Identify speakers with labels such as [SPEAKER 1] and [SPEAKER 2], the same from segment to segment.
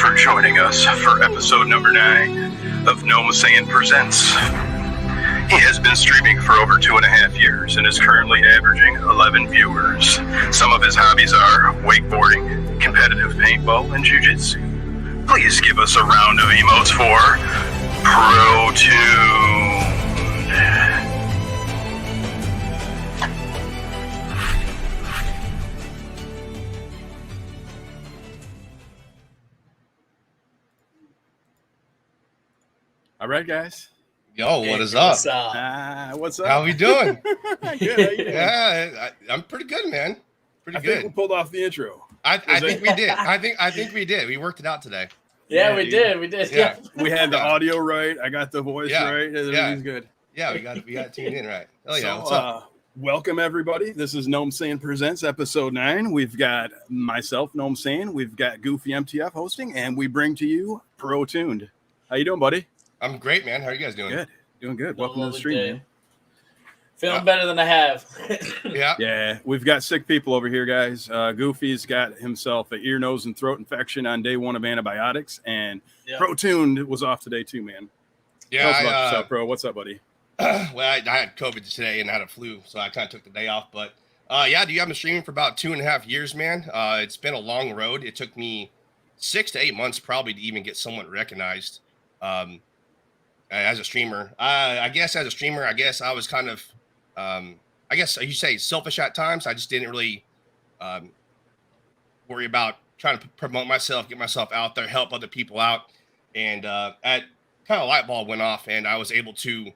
[SPEAKER 1] for joining us for episode number 9 of Gnome Saiyan Presents. He has been streaming for over 2.5 years and is currently averaging 11 viewers. Some of his hobbies are wakeboarding, competitive paintball, and Jiu Jitsu. Please give us a round of emotes for PROTUNED.
[SPEAKER 2] All right, guys.
[SPEAKER 3] Yo, what is up?
[SPEAKER 2] What's up?
[SPEAKER 3] How we doing?
[SPEAKER 2] Good. How you doing?
[SPEAKER 3] Yeah, I'm pretty good, man. Pretty
[SPEAKER 2] I
[SPEAKER 3] good.
[SPEAKER 2] think we pulled off the intro.
[SPEAKER 3] I think we did. I think we did. We worked it out today.
[SPEAKER 4] Yeah, we did.
[SPEAKER 3] Yeah.
[SPEAKER 2] We had the audio right. I got the voice right. Everything's good.
[SPEAKER 3] Yeah, we got tuned in right. Oh yeah.
[SPEAKER 2] So,
[SPEAKER 3] What's up?
[SPEAKER 2] Welcome everybody. This is Gnome Saiyan Presents episode 9. We've got myself, Gnome Saiyan. We've got Goofy MTF hosting, and we bring to you PROTUNED. How you doing, buddy?
[SPEAKER 3] I'm great, man. How are you guys doing?
[SPEAKER 2] Good. Doing good. Welcome to the stream, man.
[SPEAKER 4] Feeling better than I have.
[SPEAKER 2] Yeah, we've got sick people over here, guys. Goofy's got himself an ear, nose, and throat infection on day 1 of antibiotics, and PROTUNED was off today too, man.
[SPEAKER 3] Yeah,
[SPEAKER 2] Tell us about yourself, Pro. What's up, buddy?
[SPEAKER 3] Well, I had COVID today and had a flu, so I kind of took the day off. But yeah, dude, I've been streaming for about 2.5 years, man. It's been a long road. It took me 6 to 8 months probably to even get somewhat recognized. As a streamer, I guess as a streamer, I was kind of, I guess you say selfish at times. I just didn't really worry about trying to promote myself, get myself out there, help other people out. And at kind of light bulb went off, and I was able to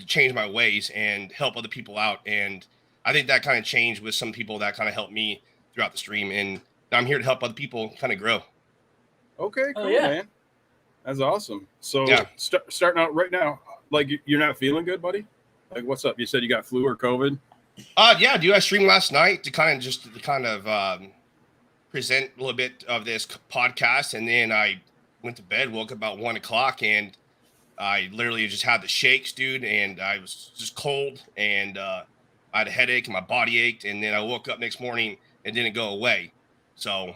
[SPEAKER 3] change my ways and help other people out. And I think that kind of changed with some people that kind of helped me throughout the stream. And I'm here to help other people kind of grow.
[SPEAKER 2] Okay, cool, man. That's awesome. So starting out right now, like you're not feeling good, buddy? Like what's up? You said you got flu or COVID?
[SPEAKER 3] Yeah, dude. I streamed last night to kind of present a little bit of this podcast, and then I went to bed, woke up about 1 o'clock, and I literally just had the shakes, dude, and I was just cold, and I had a headache, and my body ached, and then I woke up next morning and didn't go away. So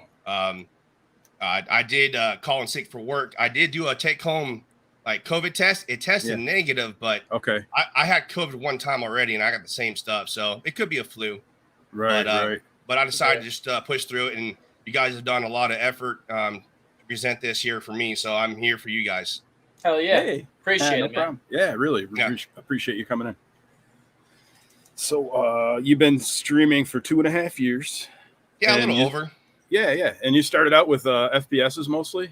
[SPEAKER 3] I did call in sick for work. I did do a take-home like COVID test. It tested negative, but I had COVID one time already, and I got the same stuff. So it could be a flu. Right. But I decided to just push through it, and you guys have done a lot of effort to present this here for me. So I'm here for you guys.
[SPEAKER 4] Hell yeah.
[SPEAKER 2] Hey,
[SPEAKER 4] appreciate
[SPEAKER 2] no
[SPEAKER 4] it, man.
[SPEAKER 2] problem. Yeah, really. Appreciate you coming in. So you've been streaming for 2.5 years.
[SPEAKER 3] Yeah, a little over.
[SPEAKER 2] Yeah. And you started out with FPSs mostly?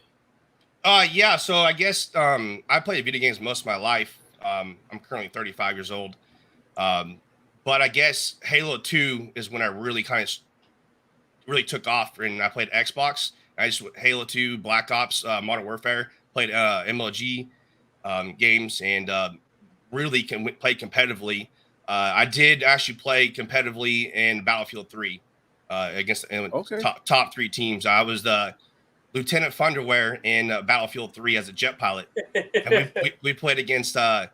[SPEAKER 3] Yeah. So I guess I played video games most of my life. I'm currently 35 years old. But I guess Halo 2 is when I really really took off, and I played Xbox. I just Halo 2, Black Ops, Modern Warfare, played MLG games, and really play competitively. I did actually play competitively in Battlefield 3. Against top 3 teams. I was the Lieutenant Thunderwear in Battlefield 3 as a jet pilot. And we played against the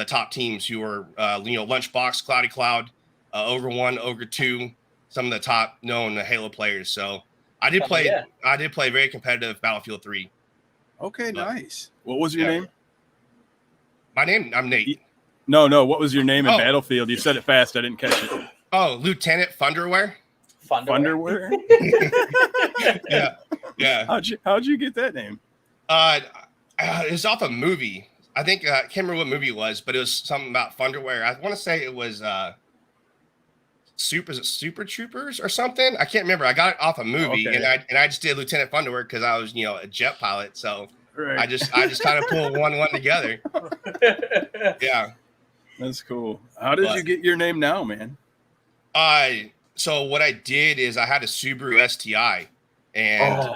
[SPEAKER 3] top teams who were Lunchbox, Cloudy Cloud, Ogre 1, Ogre 2, some of the top known Halo players. So I did play very competitive Battlefield 3.
[SPEAKER 2] Okay, nice. What was your name?
[SPEAKER 3] My name, I'm Nate.
[SPEAKER 2] No, what was your name in Battlefield? You said it fast, I didn't catch it.
[SPEAKER 3] Oh, Lieutenant Thunderwear.
[SPEAKER 2] Underwear?
[SPEAKER 3] Yeah.
[SPEAKER 2] How'd you get that name?
[SPEAKER 3] It's off a movie. I think I can't remember what movie it was, but it was something about Thunderwear. I want to say it was Super Troopers or something. I can't remember. I got it off a movie, and I just did Lieutenant Thunderwear because I was a jet pilot. So I just kind of pulled one together. Yeah, that's
[SPEAKER 2] cool. How did you get your name now, man?
[SPEAKER 3] So what I did is I had a Subaru STI, and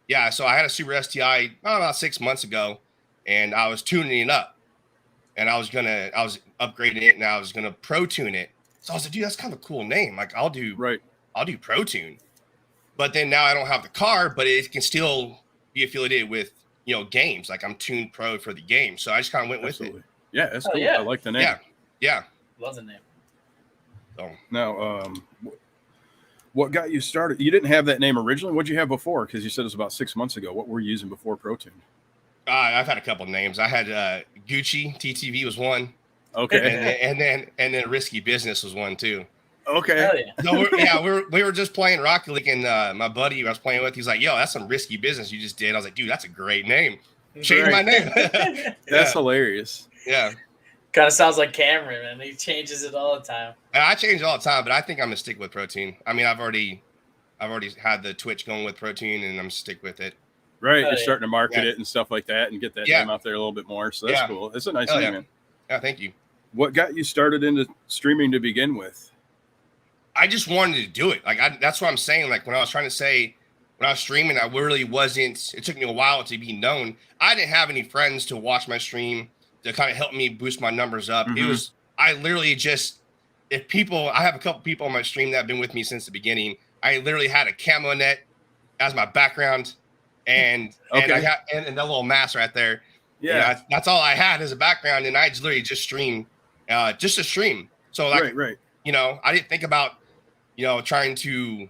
[SPEAKER 3] yeah. So I had a Subaru STI about 6 months ago, and I was tuning it up, and I was upgrading it, and I was gonna pro tune it. So I was like, dude, that's kind of a cool name. Like I'll do pro tune, but then now I don't have the car, but it can still be affiliated with games. Like I'm tuned pro for the game, so I just kind of went with it.
[SPEAKER 2] Yeah, that's cool. I like the name.
[SPEAKER 3] Yeah.
[SPEAKER 4] Love the name.
[SPEAKER 2] Now, What got you started? You didn't have that name originally. What'd you have before? Because you said it was about 6 months ago. What were you using before ProTune?
[SPEAKER 3] I've had a couple of names. I had Gucci TTV was one,
[SPEAKER 2] Okay.
[SPEAKER 3] and then Risky Business was one too.
[SPEAKER 2] Okay.
[SPEAKER 4] Hell yeah.
[SPEAKER 3] So we were just playing Rocket League, and my buddy I was playing with, he's like, "Yo, that's some risky business you just did." I was like, "Dude, that's a great name. Change my name."
[SPEAKER 2] That's hilarious.
[SPEAKER 3] Yeah.
[SPEAKER 4] Kind of sounds like Cameron, man. He changes it all the time.
[SPEAKER 3] I change all the time, but I think I'm gonna stick with ProTune. I mean, I've already had the Twitch going with ProTune, and I'm gonna stick with it.
[SPEAKER 2] Right.
[SPEAKER 4] Oh,
[SPEAKER 2] You're
[SPEAKER 4] yeah.
[SPEAKER 2] starting to market
[SPEAKER 3] Yeah.
[SPEAKER 2] it and stuff like that and get that
[SPEAKER 3] Yeah.
[SPEAKER 2] name out there a little bit more. So that's
[SPEAKER 3] Yeah.
[SPEAKER 2] cool. It's a nice
[SPEAKER 3] Oh,
[SPEAKER 2] name,
[SPEAKER 3] yeah.
[SPEAKER 2] man.
[SPEAKER 3] Yeah, thank you.
[SPEAKER 2] What got you started into streaming to begin with?
[SPEAKER 3] I just wanted to do it. Like that's what I'm saying. Like when I was trying to say, when I was streaming, I really wasn't. It took me a while to be known. I didn't have any friends to watch my stream to kind of help me boost my numbers up. It was I literally just I have a couple people on my stream that have been with me since the beginning. I literally had a camo net as my background, and I got and that little mask right there.
[SPEAKER 2] Yeah.
[SPEAKER 3] You know, that's all I had as a background, and I literally just streamed, just to stream. So like,
[SPEAKER 2] right.
[SPEAKER 3] you know, I didn't think about, you know, trying to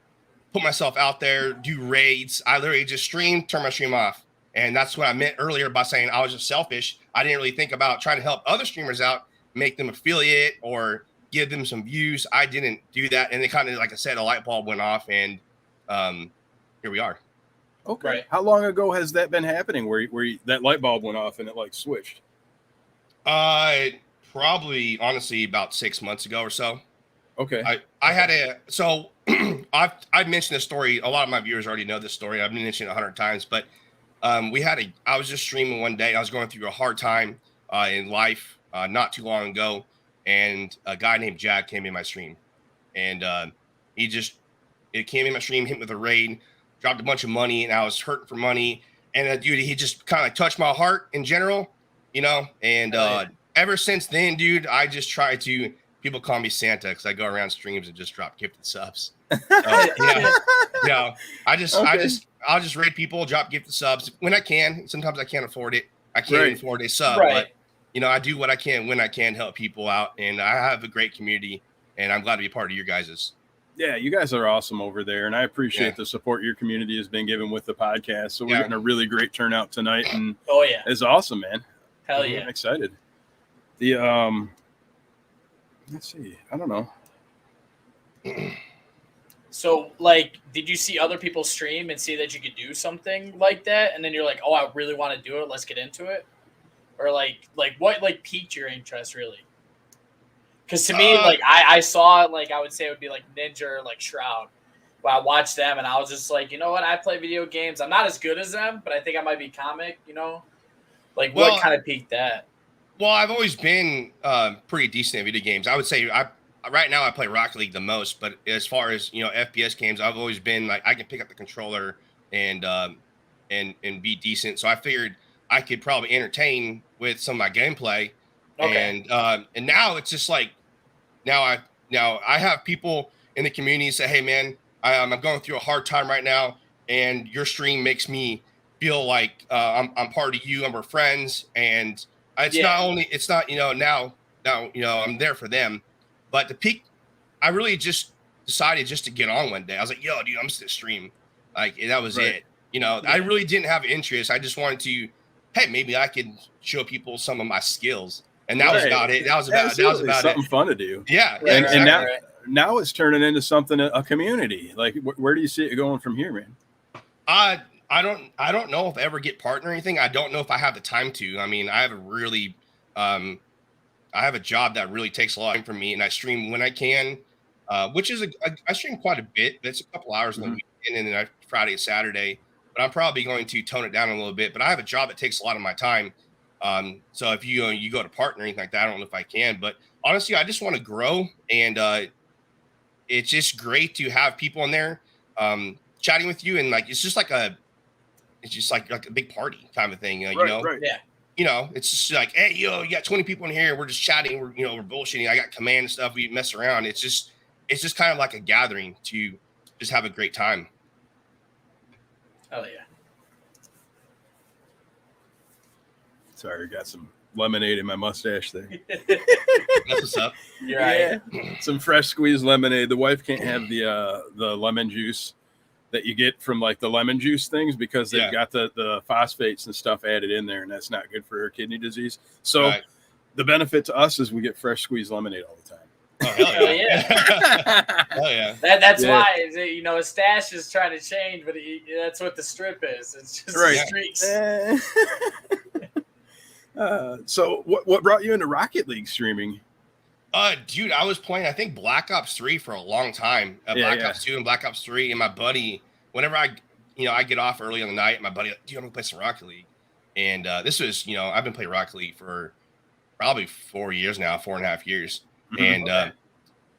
[SPEAKER 3] put myself out there, do raids. I literally just stream, turn my stream off. And that's what I meant earlier by saying I was just selfish. I didn't really think about trying to help other streamers out, make them affiliate or give them some views. I didn't do that. And it kind of, like I said, a light bulb went off, and here we are.
[SPEAKER 2] Okay.
[SPEAKER 4] Right.
[SPEAKER 2] How long ago has that been happening where that light bulb went off and it like switched?
[SPEAKER 3] Probably honestly about 6 months ago or so.
[SPEAKER 2] Okay.
[SPEAKER 3] I had so I've mentioned this story. A lot of my viewers already know this story. I've mentioned it 100 times, but I was just streaming one day. I was going through a hard time in life not too long ago, and a guy named Jack came in my stream, and it came in my stream, hit me with a raid, dropped a bunch of money, and I was hurting for money. And dude, he just kind of like touched my heart in general, you know. And ever since then, dude, I just try to. People call me Santa because I go around streams and just drop gifted subs. I'll just raid people, drop gifted subs when I can. Sometimes I can't afford it. I can't afford a sub, but you know, I do what I can when I can help people out, and I have a great community, and I'm glad to be part of your guys's.
[SPEAKER 2] Yeah, you guys are awesome over there, and I appreciate the support your community has been given with the podcast. So we're getting a really great turnout tonight, and it's awesome, man.
[SPEAKER 4] Hell yeah,
[SPEAKER 2] I'm excited. The let's see, I don't know.
[SPEAKER 4] So, like, did you see other people stream and see that you could do something like that, and then you're like, "Oh, I really want to do it. Let's get into it," or like what piqued your interest really? Because to me, like I saw it, like I would say it would be like Ninja or like Shroud. But I watched them and I was just like, you know what? I play video games. I'm not as good as them, but I think I might be comic. You know, like what kind of piqued that?
[SPEAKER 3] Well, I've always been pretty decent at video games. I would say right now I play Rocket League the most, but as far as, you know, FPS games, I've always been like I can pick up the controller and be decent. So I figured I could probably entertain with some of my gameplay. Okay. And now it's just like now I have people in the community say, "Hey man, I'm going through a hard time right now, and your stream makes me feel like I'm part of you, and we're friends." And it's not, you know, now, you know, I'm there for them. But the peak, I really just decided just to get on one day. I was like, "Yo, dude, I'm just gonna stream." Like, that was it. You know, I really didn't have interest. I just wanted to, hey, maybe I could show people some of my skills. And that was about it. That was about
[SPEAKER 2] something fun to do.
[SPEAKER 3] Yeah.
[SPEAKER 2] And now it's turning into something, a community. Like, where do you see it going from here, man?
[SPEAKER 3] I don't know if I ever get partner or anything. I don't know if I have the time to. I mean, I have a really, I have a job that really takes a lot of time from me, and I stream when I can, which is I stream quite a bit. It's a couple hours in the weekend, and then Friday, Saturday. But I'm probably going to tone it down a little bit. But I have a job that takes a lot of my time. So if you go to partner or anything like that, I don't know if I can. But honestly, I just want to grow, and it's just great to have people in there chatting with you, and like it's just like a big party kind of thing, you know?
[SPEAKER 2] Right.
[SPEAKER 4] Yeah.
[SPEAKER 3] You know, it's just like, hey, yo, you got 20 people in here. We're just chatting. We're bullshitting. I got command and stuff. We mess around. It's just kind of like a gathering to just have a great time.
[SPEAKER 4] Oh yeah.
[SPEAKER 2] Sorry, got some lemonade in my mustache there.
[SPEAKER 3] That's what's up.
[SPEAKER 4] You're right.
[SPEAKER 2] Some fresh squeezed lemonade. The wife can't have the lemon juice that you get from like the lemon juice things because they've got the phosphates and stuff added in there, and that's not good for her kidney disease. So the benefit to us is we get fresh squeezed lemonade all the time.
[SPEAKER 3] Oh, hell yeah.
[SPEAKER 4] Hell yeah. That's why, you know, his stash is trying to change, but that's what the strip is. It's just streaks.
[SPEAKER 2] So what brought you into Rocket League streaming?
[SPEAKER 3] Dude, I was playing, I think, Black Ops 3 for a long time. Black Ops 2 and Black Ops 3. And my buddy, whenever I get off early on the night, my buddy, do you want to play some Rocket League? And this was, I've been playing Rocket League for probably 4 years now, 4.5 years. And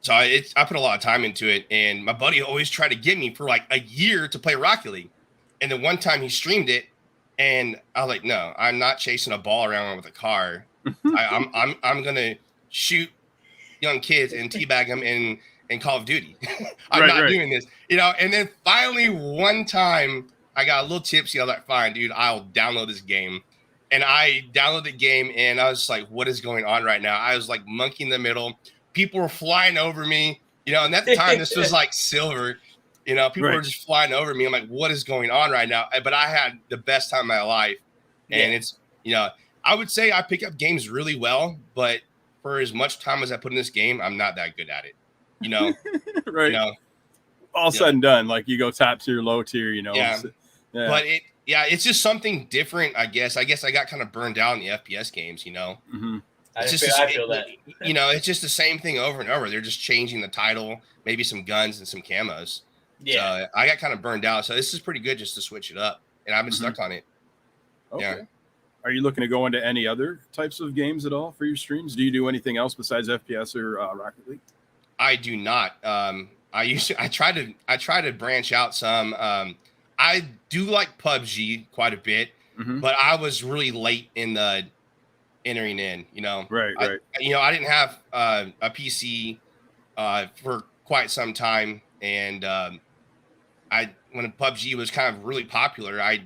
[SPEAKER 3] so I put a lot of time into it. And my buddy always tried to get me for like a year to play Rocket League. And then one time he streamed it, and I was like, no, I'm not chasing a ball around with a car. I'm gonna shoot young kids and teabag them in Call of Duty. I'm not doing this, And then finally one time I got a little tipsy. I was like, fine, dude, I'll download this game. And I downloaded the game, and I was like, what is going on right now? I was like monkey in the middle. People were flying over me, and at the time this was like silver. People were just flying over me. I'm like, what is going on right now? But I had the best time of my life. And it's, I would say I pick up games really well, but for as much time as I put in this game, I'm not that good at it.
[SPEAKER 2] All said and done, like you go top tier, low tier,
[SPEAKER 3] But it's just something different, I guess. I got kind of burned out in the FPS games,
[SPEAKER 2] Mm-hmm.
[SPEAKER 4] I feel that.
[SPEAKER 3] It's just the same thing over and over. They're just changing the title, maybe some guns and some camos. Yeah. So I got kind of burned out. So this is pretty good just to switch it up. And I've been stuck on it.
[SPEAKER 2] Okay. Yeah. Are you looking to go into any other types of games at all for your streams? Do you do anything else besides FPS or Rocket League?
[SPEAKER 3] I do not. I try to branch out some. I do like PUBG quite a bit, but I was really late in the entering in,
[SPEAKER 2] Right.
[SPEAKER 3] I didn't have a PC for quite some time. And when PUBG was kind of really popular, I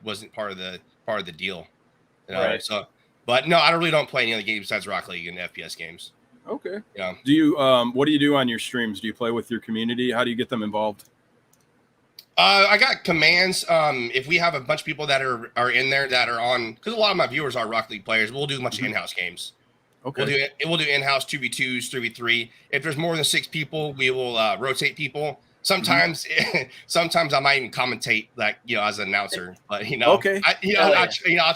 [SPEAKER 3] wasn't part of the deal.
[SPEAKER 2] Right.
[SPEAKER 3] So, but no, I really don't play any other games besides Rocket League and FPS games.
[SPEAKER 2] Okay. Yeah. Do you what do you do on your streams? Do you play with your community? How do you get them involved?
[SPEAKER 3] I got commands. If we have a bunch of people that are in there that are on, because a lot of my viewers are Rocket League players, we'll do a bunch of in-house games.
[SPEAKER 2] Okay.
[SPEAKER 3] We'll do in-house 2v2s, 3v3. If there's more than 6 people, we will rotate people. Sometimes, sometimes I might even commentate, like as an announcer. But
[SPEAKER 2] okay.
[SPEAKER 3] I'll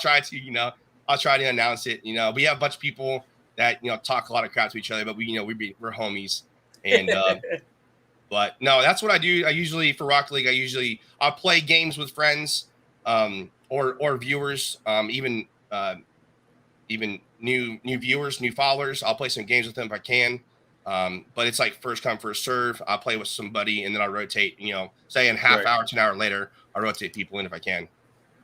[SPEAKER 3] try to announce it. We have a bunch of people that talk a lot of crap to each other, but we're homies. And but no, that's what I do. I usually for Rocket League, I'll play games with friends, or viewers, even new viewers, new followers. I'll play some games with them if I can. But it's like first come, first serve. I'll play with somebody and then I'll rotate, say in half hour to an hour later, I'll rotate people in if I can.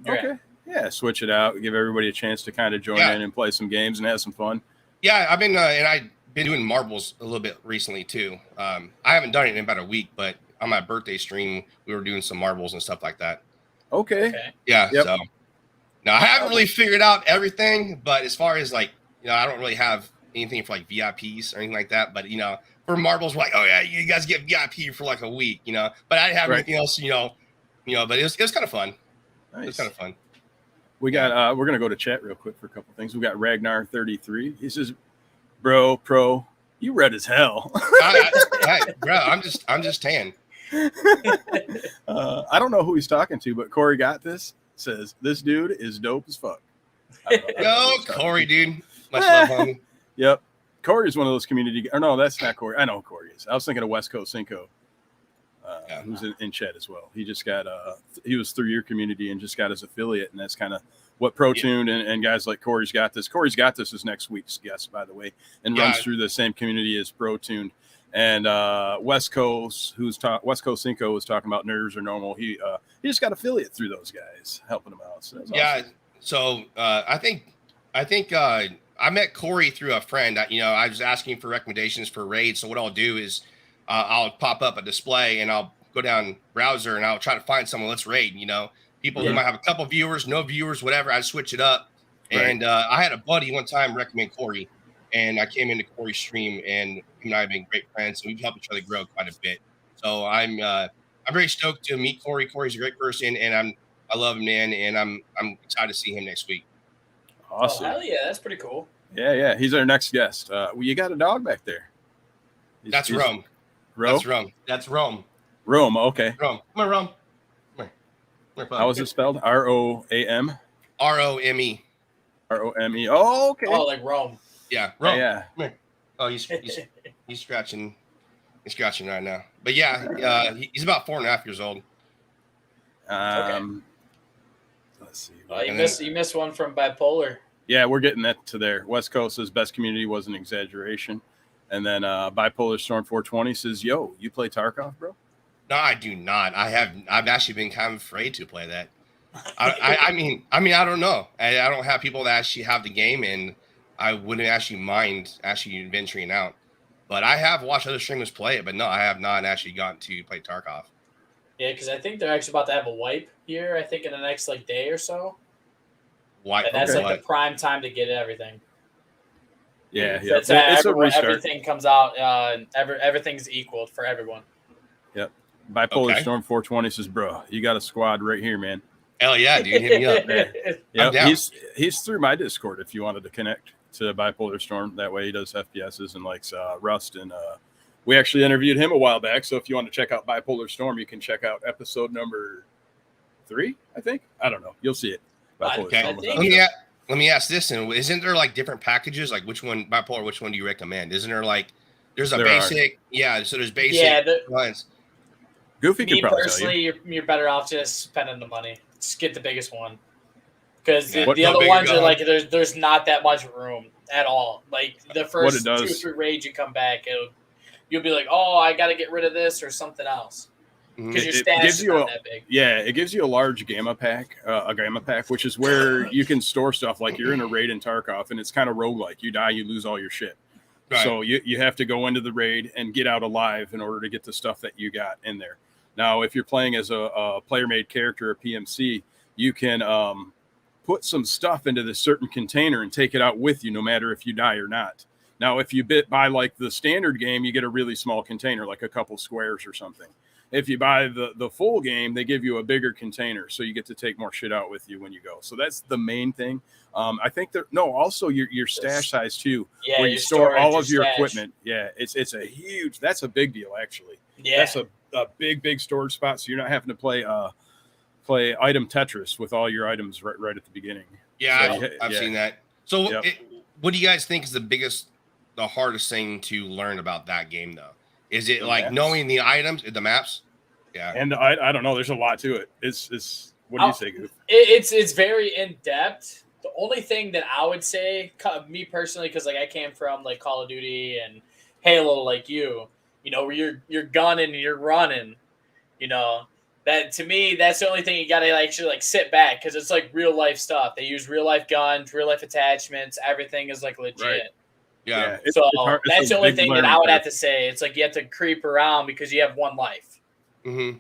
[SPEAKER 2] Okay. Yeah. Switch it out. Give everybody a chance to kind of join in and play some games and have some fun.
[SPEAKER 3] Yeah. I've been, I've been doing marbles a little bit recently too. I haven't done it in about a week, but on my birthday stream, we were doing some marbles and stuff like that.
[SPEAKER 2] Okay.
[SPEAKER 3] Yeah.
[SPEAKER 2] Yep.
[SPEAKER 3] So now I haven't really figured out everything, but as far as like, I don't really have anything for like VIPs or anything like that. But, for marbles, we're like, oh yeah, you guys get VIP for like a week, but I didn't have anything else, but it was kind of fun.
[SPEAKER 2] Nice.
[SPEAKER 3] It was kind of fun.
[SPEAKER 2] We got, we're going to go to chat real quick for a couple things. We got Ragnar 33. He says, bro, you red as hell.
[SPEAKER 3] Bro, I'm just tan.
[SPEAKER 2] I don't know who he's talking to, but Corey got this. Says this dude is dope as fuck.
[SPEAKER 3] Yo, Corey, dude. Much love, homie.
[SPEAKER 2] Yep. Corey is one of those community. Or no, that's not Corey. I know who Corey is. I was thinking of West Coast Cinco, who's in chat as well. He just got he was through your community and just got his affiliate, and that's kind of what ProTuned and guys like Corey's Got This. Corey's Got This is next week's guest, by the way, and runs through the same community as ProTuned. And West Coast Cinco was talking about Nerves Are Normal. He just got affiliate through those guys, helping him out. So awesome.
[SPEAKER 3] So I think I met Corey through a friend. I was asking for recommendations for raids. So what I'll do is I'll pop up a display and I'll go down browser and I'll try to find someone. Let's raid. People who might have a couple viewers, no viewers, whatever. I switch it up. And I had a buddy one time recommend Corey, and I came into Corey's stream, and him and I have been great friends, and we've helped each other grow quite a bit. So I'm very stoked to meet Corey. Corey's a great person, and I love him, man, and I'm excited to see him next week.
[SPEAKER 2] Awesome.
[SPEAKER 4] Oh, hell yeah, that's pretty cool.
[SPEAKER 2] Yeah. He's our next guest. Well, you got a dog back there.
[SPEAKER 3] That's Rome. That's Rome. That's Rome.
[SPEAKER 2] Rome. Okay.
[SPEAKER 3] Rome. Come on, Rome. Come here.
[SPEAKER 2] How is it spelled? R-O-A-M?
[SPEAKER 3] R-O-M-E.
[SPEAKER 2] R-O-M-E. Oh, okay.
[SPEAKER 4] Oh, like Rome.
[SPEAKER 3] Yeah, Rome.
[SPEAKER 2] Yeah.
[SPEAKER 3] Come here. Oh, he's scratching. He's scratching right now. But yeah, he's about 4.5 years old.
[SPEAKER 2] Let's see.
[SPEAKER 4] Oh, you missed one from Bipolar.
[SPEAKER 2] Yeah, we're getting that to there. West Coast says best community was an exaggeration. And then Bipolar Storm 420 says, yo, you play Tarkov, bro?
[SPEAKER 3] No, I do not. I've actually been kind of afraid to play that. I mean, I don't know. I don't have people that actually have the game, and I wouldn't actually mind actually venturing out. But I have watched other streamers play it, but no, I have not actually gotten to play Tarkov.
[SPEAKER 4] Yeah, because I think they're actually about to have a wipe here, I think in the next like day or so.
[SPEAKER 3] Wipe?
[SPEAKER 4] That's like the prime time to get everything.
[SPEAKER 2] Yeah.
[SPEAKER 4] It's a restart. Everything comes out, everything's equal for everyone.
[SPEAKER 2] Yep. Bipolar Storm 420 says, bro, you got a squad right here, man.
[SPEAKER 3] Hell yeah, dude. Hit me up.
[SPEAKER 2] Yeah, he's through my Discord if you wanted to connect to Bipolar Storm. That way he does FPSs and likes Rust. And we actually interviewed him a while back. So if you want to check out Bipolar Storm, you can check out episode number 3, I think. I don't know. You'll see it.
[SPEAKER 3] Okay. Let me ask this. And isn't there like different packages? Like which one, Bipolar, which one do you recommend? Isn't there like, there's a basic. Yeah. So there's basic.
[SPEAKER 4] Yeah.
[SPEAKER 3] Ones.
[SPEAKER 2] Goofy can probably
[SPEAKER 4] personally, you're better off just spending the money. Just get the biggest one, because the other ones are like there's not that much room at all. Like the first 2 or 3 raids you come back, you'll be like, oh, I got to get rid of this or something else because your stash is not that big.
[SPEAKER 2] Yeah, it gives you a large gamma pack, which is where you can store stuff. Like you're in a raid in Tarkov, and it's kind of roguelike. You die, you lose all your shit. Right. So you have to go into the raid and get out alive in order to get the stuff that you got in there. Now, if you're playing as a player-made character or PMC, you can put some stuff into this certain container and take it out with you, no matter if you die or not. Now, if you buy like the standard game, you get a really small container, like a couple squares or something. If you buy the full game, they give you a bigger container, so you get to take more shit out with you when you go. So that's the main thing. I think also your stash size too, where you store all of your equipment. Yeah, it's a huge. That's a big deal, actually.
[SPEAKER 4] Yeah,
[SPEAKER 2] that's a big storage spot, so you're not having to play item Tetris with all your items right at the beginning.
[SPEAKER 3] Yeah, so I've seen that. So what do you guys think is the hardest thing to learn about that game, though? Is it like knowing the items, the maps? Yeah.
[SPEAKER 2] And I don't know. There's a lot to it. It's what do you say, Goof?
[SPEAKER 4] It's very in depth. The only thing that I would say, me personally, because like I came from like Call of Duty and Halo, like you know, where you're gunning and you're running, you know, that to me, that's the only thing you got to actually like sit back, because it's like real life stuff. They use real life guns, real life attachments. Everything is like legit.
[SPEAKER 3] Right. Yeah.
[SPEAKER 4] So that's the only thing that I would have to say. It's like you have to creep around because you have one life.
[SPEAKER 3] Mm-hmm.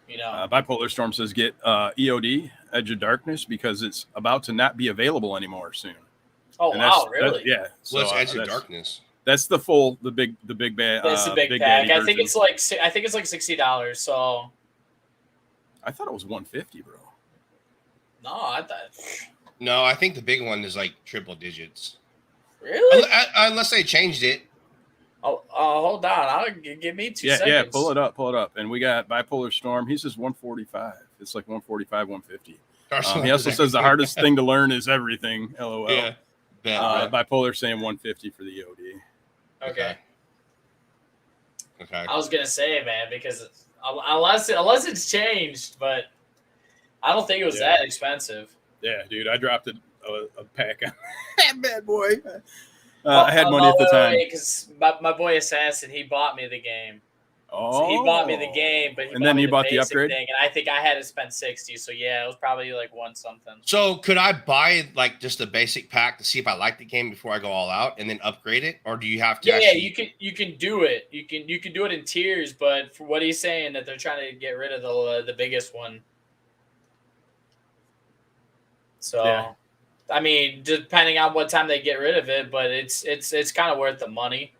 [SPEAKER 4] You know,
[SPEAKER 2] Bipolar Storm says get EOD, Edge of Darkness, because it's about to not be available anymore soon.
[SPEAKER 4] Oh, wow, really?
[SPEAKER 2] Yeah.
[SPEAKER 3] So what's Edge of Darkness?
[SPEAKER 2] That's the big bag.
[SPEAKER 4] That's the big pack. I think it's like $60. So
[SPEAKER 2] I thought it was $150, bro.
[SPEAKER 3] No, I think the big one is like triple digits.
[SPEAKER 4] Really?
[SPEAKER 3] Unless they changed it.
[SPEAKER 4] Oh, hold on. Give me 2 seconds.
[SPEAKER 2] Yeah, pull it up. And we got Bipolar Storm. He says 145. It's like 145, 150. He also says the hardest thing to learn is everything. LOL.
[SPEAKER 3] Yeah.
[SPEAKER 2] Bipolar saying 150 for the EOD.
[SPEAKER 4] Okay. I was gonna say, man, because unless it's changed, but I don't think it was that expensive.
[SPEAKER 2] Yeah, dude, I dropped a pack on that bad boy. I had money at the time
[SPEAKER 4] because my boy Assassin, he bought me the game.
[SPEAKER 2] Oh,
[SPEAKER 4] so he bought me the game, but
[SPEAKER 2] then you bought the upgrade
[SPEAKER 4] thing, and I think I had to spend $60. So yeah, it was probably like one something.
[SPEAKER 3] So could I buy like just a basic pack to see if I like the game before I go all out, and then upgrade it, or do you have to?
[SPEAKER 4] Yeah, you can do it. You can do it in tiers, but for what he's saying that they're trying to get rid of the biggest one. So I mean, depending on what time they get rid of it, but it's kind of worth the money.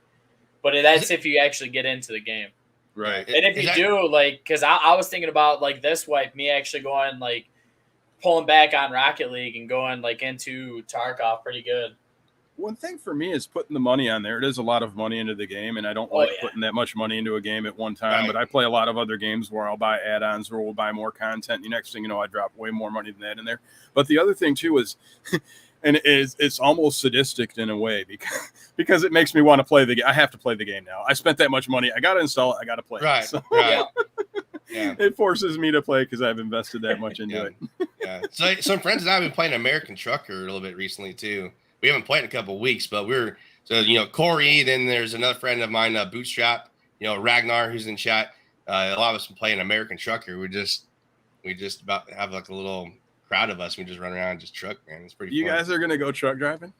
[SPEAKER 4] But that's if you actually get into the game.
[SPEAKER 2] Right.
[SPEAKER 4] And if you do, like, because I was thinking about, like, this wipe, me actually going, like, pulling back on Rocket League and going, like, into Tarkov pretty good.
[SPEAKER 2] One thing for me is putting the money on there. It is a lot of money into the game, and I don't like putting that much money into a game at one time.
[SPEAKER 3] Right.
[SPEAKER 2] But I play a lot of other games where I'll buy add-ons or we'll buy more content. The next thing you know, I drop way more money than that in there. But the other thing too is, and it's almost sadistic in a way because it makes me want to play the game. I have to play the game now. I spent that much money. I got to install it. I got to play
[SPEAKER 3] Right.
[SPEAKER 2] it. So,
[SPEAKER 3] Right. Yeah.
[SPEAKER 2] It forces me to play because I've invested that much into it.
[SPEAKER 3] Yeah. So some friends and I have been playing American Trucker a little bit recently too. We haven't played in a couple of weeks, but Corey. Then there's another friend of mine, Bootstrap. Ragnar, who's in chat. A lot of us been playing American Trucker. We just about have like a little crowd of us. We just run around and just truck, man. It's pretty.
[SPEAKER 2] You
[SPEAKER 3] fun.
[SPEAKER 2] guys are gonna go truck driving?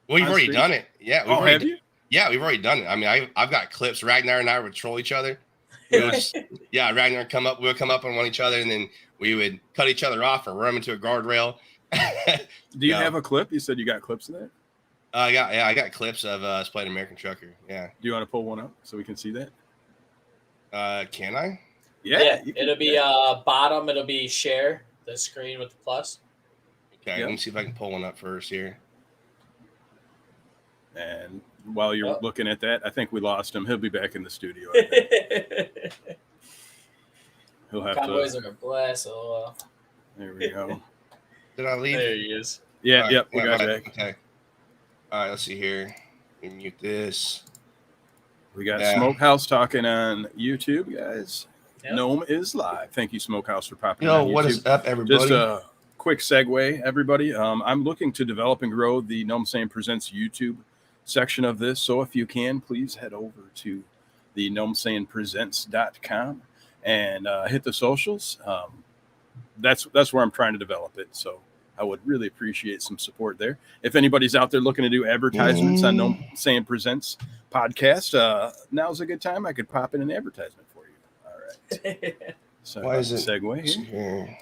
[SPEAKER 3] Well, we've already done it. Yeah.
[SPEAKER 2] Have you?
[SPEAKER 3] Yeah, we've already done it. I mean, I've got clips. Ragnar and I would troll each other. Ragnar we'll come up on one each other, and then we would cut each other off or run into a guardrail.
[SPEAKER 2] Do you have a clip? You said you got clips of that?
[SPEAKER 3] I got clips of us playing American Trucker. Yeah.
[SPEAKER 2] Do you want to pull one up so we can see that?
[SPEAKER 3] Can I?
[SPEAKER 4] Yeah. It'll be bottom. It'll be share the screen with the plus.
[SPEAKER 3] Okay. Let me see if I can pull one up first here.
[SPEAKER 2] And while you're looking at that, I think we lost him. He'll be back in the studio. He'll have
[SPEAKER 4] Cowboys are a blast.
[SPEAKER 2] There we go.
[SPEAKER 3] Did I leave?
[SPEAKER 4] There he is.
[SPEAKER 2] Yeah,
[SPEAKER 3] right.
[SPEAKER 2] Yep, we got back.
[SPEAKER 3] Okay. All right, let's see here. Let me mute this.
[SPEAKER 2] We got Smokehouse talking on YouTube, guys.
[SPEAKER 4] Yep.
[SPEAKER 2] Gnome is live. Thank you, Smokehouse, for popping on YouTube.
[SPEAKER 3] What is up, everybody?
[SPEAKER 2] Just a quick segue, everybody. I'm looking to develop and grow the Gnome Saying Presents YouTube section of this. So if you can, please head over to the gnomesayingpresents.com and hit the socials. That's where I'm trying to develop it. So I would really appreciate some support there. If anybody's out there looking to do advertisements on Gnome Saying Presents podcast, now's a good time. I could pop in an advertisement for you. All right. So
[SPEAKER 3] why is it
[SPEAKER 2] segue here?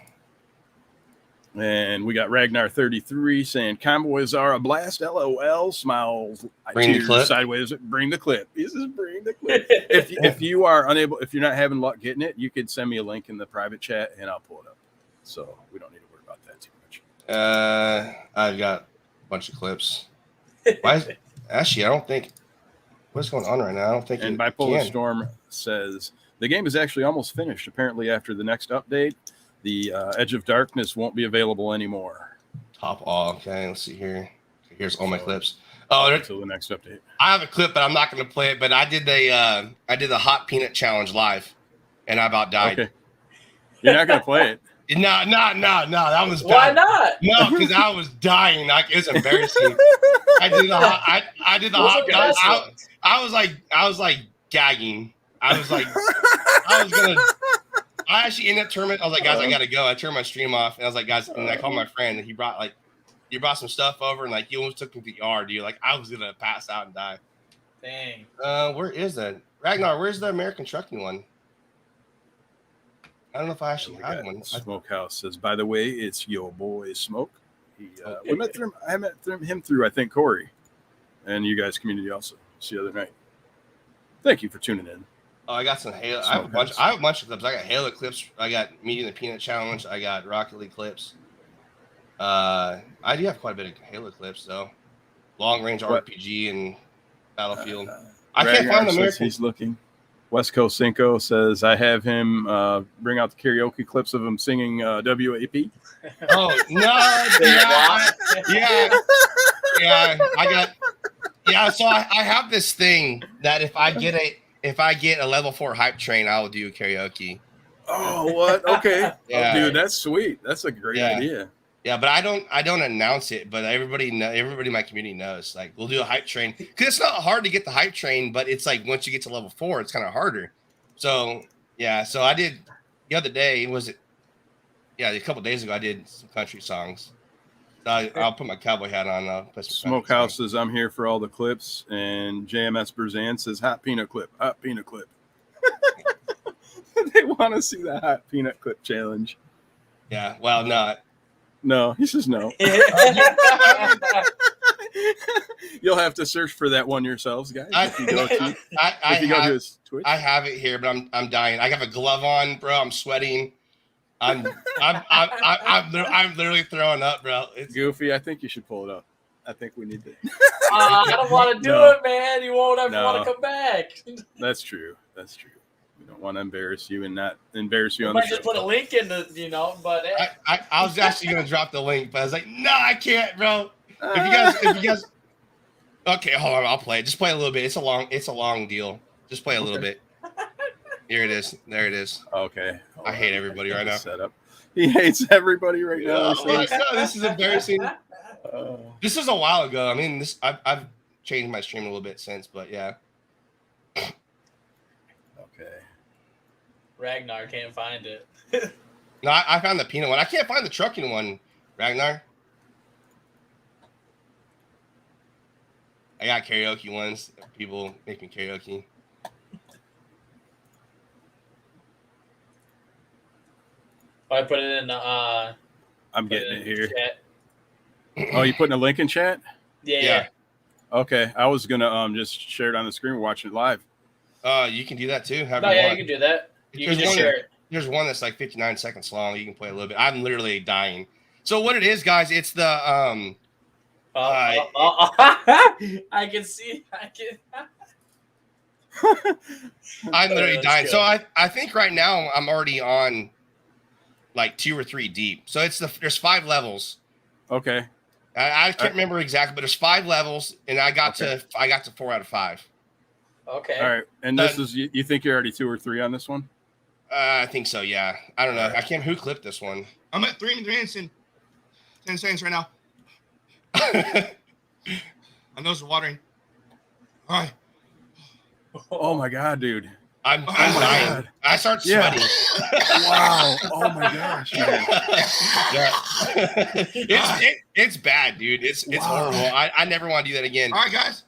[SPEAKER 2] And we got Ragnar33 saying Convoys are a blast. LOL. Smiles.
[SPEAKER 3] Bring the clip.
[SPEAKER 2] Sideways. Bring the clip. He says bring the clip. if you are unable, if you're not having luck getting it, you could send me a link in the private chat and I'll pull it up. So we don't need to worry about that too much.
[SPEAKER 3] I've got a bunch of clips. Actually, I don't think. What's going on right now? I don't think.
[SPEAKER 2] And Bipolar Storm says the game is actually almost finished. Apparently, after the next update, the Edge of Darkness won't be available anymore.
[SPEAKER 3] Top all. Okay, let's see here. Here's all my clips. Oh,
[SPEAKER 2] until the next update.
[SPEAKER 3] I have a clip, but I'm not going to play it. But I did the hot peanut challenge live, and I about died. Okay.
[SPEAKER 2] You're not going to play it.
[SPEAKER 3] No. That was
[SPEAKER 4] why not?
[SPEAKER 3] No, because I was dying. Like, it was embarrassing. I did the hot. I was like gagging. I was gonna. I actually in that tournament, I was like, guys, I gotta go. I turned my stream off, and I was like, guys, and I called my friend, and he brought some stuff over, and like he almost took me to the yard, dude. Like I was gonna pass out and die.
[SPEAKER 4] Dang.
[SPEAKER 3] Where is that? Ragnar, where's the American Trucking one? I don't know if I actually have one.
[SPEAKER 2] Smokehouse says, by the way, it's your boy Smoke. I met him through, I think, Corey and you guys' community also the other night. Thank you for tuning in.
[SPEAKER 3] Oh, I got some Halo. I have a bunch of clips. I got Halo clips. I got Meeting the Peanut Challenge. I got Rocket League clips. I do have quite a bit of Halo clips though. Long range RPG and Battlefield. I can't find the American.
[SPEAKER 2] He's looking. West Coast Cinco says, I have him bring out the karaoke clips of him singing WAP.
[SPEAKER 3] Oh, no. Yeah. So I have this thing that if I get a level 4 hype train, I will do karaoke.
[SPEAKER 2] Oh, what? Okay.
[SPEAKER 3] Yeah.
[SPEAKER 2] Oh, dude, that's sweet. That's a great idea.
[SPEAKER 3] Yeah, but I don't announce it, but everybody in my community knows. Like, we'll do a hype train because it's not hard to get the hype train, but it's like once you get to level 4, it's kind of harder. So yeah, so I did the other day. A couple days ago, I did some country songs. So I'll put my cowboy hat on.
[SPEAKER 2] Smokehouse says, I'm here for all the clips, and JMS Berzan says, hot peanut clip. They want to see the hot peanut clip challenge.
[SPEAKER 3] Yeah, well, no.
[SPEAKER 2] No, he says no. You'll have to search for that one yourselves, guys. If you go to his Twitch.
[SPEAKER 3] I have it here, but I'm dying. I have a glove on, bro. I'm sweating. I'm literally throwing up, bro. It's
[SPEAKER 2] Goofy. I think you should pull it up. I think we need to.
[SPEAKER 4] I don't want to do
[SPEAKER 2] No.
[SPEAKER 4] it, man. You won't ever
[SPEAKER 2] No.
[SPEAKER 4] want to come back.
[SPEAKER 2] That's true. We don't want to embarrass you and not embarrass you
[SPEAKER 4] I
[SPEAKER 2] on the
[SPEAKER 4] might just
[SPEAKER 2] show.
[SPEAKER 4] put a link in the, but
[SPEAKER 3] I was actually gonna drop the link, but I was like, no, I can't, bro. If you guys, okay, hold on, I'll play it. Just play a little bit. It's a long deal. Just play a little bit. Here it is. There it is.
[SPEAKER 2] Okay.
[SPEAKER 3] I hate everybody right now.
[SPEAKER 2] Setup. He hates everybody right now.
[SPEAKER 3] Oh my God, this is embarrassing.
[SPEAKER 2] Oh.
[SPEAKER 3] This is a while ago. I mean, I've changed my stream a little bit since, but yeah.
[SPEAKER 2] Okay.
[SPEAKER 4] Ragnar can't find it.
[SPEAKER 3] No, I found the peanut one. I can't find the trucking one, Ragnar. I got karaoke ones. People making karaoke.
[SPEAKER 4] I put it in the
[SPEAKER 2] I'm getting it here.
[SPEAKER 4] chat.
[SPEAKER 2] Oh, you putting a link in chat?
[SPEAKER 4] Yeah.
[SPEAKER 2] Okay. I was gonna just share it on the screen. We're watching it live.
[SPEAKER 3] You can do that too.
[SPEAKER 4] No, yeah, you can do that. You can just share it.
[SPEAKER 3] There's one that's like 59 seconds long. You can play a little bit. I'm literally dying. So what it is, guys, it's the
[SPEAKER 4] I can see.
[SPEAKER 3] I'm literally
[SPEAKER 4] That's
[SPEAKER 3] dying.
[SPEAKER 4] good.
[SPEAKER 3] So I think right now I'm already on like 2 or 3 deep. So there's 5 levels.
[SPEAKER 2] Okay.
[SPEAKER 3] I can't remember exactly, but there's 5 levels, and I got to 4 out of 5.
[SPEAKER 4] Okay.
[SPEAKER 2] All right. And this is you think you're already 2 or 3 on this one?
[SPEAKER 3] I think so. Yeah. I don't know. I can't. Who clipped this one?
[SPEAKER 5] I'm at 3 minutes and 10 seconds right now. My nose is watering. All right.
[SPEAKER 2] Oh my God, dude.
[SPEAKER 3] I'm
[SPEAKER 2] my
[SPEAKER 3] dying.
[SPEAKER 2] God.
[SPEAKER 3] I start
[SPEAKER 2] Yeah.
[SPEAKER 3] sweating.
[SPEAKER 2] Wow. Oh my gosh, man.
[SPEAKER 3] Yeah. It's bad, dude. It's
[SPEAKER 2] Wow.
[SPEAKER 3] horrible. I never want to do that again.
[SPEAKER 5] All right, guys.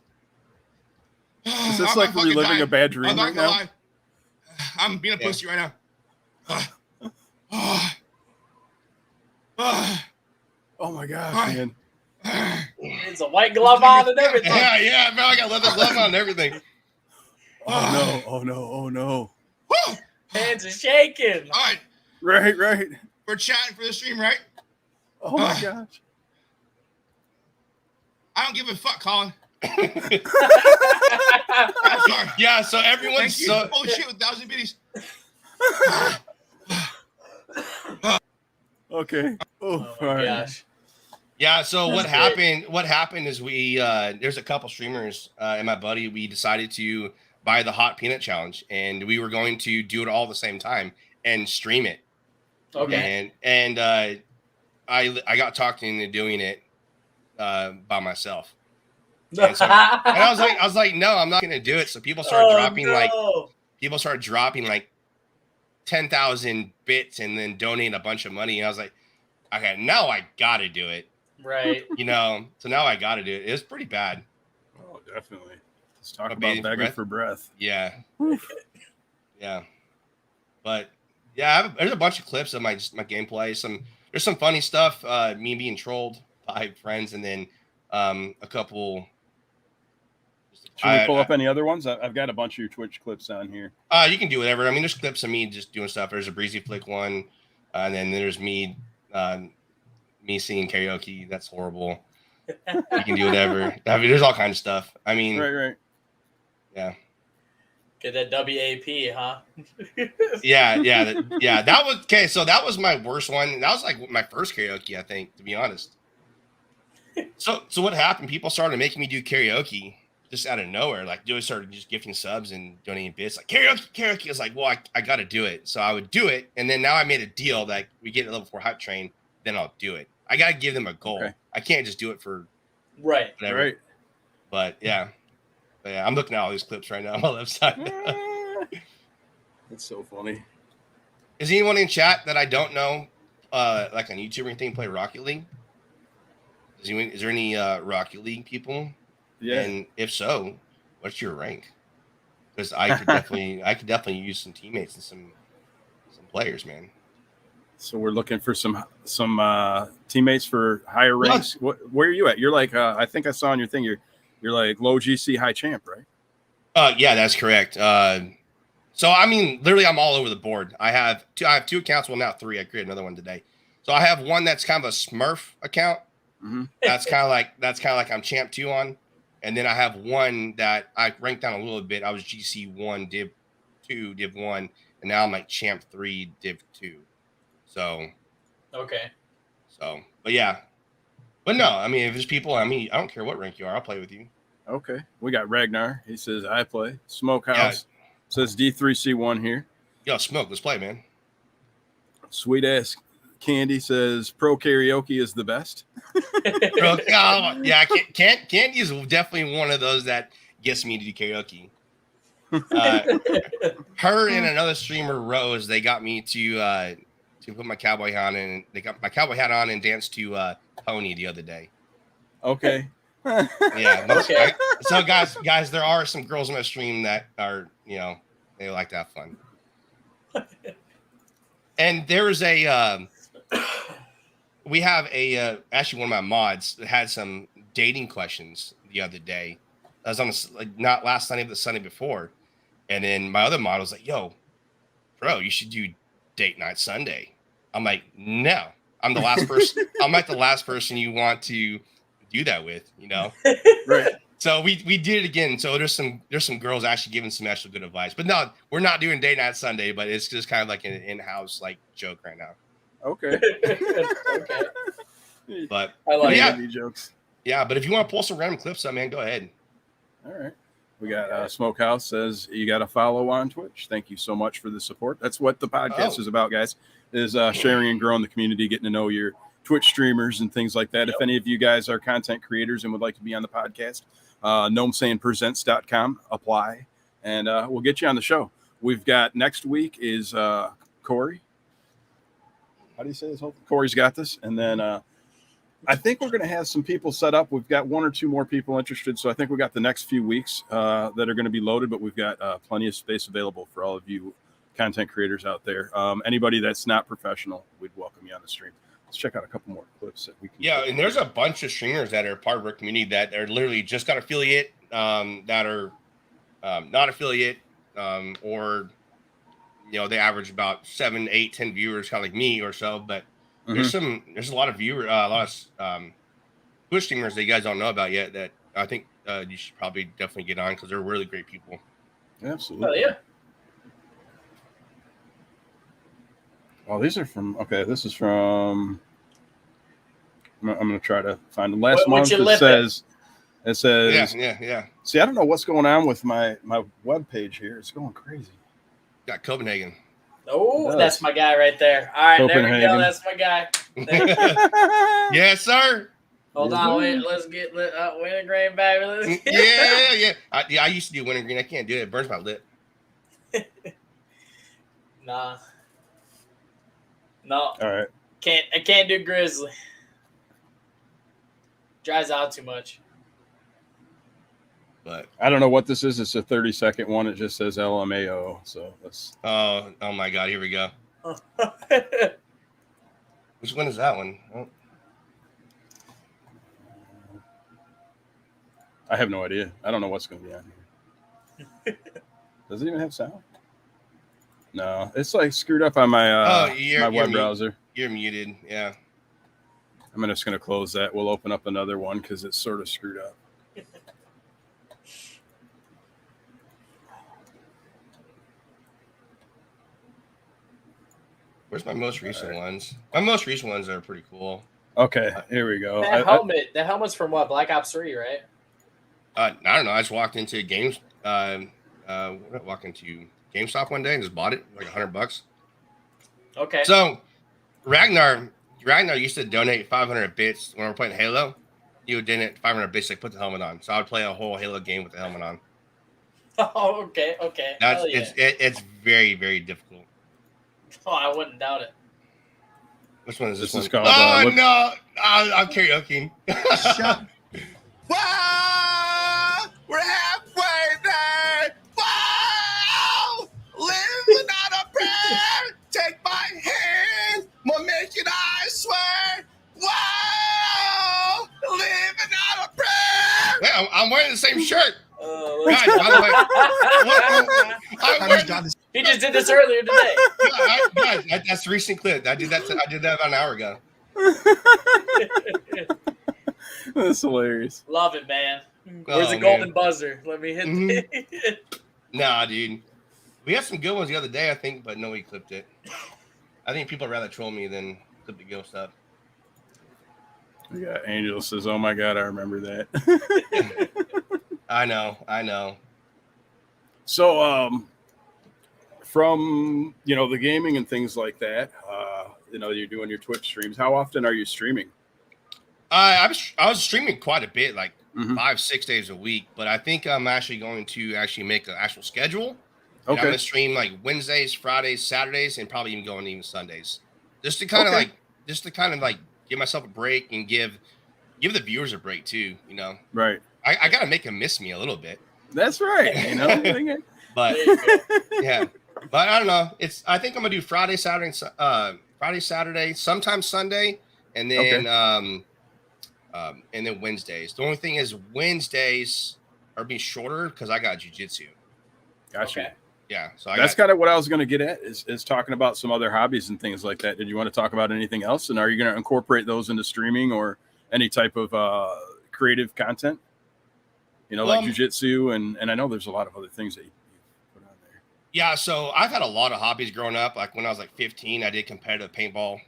[SPEAKER 2] Is this like
[SPEAKER 5] fucking
[SPEAKER 2] reliving
[SPEAKER 5] dying.
[SPEAKER 2] a bad dream
[SPEAKER 5] I'm not
[SPEAKER 2] right
[SPEAKER 5] gonna
[SPEAKER 2] now?
[SPEAKER 5] lie. I'm being a
[SPEAKER 3] Yeah.
[SPEAKER 5] pussy right now.
[SPEAKER 2] Oh my gosh,
[SPEAKER 5] All right.
[SPEAKER 2] man.
[SPEAKER 4] It's a white glove on and everything.
[SPEAKER 3] Yeah, bro. I got leather glove on and everything.
[SPEAKER 2] Oh no. Oh no. Oh no.
[SPEAKER 5] Woo!
[SPEAKER 4] Hands are shaking.
[SPEAKER 5] All right,
[SPEAKER 2] Right.
[SPEAKER 5] we're chatting for the stream, right?
[SPEAKER 2] Oh my gosh.
[SPEAKER 5] I don't give a fuck, Colin.
[SPEAKER 3] Yeah, so everyone's
[SPEAKER 5] Thank you.
[SPEAKER 3] so
[SPEAKER 5] Oh shit, with 1,000 biddies.
[SPEAKER 2] Okay. Oh,
[SPEAKER 4] Oh
[SPEAKER 2] all
[SPEAKER 4] my
[SPEAKER 2] right.
[SPEAKER 4] gosh.
[SPEAKER 3] yeah, so what
[SPEAKER 4] That's
[SPEAKER 3] happened? What happened is we there's a couple streamers and my buddy. We decided to buy the hot peanut challenge, and we were going to do it all at the same time and stream it.
[SPEAKER 4] Okay.
[SPEAKER 3] And I got talked into doing it by myself. And I was like, no, I'm not gonna do it. So people started dropping like 10,000 bits and then donating a bunch of money. And I was like, okay, now I gotta do it.
[SPEAKER 4] Right.
[SPEAKER 3] So now I gotta do it. It was pretty bad.
[SPEAKER 2] Oh, definitely. Let's talk
[SPEAKER 3] A
[SPEAKER 2] about
[SPEAKER 3] bathing for
[SPEAKER 2] begging
[SPEAKER 3] breath?
[SPEAKER 2] for breath.
[SPEAKER 3] Yeah. Yeah. But yeah, there's a bunch of clips of my gameplay. There's some funny stuff, me being trolled by friends, and then a couple.
[SPEAKER 2] Should we pull up any other ones? I've got a bunch of your Twitch clips on here.
[SPEAKER 3] You can do whatever. I mean, there's clips of me just doing stuff. There's a Breezy Flick one, and then there's me singing karaoke. That's horrible. You can do whatever. I mean, there's all kinds of stuff. I mean,
[SPEAKER 2] Right.
[SPEAKER 3] yeah.
[SPEAKER 4] Get that WAP, huh?
[SPEAKER 3] Yeah. That was okay. So that was my worst one. That was like my first karaoke, I think, to be honest. So what happened? People started making me do karaoke just out of nowhere. Like, I started just gifting subs and donating bits. Like karaoke. I was like, well, I got to do it. So I would do it, and then now I made a deal that we get a level 4 hype train, then I'll do it. I got to give them a goal.
[SPEAKER 2] Okay.
[SPEAKER 3] I can't just do it for
[SPEAKER 4] Right.
[SPEAKER 3] whatever.
[SPEAKER 2] Right.
[SPEAKER 3] But yeah, I'm looking at all these clips right now on my left side.
[SPEAKER 2] That's so funny.
[SPEAKER 3] Is anyone in chat that I don't know, like on YouTube or anything, play Rocket League? Is there any Rocket League people?
[SPEAKER 2] Yeah.
[SPEAKER 3] And if so, what's your rank? Because I could definitely use some teammates and some players, man.
[SPEAKER 2] So we're looking for some teammates for higher ranks. Where are you at? You're like I think I saw on your thing. You're like low GC high champ, right?
[SPEAKER 3] Yeah, that's correct. So I mean, literally, I'm all over the board. I have two accounts. Well, now 3. I created another one today. So I have one that's kind of a Smurf account.
[SPEAKER 2] Mm-hmm.
[SPEAKER 3] That's kind of like I'm champ 2 on, and then I have one that I ranked down a little bit. I was GC 1, Div 2, Div 1, and now I'm like champ 3, Div 2. So
[SPEAKER 4] Okay.
[SPEAKER 3] But yeah, but no, I mean, if there's people, I mean, I don't care what rank you are, I'll play with you.
[SPEAKER 2] Okay, we got Ragnar. He says I play. Smokehouse says D3C1 here.
[SPEAKER 3] Yo, Smoke, let's play, man.
[SPEAKER 2] Sweet ass Candy says pro karaoke is the best.
[SPEAKER 3] Bro, yeah, Candy is definitely one of those that gets me to do karaoke. Her and another streamer, Rose, they got me to put my cowboy hat on, and they got my cowboy hat on and danced to Pony the other day.
[SPEAKER 2] Okay.
[SPEAKER 3] Yeah.
[SPEAKER 4] Okay.
[SPEAKER 3] So guys, there are some girls on my stream that are, they like to have fun. And there was we have actually one of my mods that had some dating questions the other day. I was on not last Sunday, but the Sunday before. And then my other mod was like, yo, bro, you should do date night Sunday. I'm like, no, I'm the last person. I'm like the last person you want to do that with,
[SPEAKER 2] Right.
[SPEAKER 3] So we did it again. So there's some girls actually giving some actual good advice. But no, we're not doing date night Sunday, but it's just kind of like an in-house like joke right now.
[SPEAKER 2] Okay.
[SPEAKER 4] Okay.
[SPEAKER 3] But
[SPEAKER 4] I like
[SPEAKER 2] jokes.
[SPEAKER 3] Yeah, but if you want to pull some random clips up, man, go ahead.
[SPEAKER 2] All right. We got Smokehouse says you got to follow on Twitch. Thank you so much for the support. That's what the podcast is about, guys, is sharing and growing the community, getting to know your Twitch streamers and things like that. Yep. If any of you guys are content creators and would like to be on the podcast, gnomesayingpresents.com, apply, and we'll get you on the show. We've got next week is Corey. How do you say this? Corey's got this. And then I think we're going to have some people set up. We've got 1 or 2 more people interested. So I think we got the next few weeks that are going to be loaded, but we've got plenty of space available for all of you content creators out there. Anybody that's not professional, we'd welcome you on the stream. Let's check out a couple more clips that we can.
[SPEAKER 3] Yeah, and there's a bunch of streamers that are part of our community that are literally just got affiliate, that are not affiliate, or they average about 7, 8, 10 viewers, kind of like me or so. But there's a lot of Twitch streamers that you guys don't know about yet that I think you should probably definitely get on because they're really great people.
[SPEAKER 2] Absolutely.
[SPEAKER 4] Oh, yeah.
[SPEAKER 2] Well, these are from, this is from, I'm going to try to find the last month. It says,
[SPEAKER 3] yeah.
[SPEAKER 2] See, I don't know what's going on with my web page here. It's going crazy.
[SPEAKER 3] Got Copenhagen.
[SPEAKER 4] Oh, that's my guy right there. All right, there we go. That's my guy.
[SPEAKER 3] Yes, sir.
[SPEAKER 4] Hold on, wait. Let's get wintergreen, baby.
[SPEAKER 3] Yeah. I used to do wintergreen. I can't do it. It burns my lip.
[SPEAKER 4] Nah. No.
[SPEAKER 2] All right.
[SPEAKER 4] I can't do grizzly. Dries out too much.
[SPEAKER 3] But
[SPEAKER 2] I don't know what this is. It's a 30-second one. It just says LMAO. So let's.
[SPEAKER 3] Oh my God! Here we go. Which one is that one? Oh.
[SPEAKER 2] I have no idea. I don't know what's going to be on here. Does it even have sound? No, it's like screwed up on my my web browser.
[SPEAKER 3] You're muted. Yeah.
[SPEAKER 2] I'm just going to close that. We'll open up another one because it's sort of screwed up.
[SPEAKER 3] Where's my most recent ones? My most recent ones are pretty cool.
[SPEAKER 2] Okay, here we go.
[SPEAKER 4] That helmet's from what? Black Ops 3, right?
[SPEAKER 3] I don't know. I just walked into GameStop one day and just bought it like $100.
[SPEAKER 4] Okay.
[SPEAKER 3] So Ragnar used to donate 500 bits when we were playing Halo. He would donate 500 bits to put the helmet on. So I would play a whole Halo game with the helmet on.
[SPEAKER 4] Oh, okay.
[SPEAKER 3] It's very, very difficult.
[SPEAKER 4] Oh, I wouldn't doubt it.
[SPEAKER 3] Which one is this
[SPEAKER 2] one?
[SPEAKER 3] Is
[SPEAKER 2] called,
[SPEAKER 3] no! I'm karaoke.
[SPEAKER 5] Wow! We're halfway there! Wow! Living on a prayer! Take my hand! My
[SPEAKER 3] same shirt.
[SPEAKER 4] Let's
[SPEAKER 3] Guys,
[SPEAKER 4] go.
[SPEAKER 3] by the way,
[SPEAKER 4] He just did this earlier today.
[SPEAKER 3] guys, that's a recent clip. I did that about an hour ago.
[SPEAKER 2] That's hilarious.
[SPEAKER 4] Love it, man. Where's the
[SPEAKER 3] Oh,
[SPEAKER 4] golden
[SPEAKER 3] man.
[SPEAKER 4] buzzer? Let me hit it.
[SPEAKER 3] Nah, dude. We had some good ones the other day, I think, but nobody clipped it. I think people would rather troll me than clip the ghost up.
[SPEAKER 2] Yeah, Angel says, "Oh my God, I remember that."
[SPEAKER 3] I know.
[SPEAKER 2] So, from the gaming and things like that, you're doing your Twitch streams. How often are you streaming?
[SPEAKER 3] I was streaming quite a bit, like
[SPEAKER 2] Mhm.
[SPEAKER 3] 5-6 days a week, but I think I'm actually going to make an actual schedule. And
[SPEAKER 2] Okay.
[SPEAKER 3] I'm gonna stream like Wednesdays, Fridays, Saturdays, and probably even going even Sundays, just to kind of
[SPEAKER 2] Okay.
[SPEAKER 3] give myself a break and give the viewers a break too.
[SPEAKER 2] Right.
[SPEAKER 3] I gotta make them miss me a little bit,
[SPEAKER 2] That's right.
[SPEAKER 3] but
[SPEAKER 4] There you go.
[SPEAKER 3] yeah. But I don't know. I think I'm gonna do Friday, Saturday, sometimes Sunday, and then Wednesdays. The only thing is Wednesdays are being shorter because I got jiu-jitsu.
[SPEAKER 2] Gotcha.
[SPEAKER 4] Okay.
[SPEAKER 3] Yeah, so
[SPEAKER 2] That's kind of what I was going to get at is talking about some other hobbies and things like that. Did you want to talk about anything else? And are you going to incorporate those into streaming or any type of creative content? Like jujitsu and I know there's a lot of other things that you put on there.
[SPEAKER 3] Yeah, so I've had a lot of hobbies growing up. Like when I was like 15, I did competitive paintball.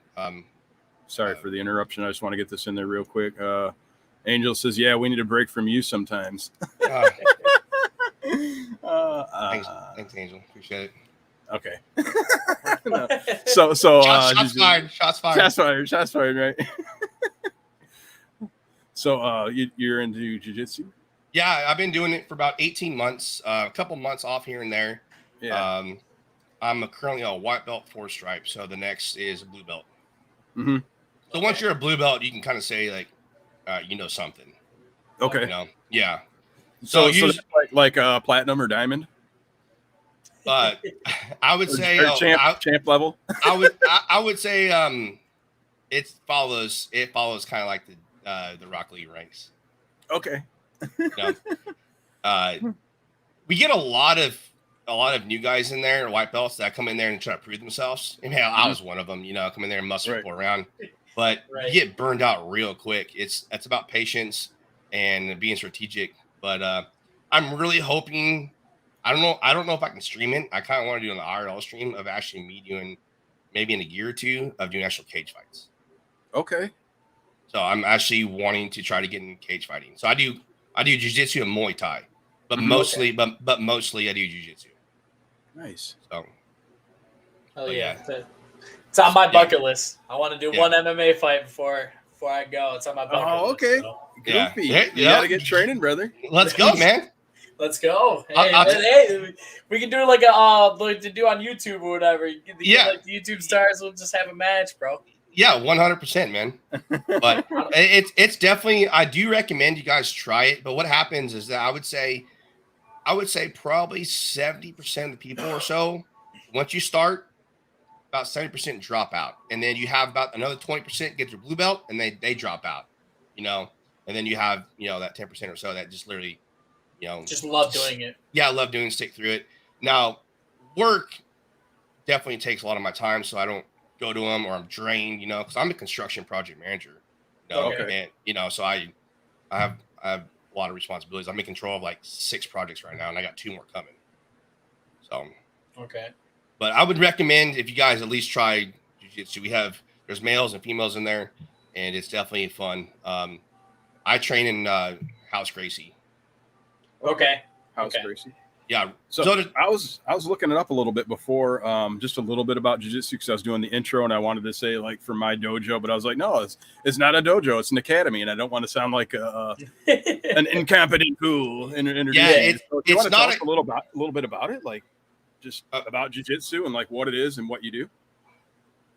[SPEAKER 2] Sorry for the interruption. I just want to get this in there real quick. Angel says, "Yeah, we need a break from you sometimes."
[SPEAKER 3] Thanks, Angel. Appreciate it.
[SPEAKER 2] Okay. No. So
[SPEAKER 3] Shots fired.
[SPEAKER 2] Shots fired, right? So you're into jiu-jitsu?
[SPEAKER 3] Yeah, I've been doing it for about 18 months, a couple months off here and there.
[SPEAKER 2] Yeah.
[SPEAKER 3] I'm currently a white belt 4 stripe, so the next is a blue belt.
[SPEAKER 2] Mm-hmm.
[SPEAKER 3] So once you're a blue belt, you can kind of say like, something.
[SPEAKER 2] Okay.
[SPEAKER 3] Yeah.
[SPEAKER 2] So that's like platinum or diamond?
[SPEAKER 3] I would say
[SPEAKER 2] or champ level.
[SPEAKER 3] I would say it follows kind of like the Rock Lee ranks.
[SPEAKER 2] Okay.
[SPEAKER 3] We get a lot of new guys in there, white belts that come in there and try to prove themselves. And hell, I was one of them. Come in there and muscle people around, but you get burned out real quick. It's about patience and being strategic. But I'm really hoping. I don't know if I can stream it. I kind of want to do an IRL stream of actually me doing maybe in a year or two of doing actual cage fights.
[SPEAKER 2] Okay.
[SPEAKER 3] So I'm actually wanting to try to get in cage fighting. So I do jiu-jitsu and Muay Thai, but mostly I do jiu-jitsu.
[SPEAKER 2] Nice.
[SPEAKER 3] So.
[SPEAKER 4] Oh yeah. It's on my bucket list. I want to do one MMA fight before I go. It's on my bucket list.
[SPEAKER 2] Oh, okay.
[SPEAKER 4] So.
[SPEAKER 2] Goofy. You gotta get training, brother.
[SPEAKER 3] Let's go, man.
[SPEAKER 4] Let's go. Hey, we can do like to do on YouTube or whatever. Like the YouTube stars will just have a match, bro.
[SPEAKER 3] Yeah, 100%, man. But it's definitely. I do recommend you guys try it. But what happens is that I would say probably 70% of the people or so, once you start, about 70% drop out, and then you have about another 20% get your blue belt, and they drop out. And then you have that 10% or so that just literally.
[SPEAKER 4] Just love doing it.
[SPEAKER 3] Yeah, I love doing it, stick through it. Now, work definitely takes a lot of my time, so I don't go to them or I'm drained, because I'm a construction project manager.
[SPEAKER 2] Okay.
[SPEAKER 3] And so I have a lot of responsibilities. I'm in control of like 6 projects right now, and I got 2 more coming. So
[SPEAKER 4] okay.
[SPEAKER 3] But I would recommend if you guys at least try jiu-jitsu. There's males and females in there, and it's definitely fun. I train in House Gracie.
[SPEAKER 4] Okay.
[SPEAKER 2] House Gracie.
[SPEAKER 3] Yeah.
[SPEAKER 2] So I was looking it up a little bit before, just a little bit about jiu-jitsu because I was doing the intro and I wanted to say like for my dojo, but I was like, no, it's not a dojo, it's an academy, and I don't want to sound like an incompetent fool.
[SPEAKER 3] Yeah,
[SPEAKER 2] it's not a little bit about it, like just about jiu-jitsu and like what it is and what you do.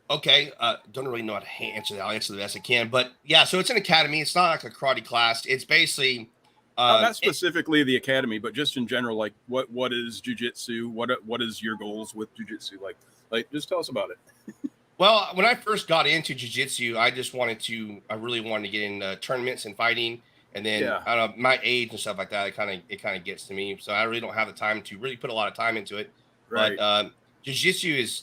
[SPEAKER 3] Okay, don't really know how to answer that. I'll answer the best I can, but yeah, so it's an academy. It's not like a karate class. It's basically.
[SPEAKER 2] Not specifically the academy, but just in general, like what is jiu-jitsu? What is your goals with jiu-jitsu? Like just tell us about it.
[SPEAKER 3] Well, when I first got into jiu-jitsu, I really wanted to get into tournaments and fighting. And then
[SPEAKER 2] Yeah.
[SPEAKER 3] I don't know, my age and stuff like that, it kind of gets to me. So I really don't have the time to really put a lot of time into it.
[SPEAKER 2] Right.
[SPEAKER 3] But jiu-jitsu is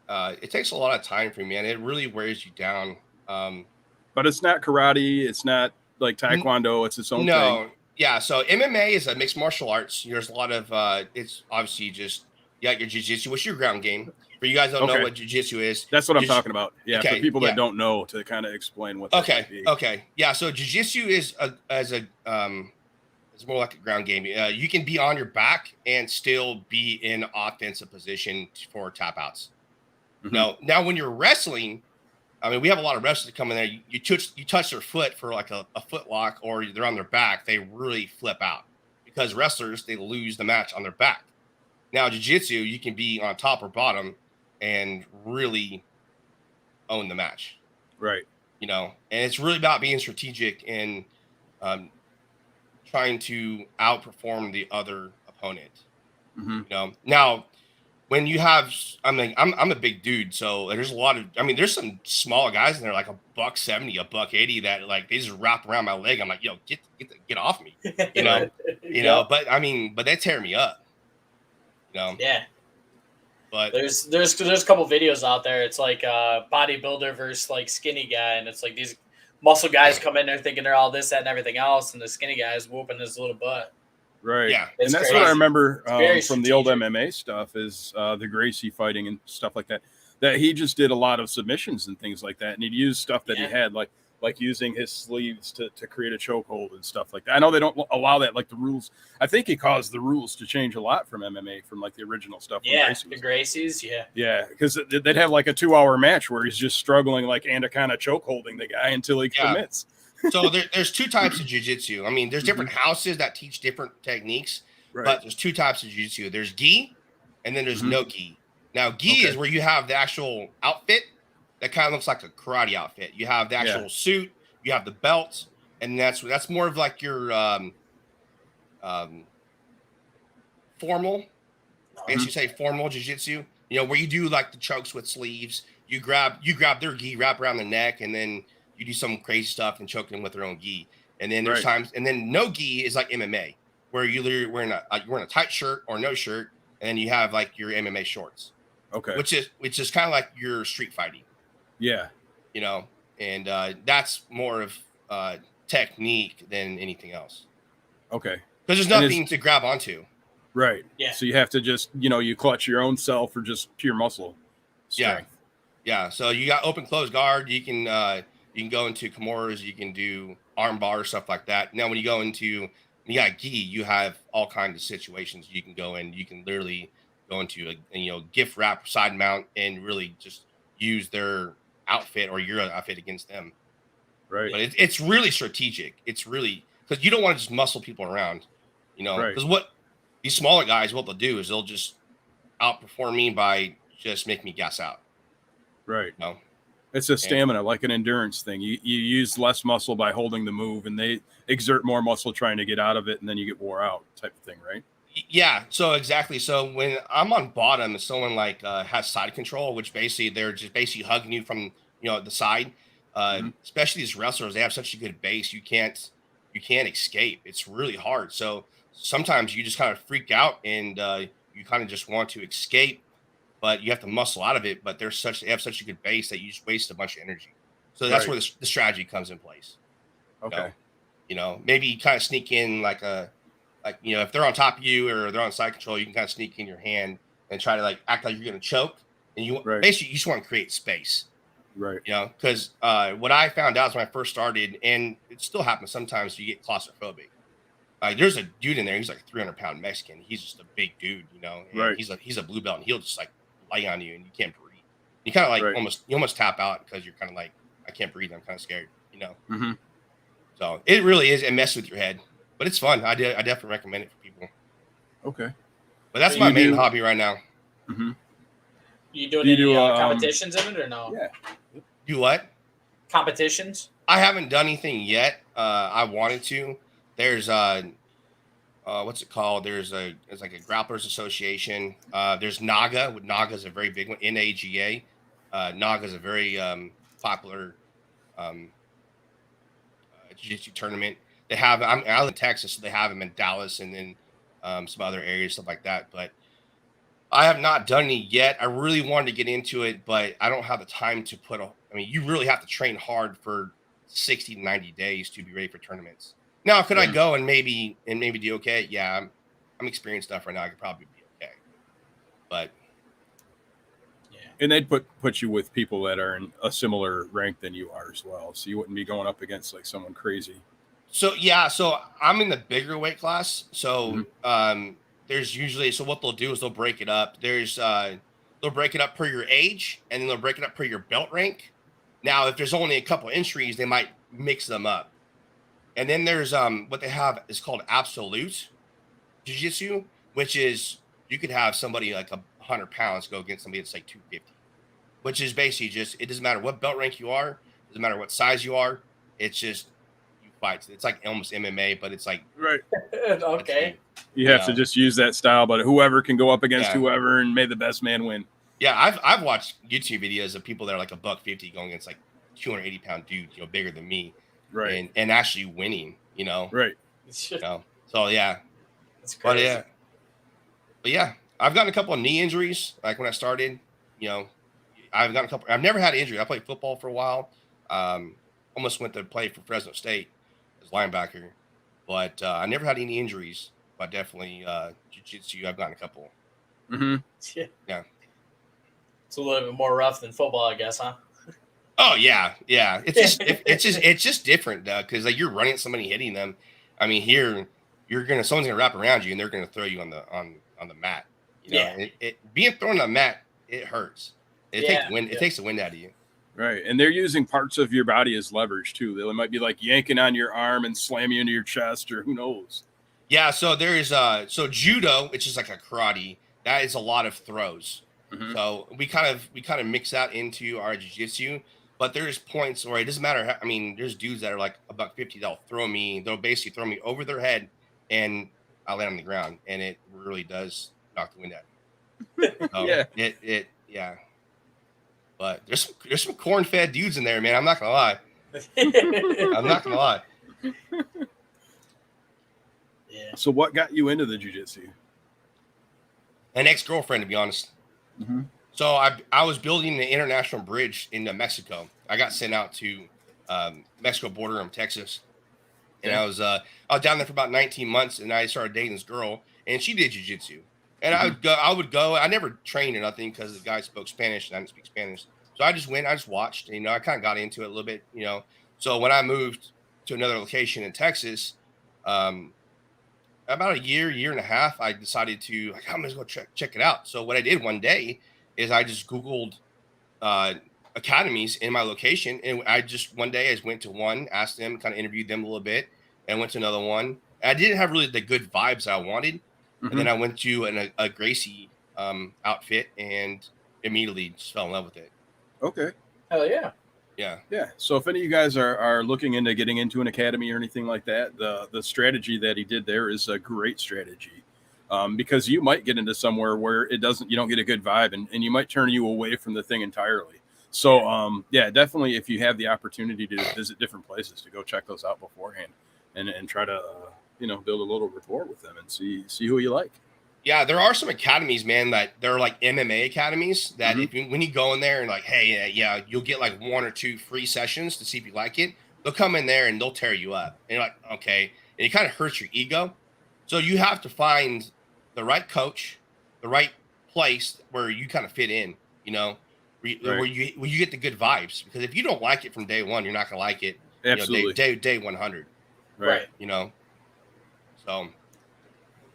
[SPEAKER 3] it takes a lot of time for me, and it really wears you down.
[SPEAKER 2] But it's not karate. It's not like taekwondo. It's its own
[SPEAKER 3] No,
[SPEAKER 2] thing.
[SPEAKER 3] yeah. So MMA is a mixed martial arts. There's a lot of it's obviously just you got your jiu-jitsu. What's your ground game? For you guys don't know
[SPEAKER 2] Okay.
[SPEAKER 3] what jiu-jitsu is.
[SPEAKER 2] That's what I'm talking about. Yeah,
[SPEAKER 3] Okay,
[SPEAKER 2] for people
[SPEAKER 3] yeah.
[SPEAKER 2] that don't know, to kind of explain what that
[SPEAKER 3] Okay,
[SPEAKER 2] might be.
[SPEAKER 3] okay, yeah. So jiu-jitsu is it's more like a ground game. You can be on your back and still be in offensive position for tap outs.
[SPEAKER 2] Mhm.
[SPEAKER 3] Now when you're wrestling, I mean, we have a lot of wrestlers that come in there. You touch their foot for like a foot lock, or they're on their back. They really flip out because wrestlers, they lose the match on their back. Now jiu-jitsu, you can be on top or bottom and really own the match.
[SPEAKER 2] Right.
[SPEAKER 3] And it's really about being strategic and um, trying to outperform the other opponent.
[SPEAKER 2] Mhm.
[SPEAKER 3] Now when you have, I'm a big dude, so there's a lot of, there's some small guys in there like $170, $180 that like they just wrap around my leg. I'm like, yo, get off me,
[SPEAKER 4] Yep.
[SPEAKER 3] but they tear me up,
[SPEAKER 4] Yeah.
[SPEAKER 3] But
[SPEAKER 4] There's a couple videos out there. It's like bodybuilder versus like skinny guy, and it's like these muscle guys come in there thinking they're all this, that, and everything else, and the skinny guy is whooping his little butt.
[SPEAKER 2] Right.
[SPEAKER 3] Yeah.
[SPEAKER 2] And
[SPEAKER 4] It's
[SPEAKER 2] that's
[SPEAKER 4] crazy.
[SPEAKER 2] what I remember
[SPEAKER 4] very
[SPEAKER 2] from the old
[SPEAKER 4] strategic.
[SPEAKER 2] MMA stuff is the Gracie fighting and stuff like that. That he just did a lot of submissions and things like that. And he'd use stuff that
[SPEAKER 4] Yeah.
[SPEAKER 2] he had, like using his sleeves to create a chokehold and stuff like that. I know they don't allow that, like the rules. I think it caused the rules to change a lot from MMA, from like the original stuff. when
[SPEAKER 4] Yeah,
[SPEAKER 2] Gracie
[SPEAKER 4] the
[SPEAKER 2] was-
[SPEAKER 4] Gracies, yeah.
[SPEAKER 2] Yeah, because they'd have like a 2-hour match where he's just struggling, like Anaconda choke holding the guy until he
[SPEAKER 3] Yeah.
[SPEAKER 2] commits.
[SPEAKER 3] So there's two types of jiu-jitsu. There's different houses that teach different techniques,
[SPEAKER 2] Right.
[SPEAKER 3] but there's two types of jiu-jitsu. There's gi, and then there's
[SPEAKER 2] Mhm.
[SPEAKER 3] no gi. Now, gi
[SPEAKER 2] Okay.
[SPEAKER 3] is where you have the actual outfit that kind of looks like a karate outfit. You have the actual suit, you have the belt, and that's more of like your formal, I guess you say formal jiu-jitsu. Where you do like the chokes with sleeves. You grab their gi, wrap around the neck, and then you do some crazy stuff and choke them with their own gi. And then there's
[SPEAKER 2] Right.
[SPEAKER 3] times, and then no gi is like MMA, where you literally wearing a tight shirt or no shirt, and then you have like your MMA shorts,
[SPEAKER 2] Okay.
[SPEAKER 3] which is kind of like your street fighting,
[SPEAKER 2] Yeah.
[SPEAKER 3] and that's more of technique than anything else,
[SPEAKER 2] Okay.
[SPEAKER 3] because there's
[SPEAKER 2] And
[SPEAKER 3] nothing to grab onto.
[SPEAKER 2] Right.
[SPEAKER 4] Yeah.
[SPEAKER 2] So you have to just, you clutch your own self or just pure muscle strength.
[SPEAKER 3] Yeah. So you got open close guard. You can go into Kimuras. You can do arm bar, stuff like that. Now, when you got gi, you have all kinds of situations you can go in. You can literally go into a gift wrap side mount and really just use their outfit or your outfit against them.
[SPEAKER 2] Right.
[SPEAKER 3] But it's really strategic. It's really, because you don't want to just muscle people around,
[SPEAKER 2] Right.
[SPEAKER 3] because what these smaller guys, what they'll do is they'll just outperform me by just making me gas out.
[SPEAKER 2] Right.
[SPEAKER 3] No.
[SPEAKER 2] It's a stamina, like an endurance thing. You use less muscle by holding the move, and they exert more muscle trying to get out of it, and then you get wore out, type of thing, right?
[SPEAKER 3] Yeah, so exactly. So when I'm on bottom and someone like has side control, which basically they're just basically hugging you from the side, especially these wrestlers, they have such a good base, you can't escape. It's really hard. So sometimes you just kind of freak out and you kind of just want to escape, but you have to muscle out of it. But they have such a good base that you just waste a bunch of energy. So that's
[SPEAKER 2] Right.
[SPEAKER 3] where the strategy comes in place.
[SPEAKER 2] Okay.
[SPEAKER 3] Maybe you kind of sneak in if they're on top of you or they're on side control, you can kind of sneak in your hand and try to like act like you're going to choke. And you
[SPEAKER 2] Right.
[SPEAKER 3] basically, you just want to create space,
[SPEAKER 2] Right.
[SPEAKER 3] because what I found out is when I first started, and it still happens sometimes, you get claustrophobic. There's a dude in there. He's like 300-pound Mexican. He's just a big dude, and
[SPEAKER 2] Right.
[SPEAKER 3] he's a blue belt, and he'll just like lay on you and you can't breathe. You kind of like
[SPEAKER 2] Right.
[SPEAKER 3] almost tap out because you're kind of like, I can't breathe. I'm kind of scared,
[SPEAKER 2] Mm-hmm.
[SPEAKER 3] So it really is. It messes with your head, but it's fun. I definitely recommend it for people.
[SPEAKER 2] Okay.
[SPEAKER 3] But that's
[SPEAKER 2] So
[SPEAKER 3] my
[SPEAKER 2] you
[SPEAKER 3] main
[SPEAKER 2] do-
[SPEAKER 3] hobby right now.
[SPEAKER 2] Mm-hmm.
[SPEAKER 4] You doing
[SPEAKER 2] You
[SPEAKER 4] any
[SPEAKER 2] do,
[SPEAKER 4] competitions in it or no?
[SPEAKER 2] Yeah.
[SPEAKER 3] Do what?
[SPEAKER 4] Competitions?
[SPEAKER 3] I haven't done anything yet. I wanted to. There's what's it called? There's like a grapplers association. There's NAGA. NAGA is a very big one. NAGA. NAGA is a very popular jiu-jitsu tournament. They have, I live in Texas, so they have them in Dallas and then some other areas, stuff like that. But I have not done any yet. I really wanted to get into it, but I don't have the time to I mean, you really have to train hard for 60 to 90 days to be ready for tournaments. Now, could I go and maybe do okay? Yeah, I'm experienced enough right now. I could probably be okay. But
[SPEAKER 2] and they'd put you with people that are in a similar rank than you are as well, so you wouldn't be going up against like someone crazy.
[SPEAKER 3] So I'm in the bigger weight class. So there's usually, so what they'll do is they'll break it up. They'll break it up per your age, and then they'll break it up per your belt rank. Now, if there's only a couple entries, they might mix them up. And then there's what they have is called absolute jiu-jitsu, which is you could have somebody like 100 pounds go against somebody that's like 250, which is basically just, it doesn't matter what belt rank you are, doesn't matter what size you are, it's just you fight. It's like almost MMA, but it's like
[SPEAKER 4] Okay.
[SPEAKER 2] You have to just use that style, but whoever can go up against whoever, and may the best man win.
[SPEAKER 3] Yeah, I've watched YouTube videos of people that are like $150 going against like 280-pound dude, bigger than me,
[SPEAKER 2] right,
[SPEAKER 3] and actually winning,
[SPEAKER 2] right.
[SPEAKER 3] So yeah,
[SPEAKER 4] it's crazy.
[SPEAKER 3] But yeah, I've gotten a couple of knee injuries. Like when I started, I've gotten a couple. I've never had an injury. I played football for a while. Almost went to play for Fresno State as linebacker, but I never had any injuries. But definitely jiu-jitsu, I've gotten a couple. Yeah.
[SPEAKER 4] It's a little bit more rough than football, I guess, huh?
[SPEAKER 3] Oh yeah. It's just different because like you're running at somebody, hitting them. I mean, here someone's gonna wrap around you and they're gonna throw you on the mat. Being thrown on the mat, it hurts. It takes the wind out of you.
[SPEAKER 2] Right, and they're using parts of your body as leverage too. They might be like yanking on your arm and slam you into your chest, or who knows.
[SPEAKER 3] Yeah, so there is judo, which is like a karate. That is a lot of throws. So we kind of mix that into our jiu-jitsu, but there's points where it doesn't matter. I mean, there's dudes that are like $150. They'll basically throw me over their head, and I land on the ground, and it really does knock the wind out. Yeah. But there's some corn-fed dudes in there, man. I'm not gonna lie.
[SPEAKER 4] Yeah.
[SPEAKER 2] So what got you into the jiu-jitsu?
[SPEAKER 3] An ex-girlfriend, to be honest. So I was building the international bridge into Mexico. I got sent out to Mexico border in Texas, and I was down there for about 19 months, and I started dating this girl, and she did jiu-jitsu. And I would go. I never trained or nothing because the guy spoke Spanish and I didn't speak Spanish. So I just went. I just watched. I kind of got into it a little bit. So when I moved to another location in Texas, about a year and a half, I decided to I'm gonna go check it out. So what I did one day is I just Googled academies in my location, and one day I went to one, asked them, kind of interviewed them a little bit, and went to another one. And I didn't have really the good vibes I wanted. And then I went to a Gracie outfit and immediately just fell in love with it.
[SPEAKER 2] Okay.
[SPEAKER 4] Hell yeah.
[SPEAKER 2] Yeah. So if any of you guys are looking into getting into an academy or anything like that, the strategy that he did there is a great strategy, because you might get into somewhere where you don't get a good vibe, and you might turn you away from the thing entirely. So definitely if you have the opportunity to visit different places, to go check those out beforehand and try to build a little rapport with them and see who you like.
[SPEAKER 3] Yeah, there are some academies, man, that they're like MMA academies that when you go in there and like, hey, you'll get like 1 or 2 free sessions to see if you like it. They'll come in there and they'll tear you up. And you're like, okay. And it kind of hurts your ego. So you have to find the right coach, the right place where you kind of fit in, where you get the good vibes. Because if you don't like it from day one, you're not going to like it.
[SPEAKER 2] Absolutely.
[SPEAKER 3] Day 100.
[SPEAKER 4] Right.
[SPEAKER 3] So.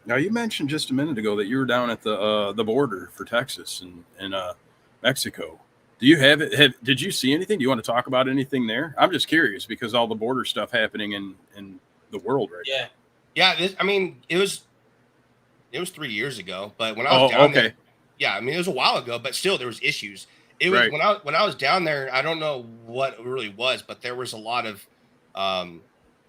[SPEAKER 2] Now you mentioned just a minute ago that you were down at the border for Texas and Mexico. Do you have it? Did you see anything? Do you want to talk about anything there? I'm just curious because all the border stuff happening in the world right now.
[SPEAKER 3] Yeah. It was 3 years ago, but when I was down there, it was a while ago, but still there was issues. It was when I was down there. I don't know what it really was, but there was a lot of.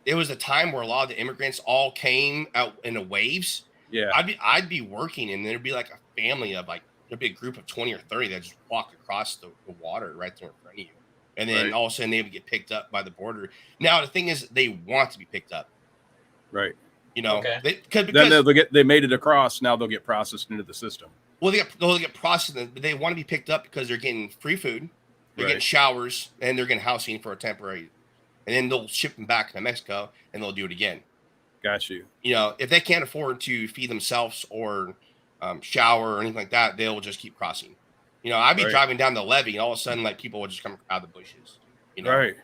[SPEAKER 3] It was a time where a lot of the immigrants all came out in the waves.
[SPEAKER 2] Yeah,
[SPEAKER 3] I'd be working, and there'd be like a family of there'd be a group of 20 or 30 that just walk across the water right there in front of you. and then all of a sudden they would get picked up by the border. Now the thing is, they want to be picked up,
[SPEAKER 2] right?
[SPEAKER 3] You know,
[SPEAKER 4] Okay.
[SPEAKER 3] because
[SPEAKER 2] Then they made it across. Now they'll get processed into the system.
[SPEAKER 3] well, they'll get processed, but they want to be picked up because they're getting free food, they're getting showers, and they're getting housing for a temporary, and then they'll ship them back to Mexico, and they'll do it again.
[SPEAKER 2] Got you.
[SPEAKER 3] You know, if they can't afford to feed themselves or shower or anything like that, they'll just keep crossing. You know, I'd be driving down the levee, and all of a sudden, like, people would just come out of the bushes. You know,
[SPEAKER 2] Right.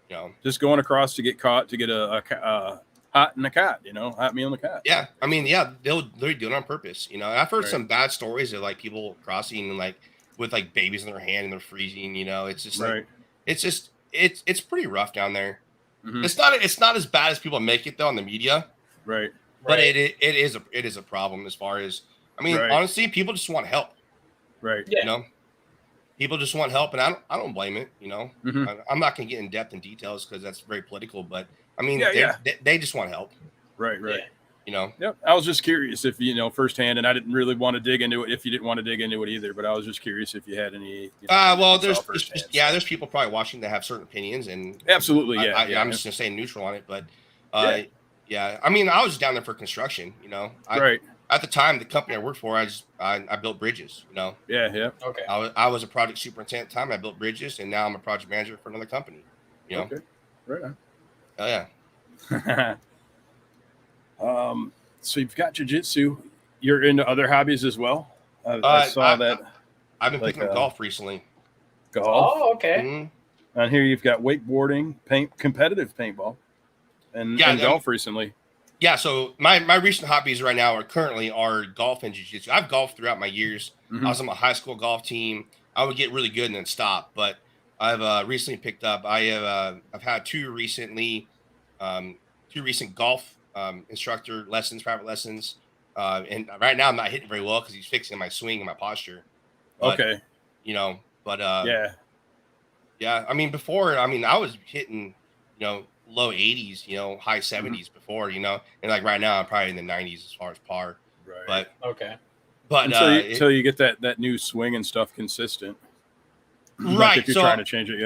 [SPEAKER 3] You know,
[SPEAKER 2] Just going across to get caught to get a hot in the cot. You know, hot meal in the cot.
[SPEAKER 3] yeah. I mean, yeah, they're doing it on purpose. You know, and I've heard some bad stories of like people crossing and like with like babies in their hand and they're freezing. You know, it's just like it's pretty rough down there.
[SPEAKER 2] Mhm.
[SPEAKER 3] It's not as bad as people make it though on the media.
[SPEAKER 2] Right.
[SPEAKER 3] But it is a problem as far as, I mean, honestly, people just want help.
[SPEAKER 2] Right.
[SPEAKER 4] Yeah.
[SPEAKER 3] You know, people just want help, and I don't blame it. You know, I'm not gonna get in depth in details because that's very political. But I mean, they just want help.
[SPEAKER 2] Right.
[SPEAKER 4] Yeah.
[SPEAKER 3] You know.
[SPEAKER 2] Yep. I was just curious if you know firsthand, and I didn't really want to dig into it. If you didn't want to dig into it either, but I was just curious if you had any. You know,
[SPEAKER 3] Well, there's people probably watching that have certain opinions, and
[SPEAKER 2] absolutely,
[SPEAKER 3] I'm just gonna stay neutral on it, but yeah. I mean, I was down there for construction. You know, At the time, the company I worked for, I built bridges. You know.
[SPEAKER 2] Yeah.
[SPEAKER 4] Okay.
[SPEAKER 3] I was a project superintendent at the time. I built bridges, and now I'm a project manager for another company. You know.
[SPEAKER 2] Okay. Right on.
[SPEAKER 3] Oh yeah.
[SPEAKER 2] So you've got jiu-jitsu. You're into other hobbies as well. I saw that.
[SPEAKER 3] I've been picking up golf recently.
[SPEAKER 2] Golf.
[SPEAKER 4] Oh, okay.
[SPEAKER 3] Mm-hmm.
[SPEAKER 2] On here, you've got wakeboarding, competitive paintball, and golf recently.
[SPEAKER 3] Yeah, so my recent hobbies right now are golf and jiu-jitsu. I've golfed throughout my years.
[SPEAKER 2] Mm-hmm.
[SPEAKER 3] I was on my high school golf team. I would get really good and then stop, but I've recently picked up. I've had two recent golf instructor lessons, private lessons, and right now I'm not hitting very well because he's fixing my swing and my posture. But,
[SPEAKER 2] Okay.
[SPEAKER 3] You know, but
[SPEAKER 2] yeah.
[SPEAKER 3] I mean, before, I was hitting, you know, low 80s, you know, high 70s before, you know, and like right now I'm probably in the 90s as far as par.
[SPEAKER 2] Right.
[SPEAKER 3] But
[SPEAKER 2] until you get that new swing and stuff consistent.
[SPEAKER 3] Right.
[SPEAKER 2] Like if you're trying to change it,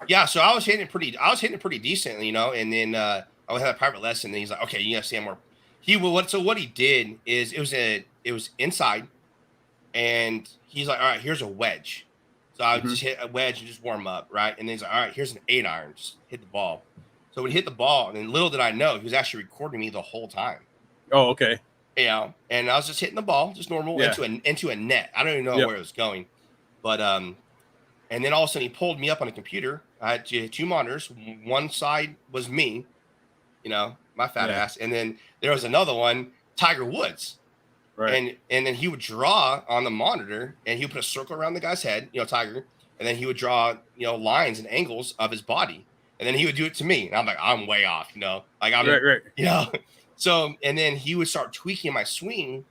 [SPEAKER 3] yeah. So I was hitting it pretty decently, you know, and then I would have a private lesson, and he's like, okay, you gotta stand more. What he did is it was inside, and he's like, all right, here's a wedge. So I would just hit a wedge and just warm up, right? And then he's like, all right, here's an 8-iron, just hit the ball. So we hit the ball, and then little did I know, he was actually recording me the whole time.
[SPEAKER 2] Oh, okay.
[SPEAKER 3] You know, and I was just hitting the ball, just normal, into a net. I don't even know where it was going. But and then all of a sudden he pulled me up on a computer. I had two monitors. One side was me, you know, my fat ass, and then there was another one, Tiger Woods. Right. And then he would draw on the monitor, and he would put a circle around the guy's head, you know, Tiger, and then he would draw, you know, lines and angles of his body, and then he would do it to me, and I'm like, I'm way off, you know, like I'm you know. So, and then he would start tweaking my swing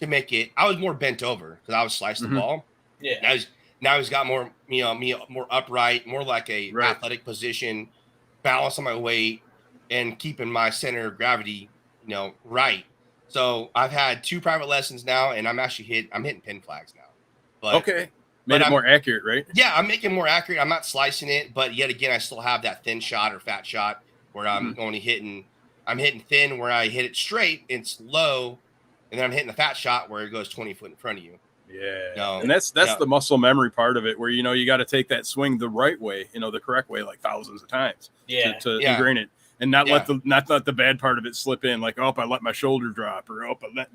[SPEAKER 3] to make it. I was more bent over because I was slicing the ball.
[SPEAKER 4] Yeah.
[SPEAKER 3] Now he's got more, you know, me more upright, more like a athletic position, balance on my weight, and keeping my center of gravity, you know, right. So I've had 2 private lessons now, and I'm hitting pin flags now. But
[SPEAKER 2] made it more accurate, right?
[SPEAKER 3] Yeah, I'm making it more accurate. I'm not slicing it, but yet again, I still have that thin shot or fat shot where I'm only hitting. I'm hitting thin where I hit it straight, it's low, and then I'm hitting the fat shot where it goes 20 foot in front of you.
[SPEAKER 2] Yeah, and that's the muscle memory part of it, where you know you got to take that swing the right way, you know, the correct way, like thousands of times, to ingrain it, and not let the bad part of it slip in, like, oh, I let my shoulder drop, or oh, I let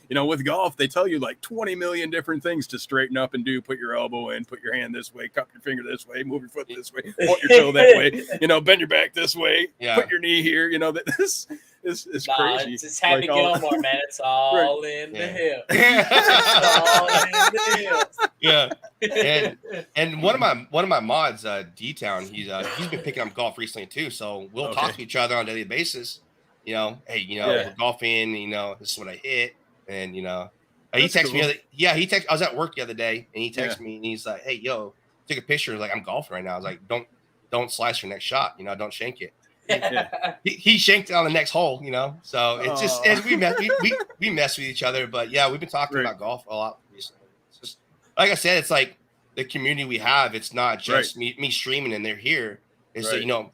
[SPEAKER 2] you know. With golf, they tell you like 20 million different things to straighten up and do. Put your elbow in, put your hand this way, cup your finger this way, move your foot this way, point your toe that way, you know, bend your back this way, put your knee here. You know, that this is crazy.
[SPEAKER 4] It's Happy Gilmore, man. It's all in the hill. It's all in the hills.
[SPEAKER 3] Yeah, and one of my mods, D-Town, he's been picking up golf recently too. So we'll talk to each other on a daily basis. You know, hey, you know, we're golfing. You know, this is what I hit, and you know, he texted me. I was at work the other day, and he texted me, and he's like, "Hey, yo, took a picture. Like, I'm golfing right now." I was like, "Don't slice your next shot. You know, don't shank it." He shanked it on the next hole, you know. So it's just we mess with each other, but yeah, we've been talking about golf a lot recently. It's just like I said, it's like the community we have. It's not just me streaming and they're here. It's that,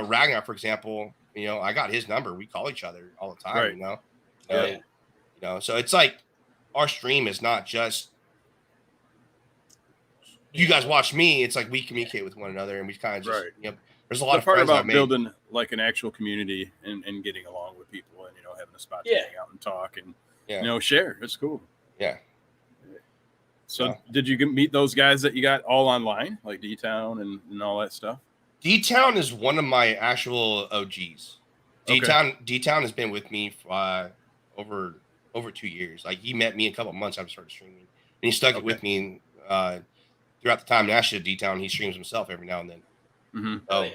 [SPEAKER 3] Ragnar, for example, I got his number. We call each other all the time, so it's like our stream is not just you guys watch me. It's like we communicate with one another and we kind of just, there's a lot of
[SPEAKER 2] part
[SPEAKER 3] friends
[SPEAKER 2] about building like an actual community and getting along with people and, having a spot to hang out and talk and, share. It's cool.
[SPEAKER 3] Yeah.
[SPEAKER 2] So did you meet those guys that you got all online, like D-Town and all that stuff?
[SPEAKER 3] D-Town is one of my actual OGs. D-Town has been with me for, over 2 years. Like he met me a couple of months after I started streaming, and he stuck it with me throughout the time. And actually, D-Town, he streams himself every now and then.
[SPEAKER 2] Mm-hmm.
[SPEAKER 3] So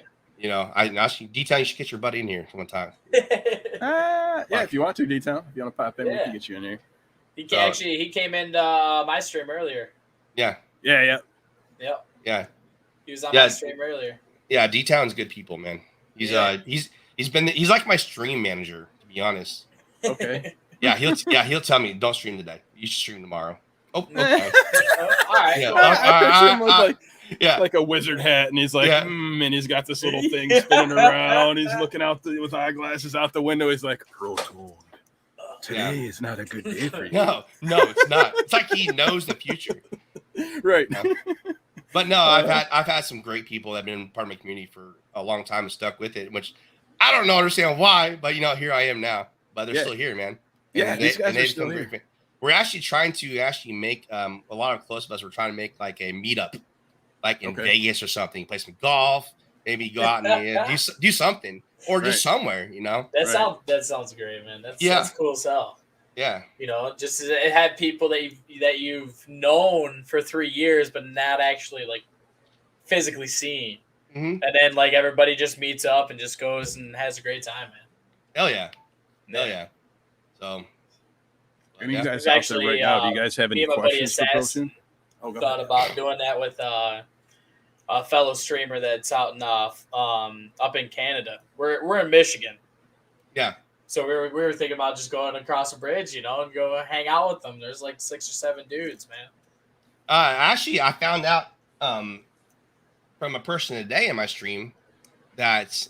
[SPEAKER 3] I actually, D-Town, you should get your buddy in here one time.
[SPEAKER 2] If you want to, D-Town, if you want to pop in, we can get you in here.
[SPEAKER 4] He came in my stream earlier.
[SPEAKER 2] Yeah.
[SPEAKER 4] He was on my stream earlier.
[SPEAKER 3] Yeah, D-Town's good people, man. He's like my stream manager, to be honest.
[SPEAKER 2] Okay.
[SPEAKER 3] He'll tell me, don't stream today. You should stream tomorrow. Oh, okay.
[SPEAKER 4] All right.
[SPEAKER 3] Yeah.
[SPEAKER 2] I picture him with like a wizard hat, and he's like, and he's got this little thing spinning around. He's looking out with eyeglasses out the window. He's like, Protune, today is not a good day for you.
[SPEAKER 3] No, it's not. It's like he knows the future.
[SPEAKER 2] Right.
[SPEAKER 3] But no, I've had some great people that have been part of my community for a long time and stuck with it, which I don't understand why, but here I am now. But they're still here, man.
[SPEAKER 2] These guys are still here.
[SPEAKER 3] We're actually trying to make a lot of close of us. We're trying to make like a meetup, like in Vegas or something. Play some golf, maybe go out and do something, or just somewhere.
[SPEAKER 4] That sounds great, man. That's cool as hell.
[SPEAKER 3] Yeah.
[SPEAKER 4] Just it had people that you've known for 3 years, but not actually like physically seen.
[SPEAKER 3] Mm-hmm.
[SPEAKER 4] And then like everybody just meets up and just goes and has a great time, man.
[SPEAKER 3] Hell yeah. So.
[SPEAKER 2] And you guys out there right now, do you guys have any questions for Protune?
[SPEAKER 4] Thought about doing that with a fellow streamer that's out in up in Canada. We're in Michigan.
[SPEAKER 3] Yeah.
[SPEAKER 4] So we were thinking about just going across a bridge, and go hang out with them. There's like 6 or 7 dudes, man.
[SPEAKER 3] Actually, I found out from a person today in my stream that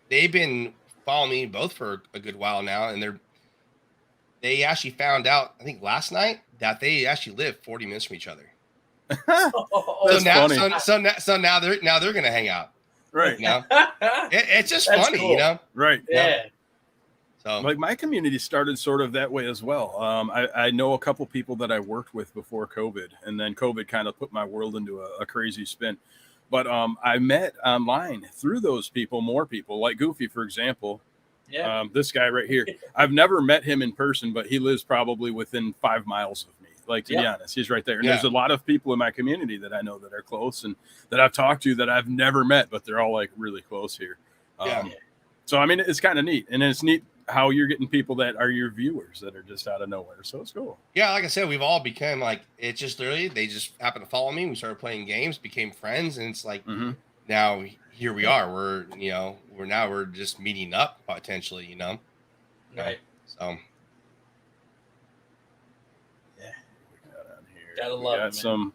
[SPEAKER 3] they've been following me both for a good while now, and they actually found out, I think last night, that they actually live 40 minutes from each other. So now they're gonna hang out.
[SPEAKER 2] Right.
[SPEAKER 3] It's just funny,
[SPEAKER 4] cool.
[SPEAKER 2] Right.
[SPEAKER 4] Yeah.
[SPEAKER 2] So like my community started sort of that way as well. I know a couple people that I worked with before COVID, and then COVID kind of put my world into a crazy spin. But I met online through those people, more people like Goofy, for example.
[SPEAKER 4] Yeah.
[SPEAKER 2] This guy right here. I've never met him in person, but he lives probably within 5 miles of me. Like, to be honest, he's right there. And there's a lot of people in my community that I know that are close and that I've talked to that I've never met, but they're all like really close here. So, I mean, it's kind of neat. And it's neat how you're getting people that are your viewers that are just out of nowhere. So it's cool.
[SPEAKER 3] Yeah. Like I said, we've all become like, it's just literally, they just happened to follow me. We started playing games, became friends. And it's like, now here we are. We're just meeting up potentially,
[SPEAKER 4] Right.
[SPEAKER 3] So.
[SPEAKER 2] Yeah. We got on here.
[SPEAKER 4] Gotta love it,
[SPEAKER 2] some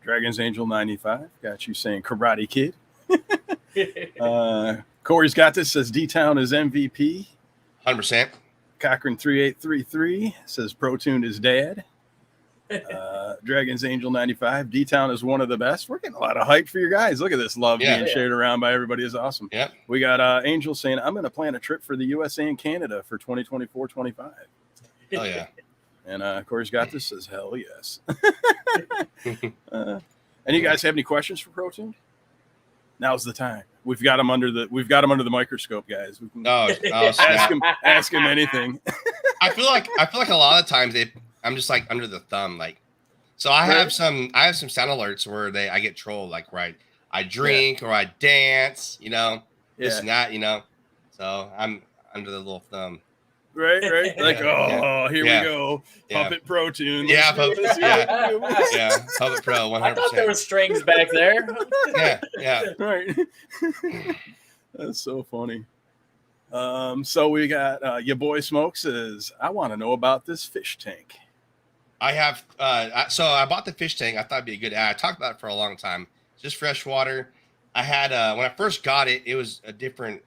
[SPEAKER 2] Dragon's Angel 95. Got you saying Karate Kid. Corey's got this, says D-Town is MVP.
[SPEAKER 3] 100%.
[SPEAKER 2] Cochran 3833 says Protune is dad. Dragon's Angel 95. D-Town is one of the best. We're getting a lot of hype for your guys. Look at this love being shared around by everybody. Is awesome.
[SPEAKER 3] Yeah.
[SPEAKER 2] We got Angel saying, I'm going to plan a trip for the USA and Canada for 2024-25.
[SPEAKER 3] Oh, yeah.
[SPEAKER 2] And Corey's got this, says, hell yes. And you guys have any questions for Protune? Now's the time. We've got him under the microscope, guys. We can ask him anything.
[SPEAKER 3] I feel like a lot of times I'm just like under the thumb, like. So I have some sound alerts where I get trolled, like where I drink or I dance, this and that, So I'm under the little thumb.
[SPEAKER 2] Right. Like, here we go. Puppet Protune.
[SPEAKER 3] Yeah, Puppet Pro, 100%.
[SPEAKER 4] I thought there were strings back there.
[SPEAKER 3] Yeah.
[SPEAKER 2] Right. That's so funny. So we got your boy Smoke says, I want to know about this fish tank.
[SPEAKER 3] I have. So I bought the fish tank. I thought it'd be a good ad. I talked about it for a long time. Just fresh water. I had when I first got it, it was a different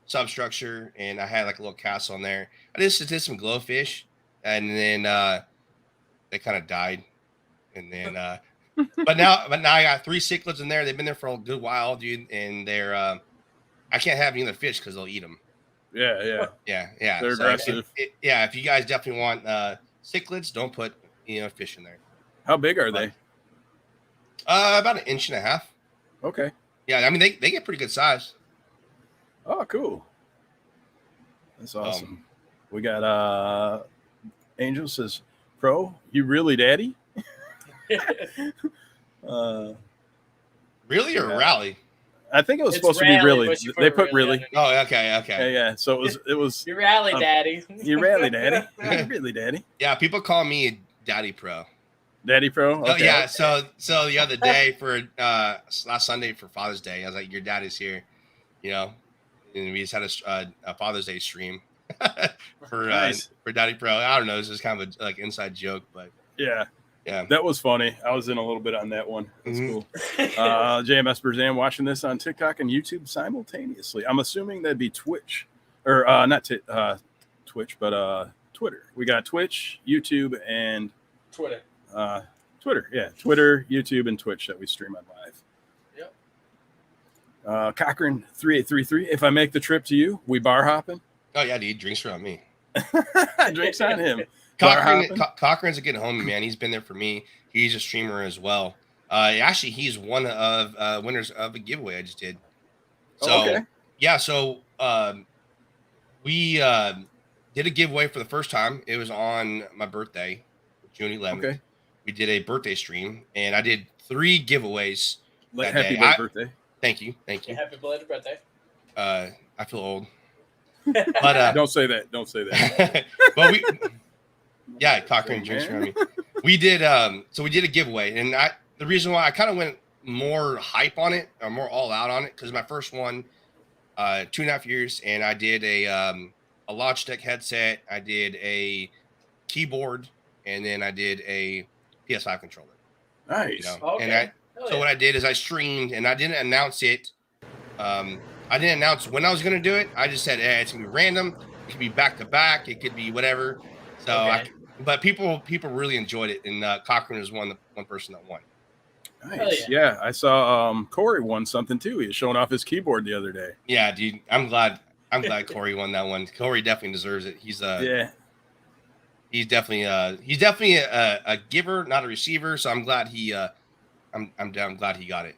[SPEAKER 3] substructure, and I had like a little castle in there. I just did some glowfish, and then they kind of died. And then, but now I got 3 cichlids in there. They've been there for a good while, dude, and they're. I can't have any of the fish because they'll eat them.
[SPEAKER 2] Yeah.
[SPEAKER 3] Yeah.
[SPEAKER 2] They're
[SPEAKER 3] So
[SPEAKER 2] aggressive.
[SPEAKER 3] if you guys definitely want cichlids, don't put fish in there.
[SPEAKER 2] How big are they?
[SPEAKER 3] About 1.5 inches.
[SPEAKER 2] Okay.
[SPEAKER 3] Yeah, I mean they get pretty good size.
[SPEAKER 2] Oh, cool. That's awesome. We got Angel says, "Pro, you really daddy?"
[SPEAKER 3] Really or rally?
[SPEAKER 2] I think it was
[SPEAKER 4] It's
[SPEAKER 2] supposed to be
[SPEAKER 4] rally,
[SPEAKER 2] really.
[SPEAKER 4] but you
[SPEAKER 2] They
[SPEAKER 4] put
[SPEAKER 2] put really.
[SPEAKER 4] underneath.
[SPEAKER 3] Oh, okay.
[SPEAKER 2] Yeah. So it was.
[SPEAKER 4] You rally, daddy.
[SPEAKER 2] You rally, daddy. You really, daddy.
[SPEAKER 3] Yeah, people call me Daddy Pro.
[SPEAKER 2] Daddy Pro. Okay.
[SPEAKER 3] Oh yeah. So the other day for last Sunday for Father's Day, I was like, "Your daddy's here," and we just had a Father's Day stream for
[SPEAKER 2] Nice.
[SPEAKER 3] for Daddy Pro. I don't know. This is kind of a like inside joke, but
[SPEAKER 2] Yeah.
[SPEAKER 3] yeah.
[SPEAKER 2] That was funny. I was in a little bit on that one. That's cool. JMS Berzan watching this on TikTok and YouTube simultaneously. I'm assuming that'd be Twitch or not Twitch, but Twitter. We got Twitch, YouTube, and
[SPEAKER 4] Twitter.
[SPEAKER 2] Twitter. Yeah, Twitter, YouTube, and Twitch that we stream on live.
[SPEAKER 4] Yep.
[SPEAKER 2] Cochran 3833. If I make the trip to you, we bar hopping.
[SPEAKER 3] Oh yeah, dude. Drinks are on me.
[SPEAKER 2] Drinks on him. Bar hopping.
[SPEAKER 3] Cochran's a good homie, man. He's been there for me. He's a streamer as well. Actually, he's one of winners of a giveaway I just did. So
[SPEAKER 2] Okay.
[SPEAKER 3] yeah, so we did a giveaway for the first time. It was on my birthday, June 11th.
[SPEAKER 2] Okay.
[SPEAKER 3] We did a birthday stream, and I did 3 giveaways. that
[SPEAKER 2] Happy
[SPEAKER 3] day.
[SPEAKER 2] birthday.
[SPEAKER 3] Thank you.
[SPEAKER 4] Happy belated birthday.
[SPEAKER 3] I feel old, but
[SPEAKER 2] Don't say that. Don't say that.
[SPEAKER 3] but Cochran drinks around me. We did so we did a giveaway, and the reason why I kind of went more hype on it or more all out on it because my first one 2.5 years, and I did a Logitech headset, I did a keyboard, and then I did a PS5 controller.
[SPEAKER 2] Nice.
[SPEAKER 4] Okay.
[SPEAKER 3] And so what I did is I streamed, and I didn't announce it. I didn't announce when I was going to do it. I just said, hey, it's going to be random. It could be back to back. It could be whatever. So, but people really enjoyed it, and Cochran was one person that won.
[SPEAKER 2] Nice. Yeah, I saw Corey won something too. He was showing off his keyboard the other day.
[SPEAKER 3] Yeah, dude. I'm glad Corey won that one. Corey definitely deserves it. He's he's definitely a giver, not a receiver. So I'm glad I'm glad he got it.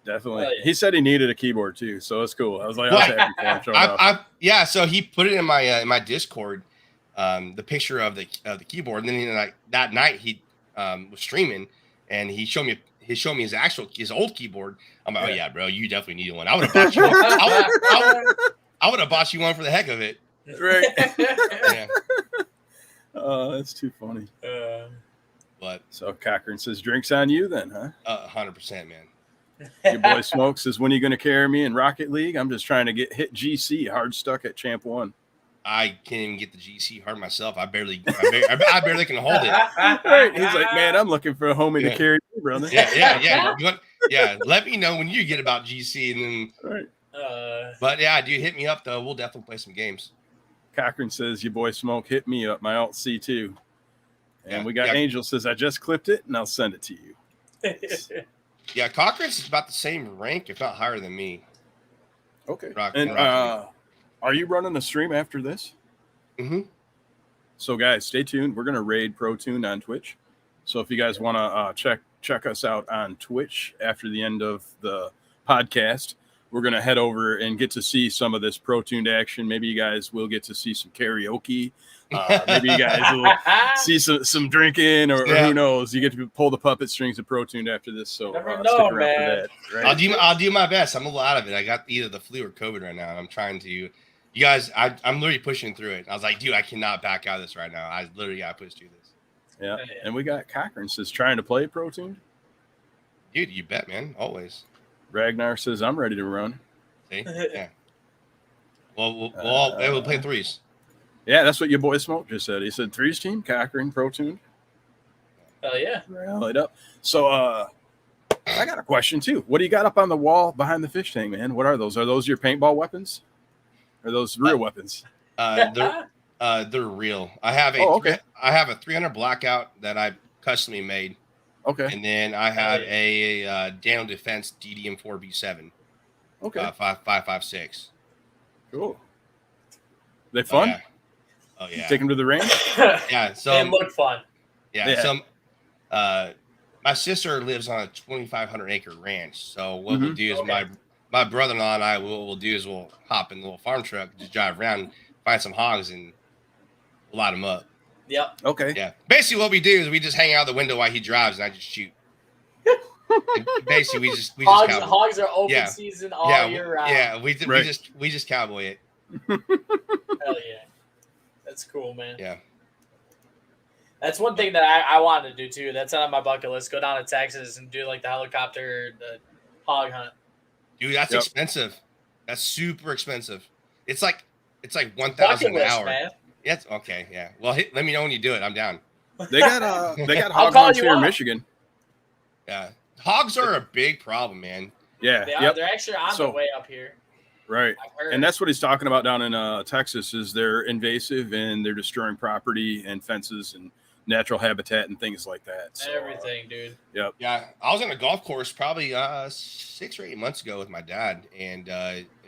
[SPEAKER 2] Definitely.
[SPEAKER 4] Yeah.
[SPEAKER 2] He said he needed a keyboard too, so it's cool. I was like, I was happy for him showing off.
[SPEAKER 3] Yeah. So he put it in my Discord, the picture of the keyboard, and then that night he was streaming, and he showed me his old keyboard. I'm like, oh yeah, bro, you definitely need one. I would have bought you one. I would have bought you one for the heck of it.
[SPEAKER 2] Right.
[SPEAKER 3] Yeah.
[SPEAKER 2] Oh, that's too funny.
[SPEAKER 3] But
[SPEAKER 2] So Cochran says, drinks on you then, huh?
[SPEAKER 3] 100%, man.
[SPEAKER 2] Your boy Smoke says, when are you going to carry me in Rocket League? I'm just trying to hit GC hard stuck at Champ 1.
[SPEAKER 3] I can't even get the GC hard myself. I barely can hold it.
[SPEAKER 2] Right. He's like, man, I'm looking for a homie to carry me, brother.
[SPEAKER 3] Yeah. Let me know when you get about GC, and then.
[SPEAKER 2] Right.
[SPEAKER 3] But yeah, dude, hit me up though. We'll definitely play some games.
[SPEAKER 2] Cochran says, your boy Smoke, hit me up. My alt C2. And we got
[SPEAKER 3] yeah.
[SPEAKER 2] Angel says, I just clipped it and I'll send it to you.
[SPEAKER 3] Yeah, Cochran's is about the same rank, if not higher than me.
[SPEAKER 2] Okay.
[SPEAKER 3] Rock
[SPEAKER 2] are you running a stream after this?
[SPEAKER 3] Mm-hmm.
[SPEAKER 2] So guys, stay tuned. We're going to raid ProTune on Twitch. So if you guys want to check us out on Twitch after the end of the podcast, we're going to head over and get to see some of this ProTuned action. Maybe you guys will get to see some karaoke. Maybe you guys will see some drinking, or who knows? You get to pull the puppet strings of ProTuned after this. So
[SPEAKER 4] Never
[SPEAKER 2] stick
[SPEAKER 4] know,
[SPEAKER 2] around
[SPEAKER 4] man.
[SPEAKER 2] for that. Right?
[SPEAKER 3] I'll do my best. I'm a little out of it. I got either the flu or COVID right now, and I'm trying to. You guys, I'm literally pushing through it. I was like, dude, I cannot back out of this right now. I literally got to push through this.
[SPEAKER 2] Yeah. And we got Cochran says, trying to play ProTuned.
[SPEAKER 3] Dude, you bet, man. Always.
[SPEAKER 2] Ragnar says, I'm ready to run.
[SPEAKER 3] See? Yeah. Well, we'll play threes.
[SPEAKER 2] Yeah, that's what your boy Smoke just said. He said, threes team, Cochran, ProTuned.
[SPEAKER 4] Hell yeah.
[SPEAKER 2] Rally it up. So I got a question too. What do you got up on the wall behind the fish tank, man? What are those? Are those your paintball weapons? Are those real weapons?
[SPEAKER 3] They're real. I have
[SPEAKER 2] okay.
[SPEAKER 3] I have a 300 blackout that I customly made,
[SPEAKER 2] Okay.
[SPEAKER 3] and then I have a Daniel Defense DDM4B7.
[SPEAKER 2] Okay.
[SPEAKER 3] 5.56.
[SPEAKER 2] Cool. They fun?
[SPEAKER 3] Oh yeah.
[SPEAKER 2] Take them to the range?
[SPEAKER 3] Yeah. So
[SPEAKER 4] they look fun.
[SPEAKER 3] Yeah. So my sister lives on a 2,500 acre ranch. So what we'll do is my brother-in-law and I will do is we'll hop in the little farm truck, just drive around, find some hogs, and light them up.
[SPEAKER 4] Yep.
[SPEAKER 2] Okay.
[SPEAKER 3] Yeah. Basically, what we do is we just hang out the window while he drives, and I just shoot. Basically, we just
[SPEAKER 4] hogs are open season all year round.
[SPEAKER 3] Yeah. We just cowboy it.
[SPEAKER 4] Hell yeah. That's cool, man.
[SPEAKER 3] Yeah.
[SPEAKER 4] That's one thing that I wanted to do too. That's on my bucket list. Go down to Texas and do like the helicopter, the hog hunt.
[SPEAKER 3] Dude, that's expensive. That's super expensive. It's like 1,000 an hour. Man. Yes. Okay. Yeah. Well, let me know when you do it. I'm down.
[SPEAKER 2] They got hog hunts here in Michigan.
[SPEAKER 3] Yeah. Hogs are a big problem, man.
[SPEAKER 2] Yeah.
[SPEAKER 4] They are. They're actually on the way up here.
[SPEAKER 2] Right. And that's what he's talking about down in Texas is they're invasive and they're destroying property and fences and natural habitat and things like that. So,
[SPEAKER 4] everything, dude.
[SPEAKER 2] Yep.
[SPEAKER 3] Yeah. I was on a golf course probably 6 or 8 months ago with my dad, and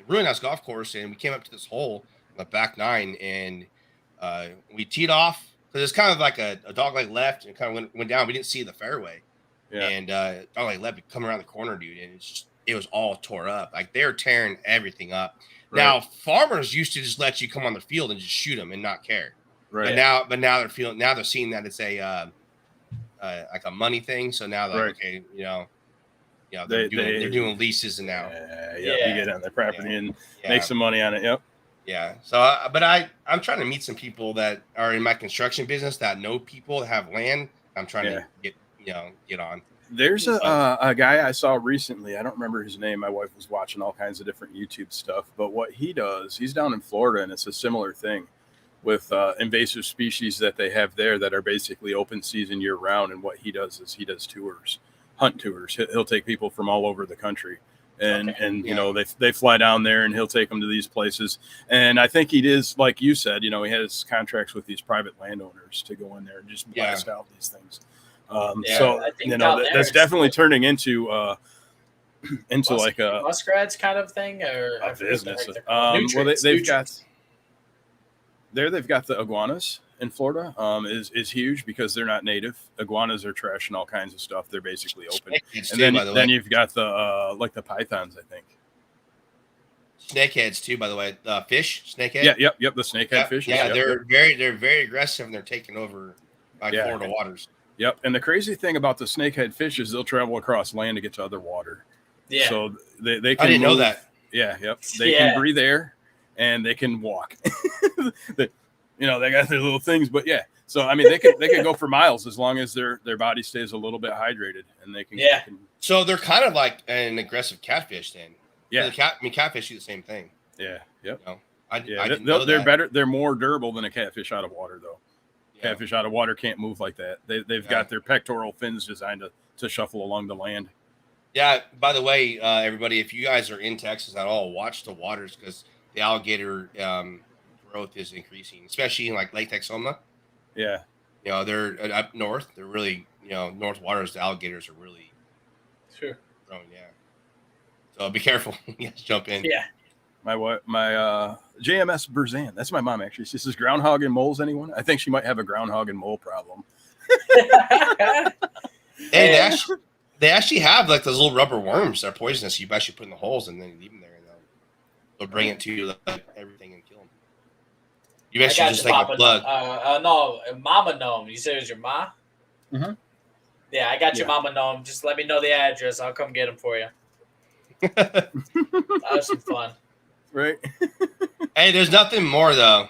[SPEAKER 3] really nice golf course. And we came up to this hole on the back nine, and we teed off because it's kind of like a dog-leg left and kind of went down. We didn't see the fairway. Yeah. And dog-leg left come around the corner, dude, and it was all tore up. Like they were tearing everything up. Right. Now farmers used to just let you come on the field and just shoot them and not care. Right. But now they're seeing that it's a like a money thing. So now they're like, okay, they're doing leases and now.
[SPEAKER 2] You get on their property and make some money on it. Yep.
[SPEAKER 3] Yeah. So, but I'm trying to meet some people that are in my construction business that know people that have land. I'm trying to get on.
[SPEAKER 2] There's a guy I saw recently. I don't remember his name. My wife was watching all kinds of different YouTube stuff. But what he does, he's down in Florida, and it's a similar thing with invasive species that they have there that are basically open season year round. And what he does is he does hunt tours. He'll take people from all over the country. And they fly down there and he'll take them to these places. And I think he is, like you said, he has contracts with these private landowners to go in there and just blast out these things. So that's definitely turning into like a
[SPEAKER 4] muskrats kind of thing or
[SPEAKER 2] a business. They've got the iguanas in Florida is huge because they're not native. Iguanas are trash and all kinds of stuff. They're basically open. And then you've got the like the pythons, I think.
[SPEAKER 3] Snakeheads too, by the way. Fish, snakehead.
[SPEAKER 2] Yep. The snakehead fish.
[SPEAKER 3] Yeah, they're very aggressive and they're taking over Florida waters.
[SPEAKER 2] Yep. And the crazy thing about the snakehead fish is they'll travel across land to get to other water.
[SPEAKER 4] Yeah.
[SPEAKER 2] So they can.
[SPEAKER 3] I didn't know that.
[SPEAKER 2] Yeah. Yep. They can breathe air and they can walk. They got their little things, but yeah. So I mean, they can go for miles as long as their body stays a little bit hydrated, and they can.
[SPEAKER 4] Yeah.
[SPEAKER 3] So they're kind of like an aggressive catfish, then.
[SPEAKER 2] Yeah.
[SPEAKER 3] Catfish do the same thing.
[SPEAKER 2] Yeah. Yep.
[SPEAKER 3] I didn't know
[SPEAKER 2] they're
[SPEAKER 3] that.
[SPEAKER 2] better. They're more durable than a catfish out of water, though. Yeah. Catfish out of water can't move like that. They've got their pectoral fins designed to shuffle along the land.
[SPEAKER 3] Yeah. By the way, everybody, if you guys are in Texas at all, watch the waters because the alligator growth is increasing, especially in like Lake Texoma.
[SPEAKER 2] Yeah.
[SPEAKER 3] They're up north. They're really, north waters. The alligators are really
[SPEAKER 4] growing.
[SPEAKER 3] Yeah. So be careful. You guys jump in.
[SPEAKER 4] Yeah.
[SPEAKER 2] My JMS Burzan. That's my mom, actually. She says, groundhog and moles, anyone? I think she might have a groundhog and mole problem.
[SPEAKER 3] Hey, they actually have like those little rubber worms that are poisonous. You actually put in the holes and then leave them there, and they'll bring it to you like everything and kill them. You actually just like a plug.
[SPEAKER 4] No, Mama Gnome. You said it was your ma?
[SPEAKER 2] Mm-hmm.
[SPEAKER 4] Yeah, I got your Mama Gnome. Just let me know the address. I'll come get them for you. That was some fun.
[SPEAKER 2] Right.
[SPEAKER 3] Hey, there's nothing more though.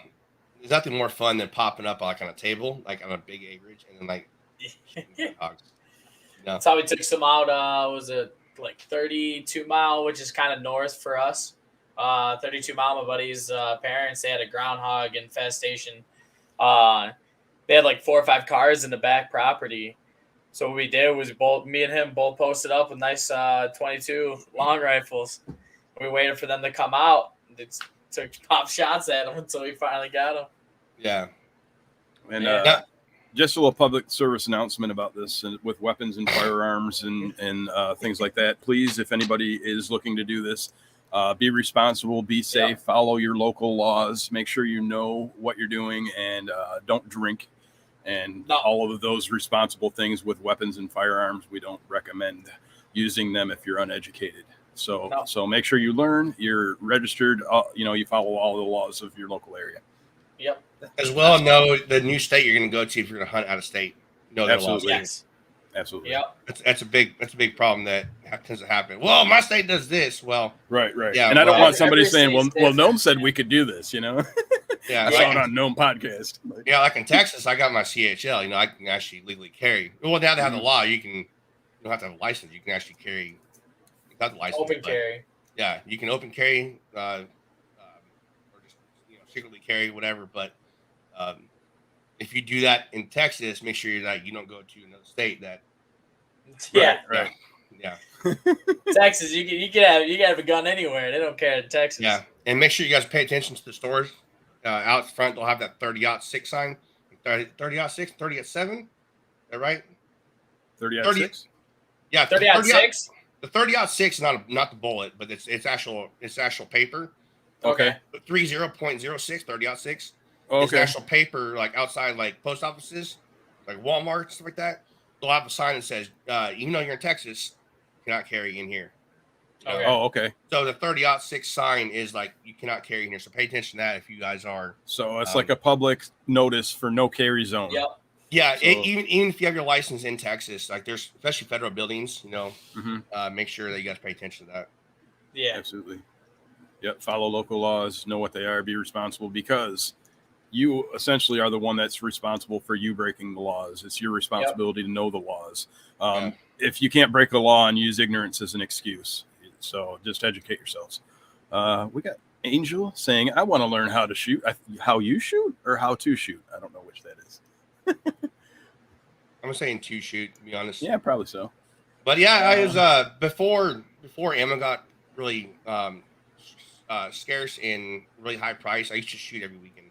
[SPEAKER 3] There's nothing more fun than popping up like on a table, like on a big acreage, and then like dogs.
[SPEAKER 4] That's how we took some out. Was it like 32 Mile, which is kind of north for us. 32 Mile, my buddy's parents, they had a groundhog infestation. They had like 4 or 5 cars in the back property. So what we did was me and him both posted up with nice 22 long rifles. We waited for them to come out. Took pop shots at them until we finally got them.
[SPEAKER 3] Yeah.
[SPEAKER 2] And
[SPEAKER 4] Yeah.
[SPEAKER 2] just a little public service announcement about this and with weapons and firearms and things like that. Please, if anybody is looking to do this, be responsible, be safe, follow your local laws, make sure you know what you're doing, and don't drink. And all of those responsible things with weapons and firearms, we don't recommend using them if you're uneducated. So make sure you learn, you're registered, you follow all the laws of your local area.
[SPEAKER 4] Yep.
[SPEAKER 3] As well, know the new state you're going to go to if you're going to hunt out of state. Know their laws.
[SPEAKER 2] Absolutely.
[SPEAKER 4] Yes.
[SPEAKER 2] Absolutely.
[SPEAKER 4] Yep.
[SPEAKER 3] That's a big problem that tends to happen. Well, my state does this. Well,
[SPEAKER 2] right.
[SPEAKER 3] Yeah,
[SPEAKER 2] and I don't want somebody
[SPEAKER 4] every
[SPEAKER 2] saying,
[SPEAKER 4] state's
[SPEAKER 2] well, Gnome
[SPEAKER 4] different.
[SPEAKER 2] said we could do this,
[SPEAKER 3] yeah,
[SPEAKER 2] I saw it on Gnome podcast.
[SPEAKER 3] yeah, like in Texas, I got my CHL. I can actually legally carry. Well, now they have the law. You don't have to have a license. You can actually carry. Without the license.
[SPEAKER 4] Open carry.
[SPEAKER 3] Yeah, you can open carry, or just secretly carry, whatever. But if you do that in Texas, make sure that you don't go to another state that.
[SPEAKER 4] Yeah.
[SPEAKER 2] Right.
[SPEAKER 3] Yeah.
[SPEAKER 4] Texas, you can have a gun anywhere. They don't care in Texas.
[SPEAKER 3] Yeah, and make sure you guys pay attention to the stores. Out front, they'll have that 30-06 sign. 30-06, 30-7. Is that right?
[SPEAKER 2] 30-6?
[SPEAKER 3] Yeah,
[SPEAKER 4] 30-6.
[SPEAKER 3] The 30-06 is not the bullet, but it's actual paper.
[SPEAKER 2] Okay.
[SPEAKER 3] 30.06, 30-06. It's
[SPEAKER 2] Okay.
[SPEAKER 3] actual paper, like outside, like post offices, like Walmart, stuff like that. They'll have a sign that says, even though you're in Texas, you cannot carry in here.
[SPEAKER 4] Okay.
[SPEAKER 2] Oh, okay.
[SPEAKER 3] So the 30-06 sign is like, you cannot carry in here. So pay attention to that if you guys are.
[SPEAKER 2] So it's like a public notice for no carry zone.
[SPEAKER 4] Yep.
[SPEAKER 3] Yeah,
[SPEAKER 2] So-
[SPEAKER 3] even if you have your license in Texas, like there's especially federal buildings,
[SPEAKER 2] Mm-hmm.
[SPEAKER 3] make sure that you guys pay attention to that.
[SPEAKER 4] Yeah.
[SPEAKER 2] Absolutely. Yep. Follow local laws, know what they are, be responsible, because you essentially are the one that's responsible for you breaking the laws. It's your responsibility to know the laws. If you can't break the law and use ignorance as an excuse, so just educate yourselves. We got Angel saying, I want to learn how to shoot. How you shoot or how to shoot? I don't know which that is.
[SPEAKER 3] I'm saying to shoot, to be honest.
[SPEAKER 2] Yeah, probably so.
[SPEAKER 3] But yeah, I was before ammo got really scarce and really high price. I used to shoot every weekend.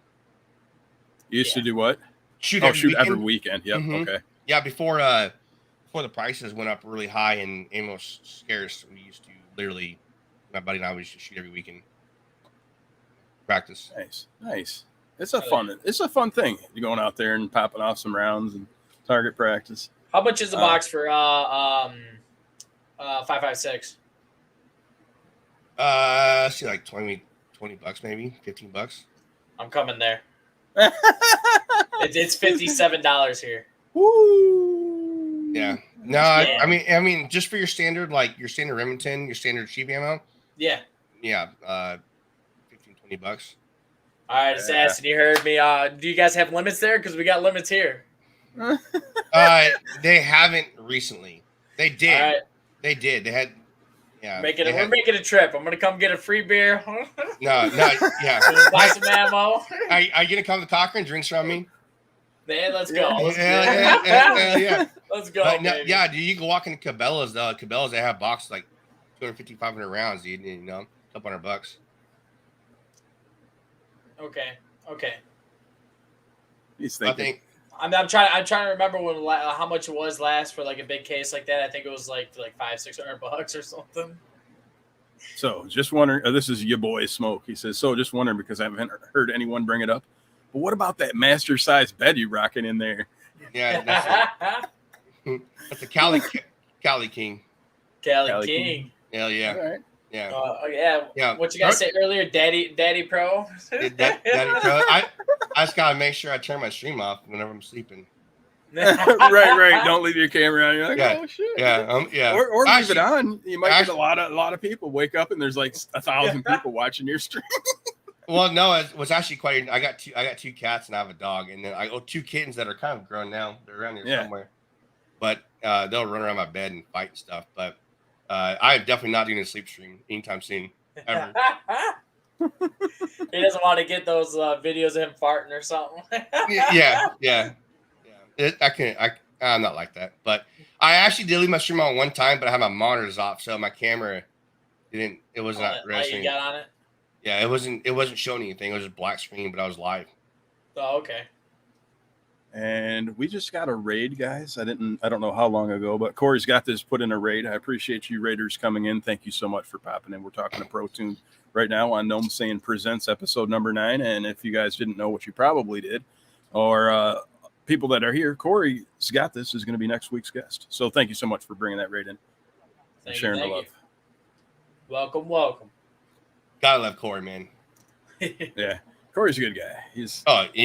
[SPEAKER 2] You used to do what?
[SPEAKER 3] Shoot
[SPEAKER 2] Every weekend. Yep.
[SPEAKER 3] Mhm.
[SPEAKER 2] Okay.
[SPEAKER 3] Yeah, before the prices went up really high and ammo was scarce, we used to literally, my buddy and I used to shoot every weekend. Practice.
[SPEAKER 2] Nice. It's a fun thing. You're going out there and popping off some rounds and target practice.
[SPEAKER 4] How much is the box for 5.56?
[SPEAKER 3] See, like $20 maybe, $15.
[SPEAKER 4] I'm coming there. It's $57 here.
[SPEAKER 2] Woo!
[SPEAKER 3] Yeah. No,
[SPEAKER 4] Yeah.
[SPEAKER 3] I mean, just for your standard, like your standard Remington, your standard cheap ammo.
[SPEAKER 4] Yeah.
[SPEAKER 3] Yeah. $15-$20.
[SPEAKER 4] All right, Assassin, you heard me. Do you guys have limits there? Because we got limits here.
[SPEAKER 3] They haven't recently. They did.
[SPEAKER 4] All right.
[SPEAKER 3] They did. They had. Yeah.
[SPEAKER 4] We're making a trip. I'm gonna come get a free beer.
[SPEAKER 3] No. Yeah.
[SPEAKER 4] Buy some ammo.
[SPEAKER 3] Are you gonna come to Cochran? Drinks from me?
[SPEAKER 4] Man, let's go.
[SPEAKER 3] Yeah.
[SPEAKER 4] Let's go.
[SPEAKER 3] No,
[SPEAKER 4] Baby.
[SPEAKER 3] yeah, dude, you can walk into Cabela's. Cabela's, they have boxes like 250, 500 rounds, dude. A couple $100.
[SPEAKER 4] Okay.
[SPEAKER 2] He's
[SPEAKER 3] I
[SPEAKER 2] thinking.
[SPEAKER 3] think.
[SPEAKER 4] I'm trying to remember how much it was last for like a big case like that. I think it was like $500-$600 or something.
[SPEAKER 2] So just wondering, this is your boy Smoke. He says, so just wondering because I haven't heard anyone bring it up. But what about that master size bed you rocking in there?
[SPEAKER 3] Yeah, that's a Cali King.
[SPEAKER 4] Cali King.
[SPEAKER 3] Hell yeah.
[SPEAKER 2] All right.
[SPEAKER 3] Yeah.
[SPEAKER 4] Yeah. What you guys say earlier, Daddy Pro?
[SPEAKER 3] Daddy Pro. I just gotta make sure I turn my stream off whenever I'm sleeping.
[SPEAKER 2] right. Don't leave your camera on. You're like,
[SPEAKER 3] Yeah.
[SPEAKER 2] oh shit.
[SPEAKER 3] Yeah.
[SPEAKER 2] Or leave
[SPEAKER 3] Actually-
[SPEAKER 2] it on. You might get
[SPEAKER 3] actually-
[SPEAKER 2] a lot of people wake up and there's like 1,000 people watching your stream.
[SPEAKER 3] Well, no, it was actually quite. I got two cats and I have a dog, and then I got 2 kittens that are kind of grown now. They're around here somewhere, but they'll run around my bed and fight and stuff. But I'm definitely not doing a sleep stream anytime soon. Ever.
[SPEAKER 4] He doesn't want to get those videos of him farting or something.
[SPEAKER 3] Yeah. I I'm not like that. But I actually did leave my stream on one time, but I had my monitors off, so my camera didn't. It was not
[SPEAKER 4] Light you
[SPEAKER 3] registering.
[SPEAKER 4] got on it?
[SPEAKER 3] Yeah, it wasn't showing anything. It was just black screen, but I was live.
[SPEAKER 4] Oh, okay.
[SPEAKER 2] And we just got a raid, guys. I don't know how long ago, but Corey's got this put in a raid. I appreciate you raiders coming in. Thank you so much for popping in. We're talking to ProTune right now on Gnome Saying Presents episode number 9. And if you guys didn't know, what you probably did, or people that are here, Corey's got this is going to be next week's guest. So thank you so much for bringing that raid in and sharing the love.
[SPEAKER 4] Welcome.
[SPEAKER 3] Gotta love Corey, man.
[SPEAKER 2] Yeah. Corey's a good guy. He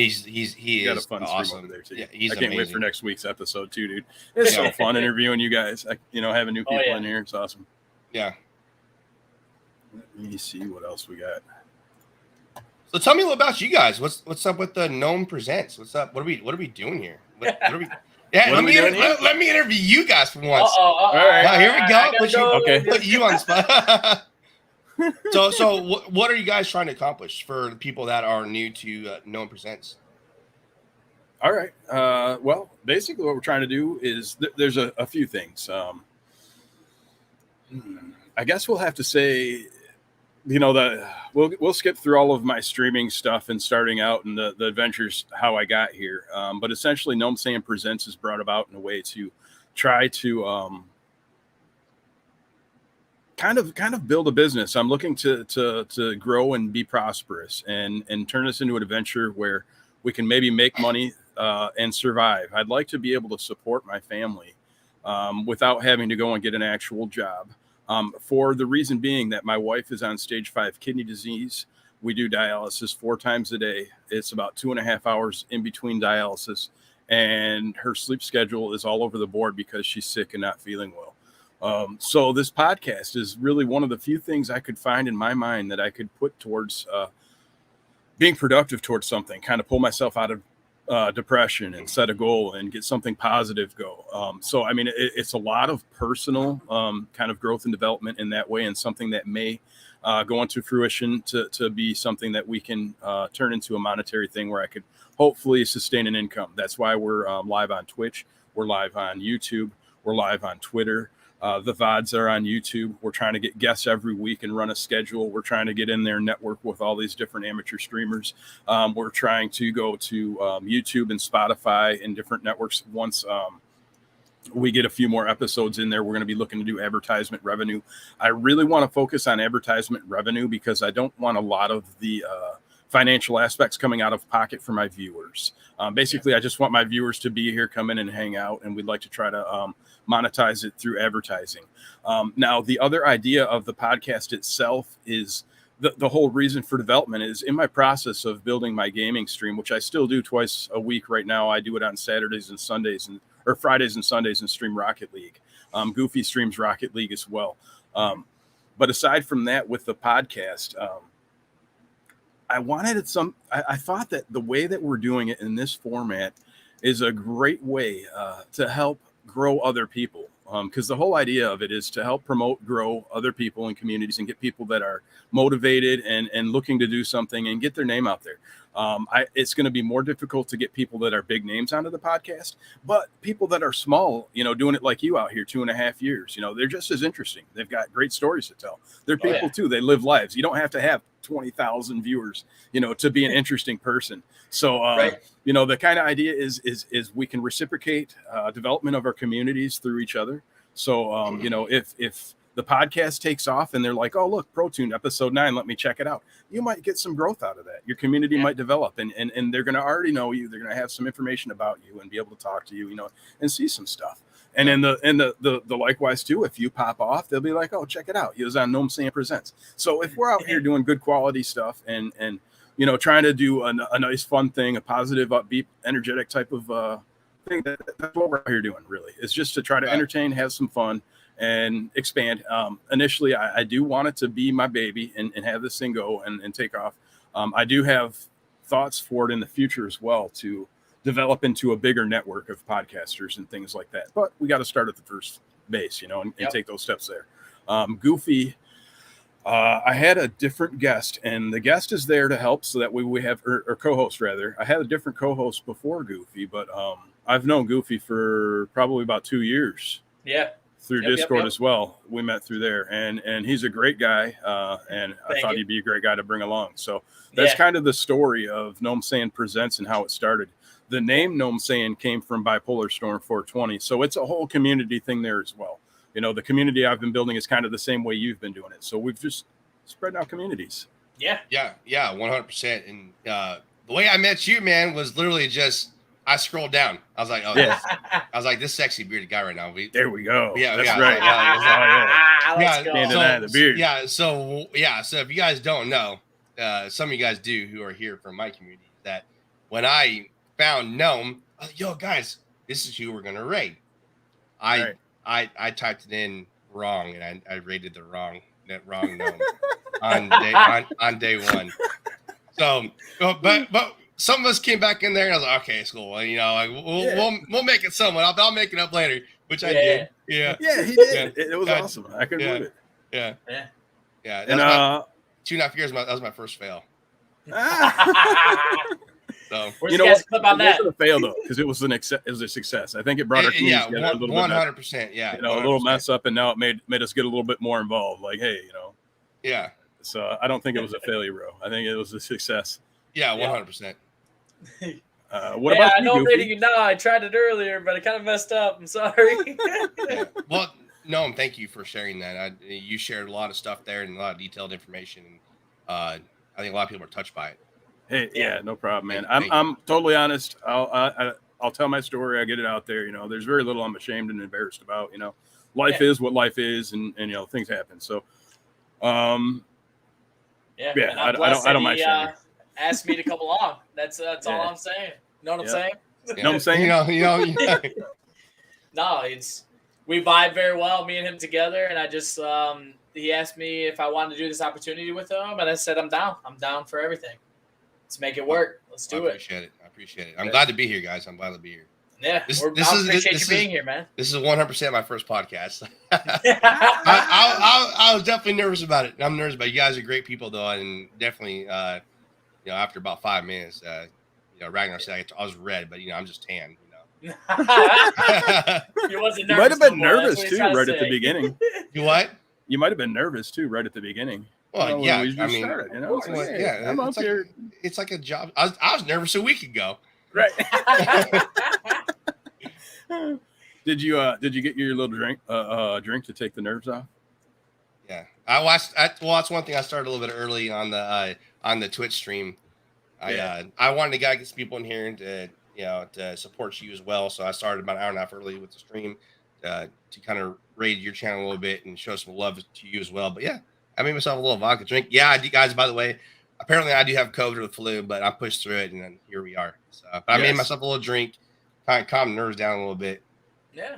[SPEAKER 3] He
[SPEAKER 2] got
[SPEAKER 3] is
[SPEAKER 2] a fun
[SPEAKER 3] awesome.
[SPEAKER 2] stream over there too.
[SPEAKER 3] Yeah, he's
[SPEAKER 2] I can't wait
[SPEAKER 3] amazing.
[SPEAKER 2] for next week's episode too, dude. It's so fun interviewing you guys. Having new people in here. It's awesome.
[SPEAKER 3] Yeah.
[SPEAKER 2] Let me see what else we got.
[SPEAKER 3] So tell me a little about you guys. What's up with the Gnome Presents? What's up? What are we doing here? What are we? Yeah, let me interview you guys for once.
[SPEAKER 2] All right.
[SPEAKER 3] Now, here we go. Put you on the spot. So what are you guys trying to accomplish for the people that are new to Gnome Presents?
[SPEAKER 2] All right. Well, basically what we're trying to do is there's a few things. I guess we'll have to say, that we'll skip through all of my streaming stuff and starting out and the adventures, how I got here. But essentially Gnome Saying Presents is brought about in a way to try to kind of build a business. I'm looking to grow and be prosperous and turn this into an adventure where we can maybe make money and survive. I'd like to be able to support my family without having to go and get an actual job. For the reason being that my wife is on stage 5 kidney disease. We do dialysis 4 times a day. It's about 2.5 hours in between dialysis, and her sleep schedule is all over the board because she's sick and not feeling well. So this podcast is really one of the few things I could find in my mind that I could put towards being productive towards something, kind of pull myself out of depression and set a goal and get something positive go. So, I mean, it's a lot of personal kind of growth and development in that way, and something that may go into fruition to be something that we can turn into a monetary thing where I could hopefully sustain an income. That's why we're live on Twitch. We're live on YouTube. We're live on Twitter. The VODs are on YouTube. We're trying to get guests every week and run a schedule. We're trying to get in there and network with all these different amateur streamers. We're trying to go to YouTube and Spotify and different networks. Once we get a few more episodes in there, we're going to be looking to do advertisement revenue. I really want to focus on advertisement revenue because I don't want a lot of the financial aspects coming out of pocket for my viewers. Basically, I just want my viewers to be here, come in and hang out, and we'd like to try to monetize it through advertising. Now, the other idea of the podcast itself is the whole reason for development is in my process of building my gaming stream, which I still do twice a week right now. I do it on Saturdays and Sundays or Fridays and Sundays and stream Rocket League. Goofy streams Rocket League as well. But aside from that, with the podcast, I thought that the way that we're doing it in this format is a great way to help grow other people. Because the whole idea of it is to help promote, grow other people and communities and get people that are motivated and looking to do something and get their name out there. It's going to be more difficult to get people that are big names onto the podcast, but people that are small, doing it like you out here 2.5 years, they're just as interesting. They've got great stories to tell. They're people too. They live lives. You don't have to have 20,000 viewers, to be an interesting person. So, the kind of idea is we can reciprocate development of our communities through each other. So, if the podcast takes off and they're like, oh, look, ProTune episode 9, let me check it out. You might get some growth out of that. Your community might develop and they're going to already know you. They're going to have some information about you and be able to talk to you, and see some stuff. And then the likewise too, if you pop off, they'll be like, oh, check it out. He was on Gnome Saying Presents. So if we're out here doing good quality stuff and trying to do a nice fun thing, a positive, upbeat, energetic type of thing, that's what we're out here doing. Really, it's just to try to entertain, have some fun, and expand. Initially, I do want it to be my baby and have this thing go and take off. I do have thoughts for it in the future as well to develop into a bigger network of podcasters and things like that. But we got to start at the first base, and take those steps there. Goofy, I had a different guest, and the guest is there to help so that we have, or co-host rather. I had a different co-host before Goofy, but I've known Goofy for probably about 2 years.
[SPEAKER 4] Yeah.
[SPEAKER 2] Through Discord as well. We met through there, and he's a great guy, and I thought he'd be a great guy to bring along. So that's kind of the story of Gnome Saiyan Presents and how it started. The name Gnome Saiyan came from Bipolar Storm 420, so it's a whole community thing there as well. You know, the community I've been building is kind of the same way you've been doing it. So we've just spread out communities.
[SPEAKER 3] Yeah, 100%. And the way I met you, man, was literally just I scrolled down. I was like, oh, I was like, this sexy bearded guy right now.
[SPEAKER 2] There we go.
[SPEAKER 3] Yeah,
[SPEAKER 2] that's
[SPEAKER 3] right.
[SPEAKER 4] Let's go.
[SPEAKER 2] Can't deny the beard.
[SPEAKER 3] So if you guys don't know, some of you guys do who are here from my community, that when I found Gnome, yo guys, this is who we're gonna raid. I typed it in wrong, and I rated the wrong Gnome on day one. So, but some of us came back in there, and I was like, okay, it's cool. You know, like we'll make it somewhat. I'll make it up later, which I did. Yeah,
[SPEAKER 2] he did. It was awesome. I couldn't believe it.
[SPEAKER 3] Yeah.
[SPEAKER 2] And
[SPEAKER 3] 2.5 years. That was my first fail. So
[SPEAKER 2] you know what? Clip on that? It wasn't a fail though, because it was a success. I think it brought our community together a little
[SPEAKER 3] 100%. Yeah,
[SPEAKER 2] you know, 100%. A little mess up, and now it made us get a little bit more involved. Like, hey, you know.
[SPEAKER 3] Yeah.
[SPEAKER 2] So I don't think it was a failure, bro. I think it was a success.
[SPEAKER 3] Yeah, 100%.
[SPEAKER 2] What about
[SPEAKER 4] I know I'm rating you now. I tried it earlier, but I kind of messed up. I'm sorry.
[SPEAKER 3] Well, no, thank you for sharing that. You shared a lot of stuff there and a lot of detailed information. I think a lot of people are touched by it.
[SPEAKER 2] Hey, yeah, no problem, man. I'm totally honest. I'll tell my story. I get it out there. You know, there's very little I'm ashamed and embarrassed about. You know, life is what life is, and you know, things happen. So, I don't mind sharing.
[SPEAKER 4] Asked me to come along. That's all I'm saying. Know what I'm saying?
[SPEAKER 2] You know what I'm saying?
[SPEAKER 3] You know.
[SPEAKER 4] No, we vibe very well, me and him together, and I just he asked me if I wanted to do this opportunity with him, and I said I'm down. I'm down for everything. Let's make it work. Let's do it.
[SPEAKER 3] I appreciate it. I'm glad to be here, guys. I'm glad to be here.
[SPEAKER 4] Yeah, I appreciate you being here, man.
[SPEAKER 3] This is 100% my first podcast. I was definitely nervous about it. I'm nervous about it. You guys are great people, though, and definitely, you know, after about 5 minutes, you know, Ragnar said I was red, but you know, I'm just tan. You
[SPEAKER 4] wasn't nervous.
[SPEAKER 2] You might have been nervous too, right at the beginning.
[SPEAKER 3] You what?
[SPEAKER 2] You might have been nervous too, right at the beginning.
[SPEAKER 3] Well,
[SPEAKER 2] you know,
[SPEAKER 3] yeah, I mean,
[SPEAKER 2] started, you know,
[SPEAKER 3] I'm up here. It's like a job. I was nervous a week ago.
[SPEAKER 2] Right. Did you get your little drink to take the nerves off?
[SPEAKER 3] Yeah, I watched. Well, that's one thing I started a little bit early on the Twitch stream. I wanted to get some people in here to support you as well. So I started about an hour and a half early with the stream to kind of raid your channel a little bit and show some love to you as well. But yeah, I made myself a little vodka drink. Yeah, I do, guys. By the way, apparently I do have COVID or the flu, but I pushed through it, and then here we are. So, but I made myself a little drink, kind of calm nerves down a little bit.
[SPEAKER 4] Yeah.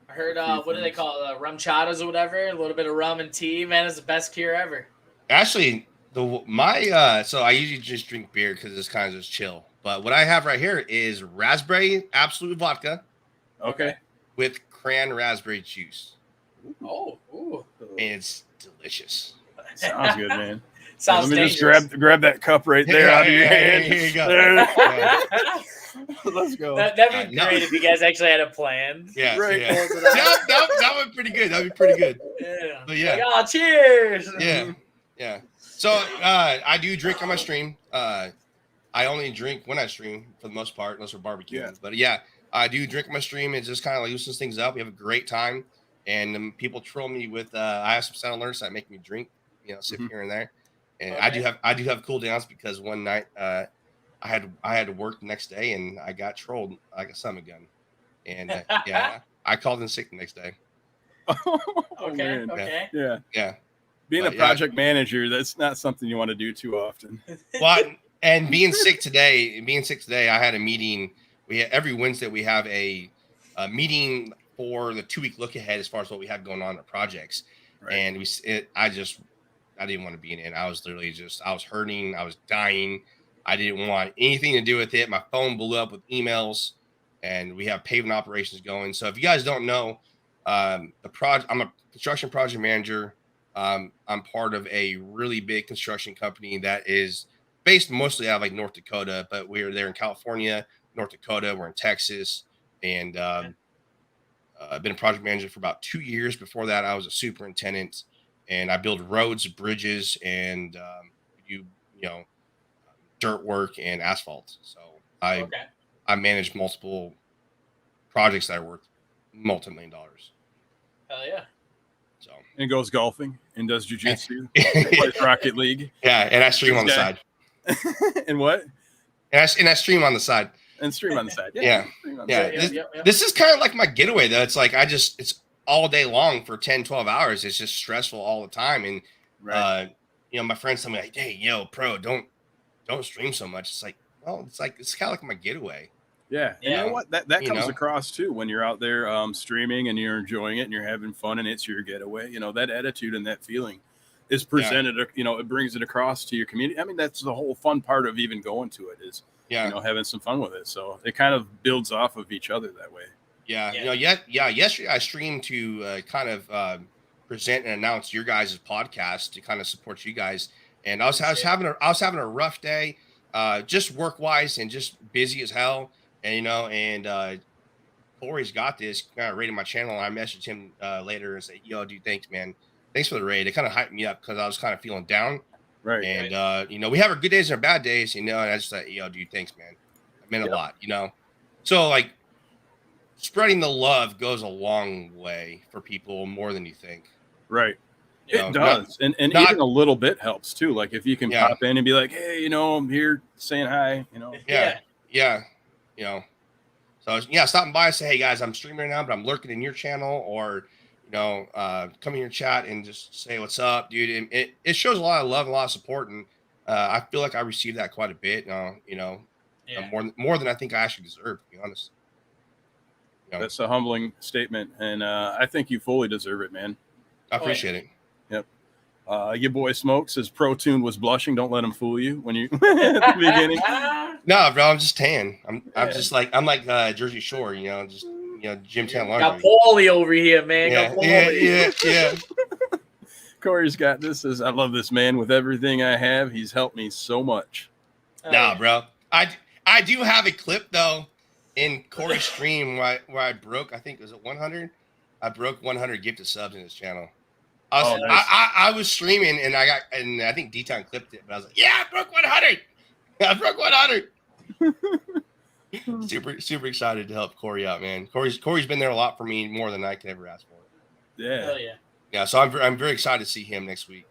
[SPEAKER 4] I heard, what do they call it? Rum chatas or whatever. A little bit of rum and tea, man, is the best cure ever.
[SPEAKER 3] Actually, so I usually just drink beer because it's kind of just chill. But what I have right here is raspberry absolute vodka.
[SPEAKER 2] Okay.
[SPEAKER 3] With cran raspberry juice.
[SPEAKER 4] Oh, ooh.
[SPEAKER 3] And it's delicious.
[SPEAKER 2] Sounds good, man.
[SPEAKER 4] Sounds
[SPEAKER 2] Let me
[SPEAKER 4] dangerous.
[SPEAKER 2] just grab that cup right there out of your hand.
[SPEAKER 3] Here you go.
[SPEAKER 2] Let's go.
[SPEAKER 4] That'd be great if you guys actually had a plan.
[SPEAKER 3] Yeah,
[SPEAKER 2] right.
[SPEAKER 3] Yeah. That would be pretty good. That'd be pretty good.
[SPEAKER 4] Yeah.
[SPEAKER 3] But yeah.
[SPEAKER 4] Like, oh, cheers.
[SPEAKER 3] Yeah. So I do drink on my stream. I only drink when I stream for the most part, unless we're barbecuing.
[SPEAKER 2] Yeah.
[SPEAKER 3] But yeah, I do drink on my stream. It just kind of like loosens things up. We have a great time, and people troll me with. I have some sound alerts that make me drink. You know, sip here and there, and okay. I do have cool downs because one night I had to work the next day and I got trolled like a stomach gun, and I called in sick the next day.
[SPEAKER 4] Okay.
[SPEAKER 2] Yeah. Being a project manager, that's not something you want to do too often.
[SPEAKER 3] Well, and being sick today, I had a meeting. Every Wednesday we have a meeting for the 2-week look ahead as far as what we have going on in the projects. Right. And I didn't want to be in it. I was literally I was hurting. I was dying. I didn't want anything to do with it. My phone blew up with emails, and we have paving operations going. So if you guys don't know, I'm a construction project manager I'm part of a really big construction company that is based mostly out of like North Dakota, but we're there in California, North Dakota, we're in Texas, and I've been a project manager for about 2 years. Before that, I was a superintendent, and I build roads, bridges, and do dirt work and asphalt. So I manage multiple projects that are worth multi-million dollars.
[SPEAKER 4] Hell yeah.
[SPEAKER 3] So
[SPEAKER 2] And goes golfing and does jiu-jitsu, plays Rocket League.
[SPEAKER 3] Yeah, and I stream on the side.
[SPEAKER 2] And what?
[SPEAKER 3] And I stream on the side.
[SPEAKER 2] And stream on the side.
[SPEAKER 3] Yeah. This is kind of like my getaway, though. It's like it's all day long for 10, 12 hours. It's just stressful all the time. And my friends tell me like, hey, pro, don't stream so much. It's like, well, it's kind of like my getaway.
[SPEAKER 2] Yeah. You know what? That comes across too when you're out there streaming and you're enjoying it and you're having fun and it's your getaway. That attitude and that feeling is presented, it brings it across to your community. I mean, that's the whole fun part of even going to it is, having some fun with it. So it kind of builds off of each other that way.
[SPEAKER 3] Yeah. Yesterday I streamed to kind of present and announce your guys' podcast to kind of support you guys. And I was having a rough day, just work wise and just busy as hell. And Corey's got this, kind of rated my channel. And I messaged him later and said, yo, dude, thanks, man. Thanks for the raid. It kind of hyped me up because I was kind of feeling down.
[SPEAKER 2] Right.
[SPEAKER 3] And, we have our good days and our bad days, and I just thought, yo, dude, thanks, man. It meant a lot, So, like, spreading the love goes a long way for people more than you think.
[SPEAKER 2] Right. It does. And even a little bit helps, too. Like, if you can pop in and be like, hey, I'm here saying hi,
[SPEAKER 3] Yeah. So, stopping by and say, hey, guys, I'm streaming right now, but I'm lurking in your channel, or come in your chat and just say what's up, dude. And it shows a lot of love and a lot of support, and I feel like I received that quite a bit. More than I think I actually deserve, to be honest.
[SPEAKER 2] That's a humbling statement, and I think you fully deserve it, man.
[SPEAKER 3] I appreciate it.
[SPEAKER 2] Yep. Your boy Smoke says ProTune was blushing. Don't let him fool you when you at the beginning.
[SPEAKER 3] No, bro, I'm just tan. I'm just like Jersey Shore, just. Gym tan laundry.
[SPEAKER 4] Got Paulie over here, man.
[SPEAKER 3] Yeah.
[SPEAKER 2] Corey's got this. I love this man with everything I have. He's helped me so much.
[SPEAKER 3] Nah, bro. I do have a clip though in Corey's stream where I broke. I think was it 100. I broke 100 gifted subs in his channel. I was streaming and I think D-Town clipped it, but I was like, yeah, I broke 100. I broke 100. Super excited to help Corey out, man. Corey's been there a lot for me, more than I could ever ask for.
[SPEAKER 2] Yeah.
[SPEAKER 3] So I'm very excited to see him next week.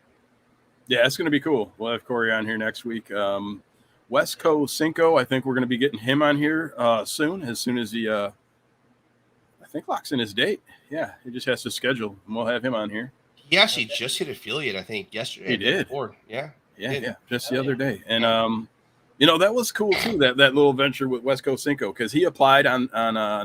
[SPEAKER 2] Yeah, it's gonna be cool. We'll have Corey on here next week. Wesco Cinco, I think we're gonna be getting him on here soon as he I think locks in his date. Yeah, he just has to schedule, and we'll have him on here.
[SPEAKER 3] He actually just hit affiliate, I think, yesterday.
[SPEAKER 2] He did.
[SPEAKER 3] Yeah,
[SPEAKER 2] just the other day, and that was cool too. That little venture with Wesco Cinco, because he applied on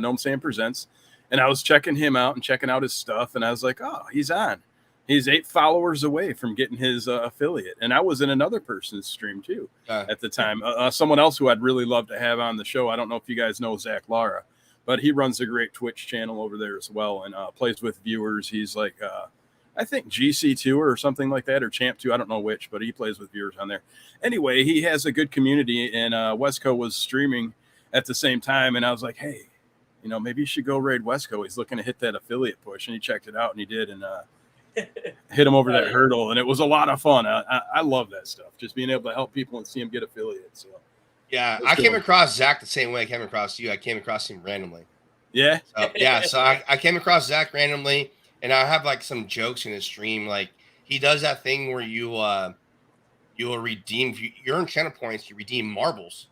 [SPEAKER 2] Gnome Sam Presents, and I was checking him out and checking out his stuff, and I was like, oh, he's on. He's 8 followers away from getting his affiliate, and I was in another person's stream too at the time. Someone else who I'd really love to have on the show. I don't know if you guys know Zach Lara, but he runs a great Twitch channel over there as well, and plays with viewers. He's like, I think GC2 or something like that, or Champ 2. I don't know which, but he plays with viewers on there. Anyway, he has a good community, and Wesco was streaming at the same time, and I was like, hey, maybe you should go raid Wesco. He's looking to hit that affiliate push, and he checked it out, and he did, and hit him over that hurdle, and it was a lot of fun. I love that stuff, just being able to help people and see them get affiliates. So
[SPEAKER 3] yeah, I came across Zach the same way I came across you. I came across him randomly.
[SPEAKER 2] Yeah?
[SPEAKER 3] So I came across Zach randomly, and I have like some jokes in his stream. Like he does that thing where you will redeem, if you earn channel points, you redeem marbles,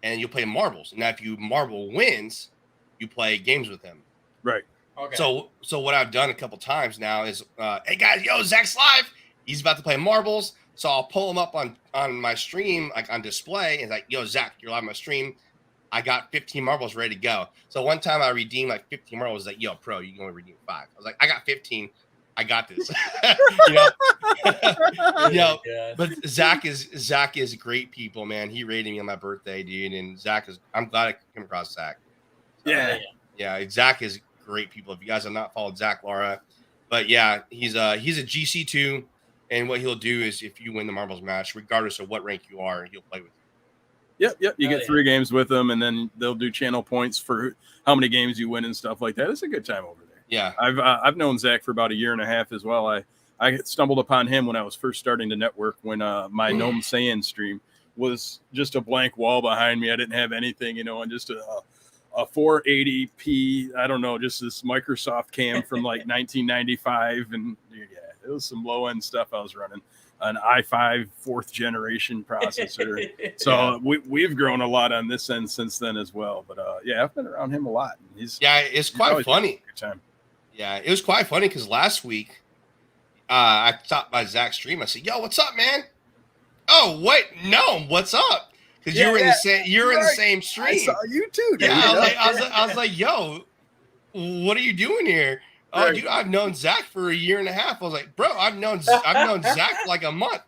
[SPEAKER 3] and you'll play marbles. And now if you marble wins, you play games with him.
[SPEAKER 2] Right.
[SPEAKER 4] Okay.
[SPEAKER 3] So what I've done a couple times now is, hey guys, Zach's live. He's about to play marbles. So I'll pull him up on my stream, like on display, and like, Zach, you're live on my stream. I got 15 marbles ready to go. So one time I redeemed like 15 marbles. Like, pro, you can only redeem 5. I was like, I got 15. I got this. But Zach is great people, man. He rated me on my birthday, dude. And I'm glad I came across Zach. Yeah. Zach is great people. If you guys have not followed Zach Lara, but yeah, he's a GC2. And what he'll do is, if you win the marbles match, regardless of what rank you are, he'll play with
[SPEAKER 2] Yep. You
[SPEAKER 4] Oh,
[SPEAKER 2] get
[SPEAKER 4] yeah.
[SPEAKER 2] 3 games with them, and then they'll do channel points for how many games you win and stuff like that. It's a good time over there.
[SPEAKER 3] you. Yeah.
[SPEAKER 2] I've known Zach for about a year and a half as well. I stumbled upon him when I was first starting to network, when my Gnome Saiyan stream was just a blank wall behind me. I didn't have anything, and just a 480p, I don't know, just this Microsoft cam from like 1995. And yeah, it was some low end stuff I was running. An i5 4th generation processor. So we've grown a lot on this end since then as well. But yeah, I've been around him a lot.
[SPEAKER 3] It's quite funny.
[SPEAKER 2] Good time.
[SPEAKER 3] Yeah, it was quite funny because last week I stopped by Zach's stream. I said, "Yo, what's up, man?" "Oh, wait, no, what's up?" Because you were in the same stream.
[SPEAKER 2] I saw you too, dude.
[SPEAKER 3] Yeah, I was like, "Yo, what are you doing here?" "Oh, dude, I've known Zach for a year and a half." I was like, "Bro, I've known Zach for like a month."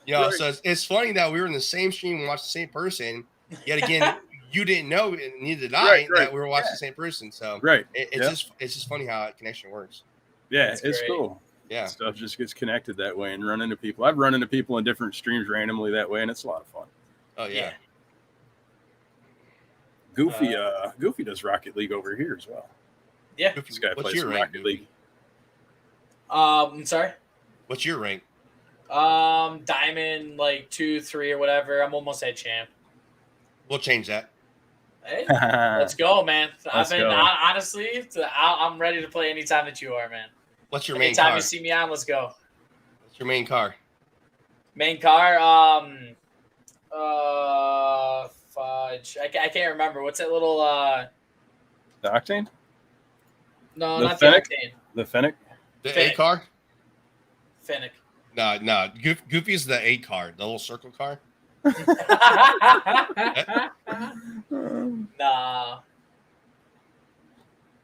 [SPEAKER 3] So it's funny that we were in the same stream and watched the same person. Yet again, you didn't know, and neither did I, that we were watching the same person. So it's just funny how that connection works.
[SPEAKER 2] Yeah,
[SPEAKER 4] That's
[SPEAKER 2] it's
[SPEAKER 4] great.
[SPEAKER 2] cool.
[SPEAKER 3] Yeah,
[SPEAKER 2] Stuff just gets connected that way, and run into people. I've run into people in different streams randomly that way, and it's a lot of fun.
[SPEAKER 3] Oh yeah.
[SPEAKER 2] Goofy does Rocket League over here as well.
[SPEAKER 4] Yeah.
[SPEAKER 2] This guy
[SPEAKER 3] What's
[SPEAKER 2] plays
[SPEAKER 3] your
[SPEAKER 2] some
[SPEAKER 3] rank,
[SPEAKER 2] Rocket League.
[SPEAKER 4] I'm sorry.
[SPEAKER 3] What's your rank?
[SPEAKER 4] Diamond, like 2, 3, or whatever. I'm almost at champ.
[SPEAKER 3] We'll change that.
[SPEAKER 4] Hey, let's go, man.
[SPEAKER 2] Let's go.
[SPEAKER 4] Honestly, I'm ready to play anytime that you are, man.
[SPEAKER 3] What's your main
[SPEAKER 4] Anytime
[SPEAKER 3] car?
[SPEAKER 4] you see me on, let's go.
[SPEAKER 3] What's your main car?
[SPEAKER 4] Main car, fudge. I can't remember. What's that little
[SPEAKER 2] The Octane?
[SPEAKER 4] No,
[SPEAKER 2] The
[SPEAKER 4] not
[SPEAKER 2] Fennec?
[SPEAKER 4] the Octane.
[SPEAKER 2] The Fennec?
[SPEAKER 3] The
[SPEAKER 4] Fennec.
[SPEAKER 3] A car?
[SPEAKER 4] Fennec.
[SPEAKER 3] No. Goofy's the A car, the little circle car.
[SPEAKER 4] Nah.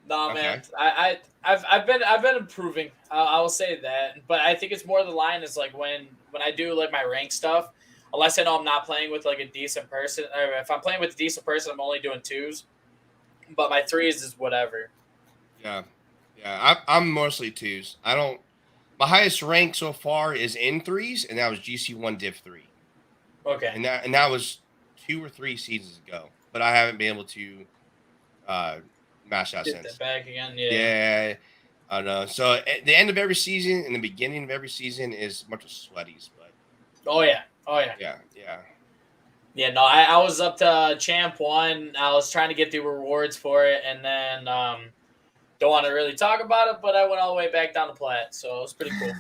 [SPEAKER 4] No, man.
[SPEAKER 3] Okay.
[SPEAKER 4] I've been improving. I will say that, but I think it's more the line is like when I do like my rank stuff. Unless I know I'm not playing with like a decent person, or if I'm playing with a decent person, I'm only doing 2s. But my 3s is whatever.
[SPEAKER 3] Yeah. I'm mostly 2s. My highest rank so far is in 3s, and that was GC1 Div 3.
[SPEAKER 4] Okay.
[SPEAKER 3] And that was 2 or 3 seasons ago. But I haven't been able to match that
[SPEAKER 4] Get
[SPEAKER 3] since.
[SPEAKER 4] that back again. Yeah.
[SPEAKER 3] Yeah, I know. So at the end of every season and the beginning of every season is a bunch of sweaties, but
[SPEAKER 4] Oh yeah.
[SPEAKER 3] yeah.
[SPEAKER 4] Yeah, no, I was up to champ 1. I was trying to get the rewards for it, and then don't want to really talk about it, but I went all the way back down to plat, so it was pretty cool.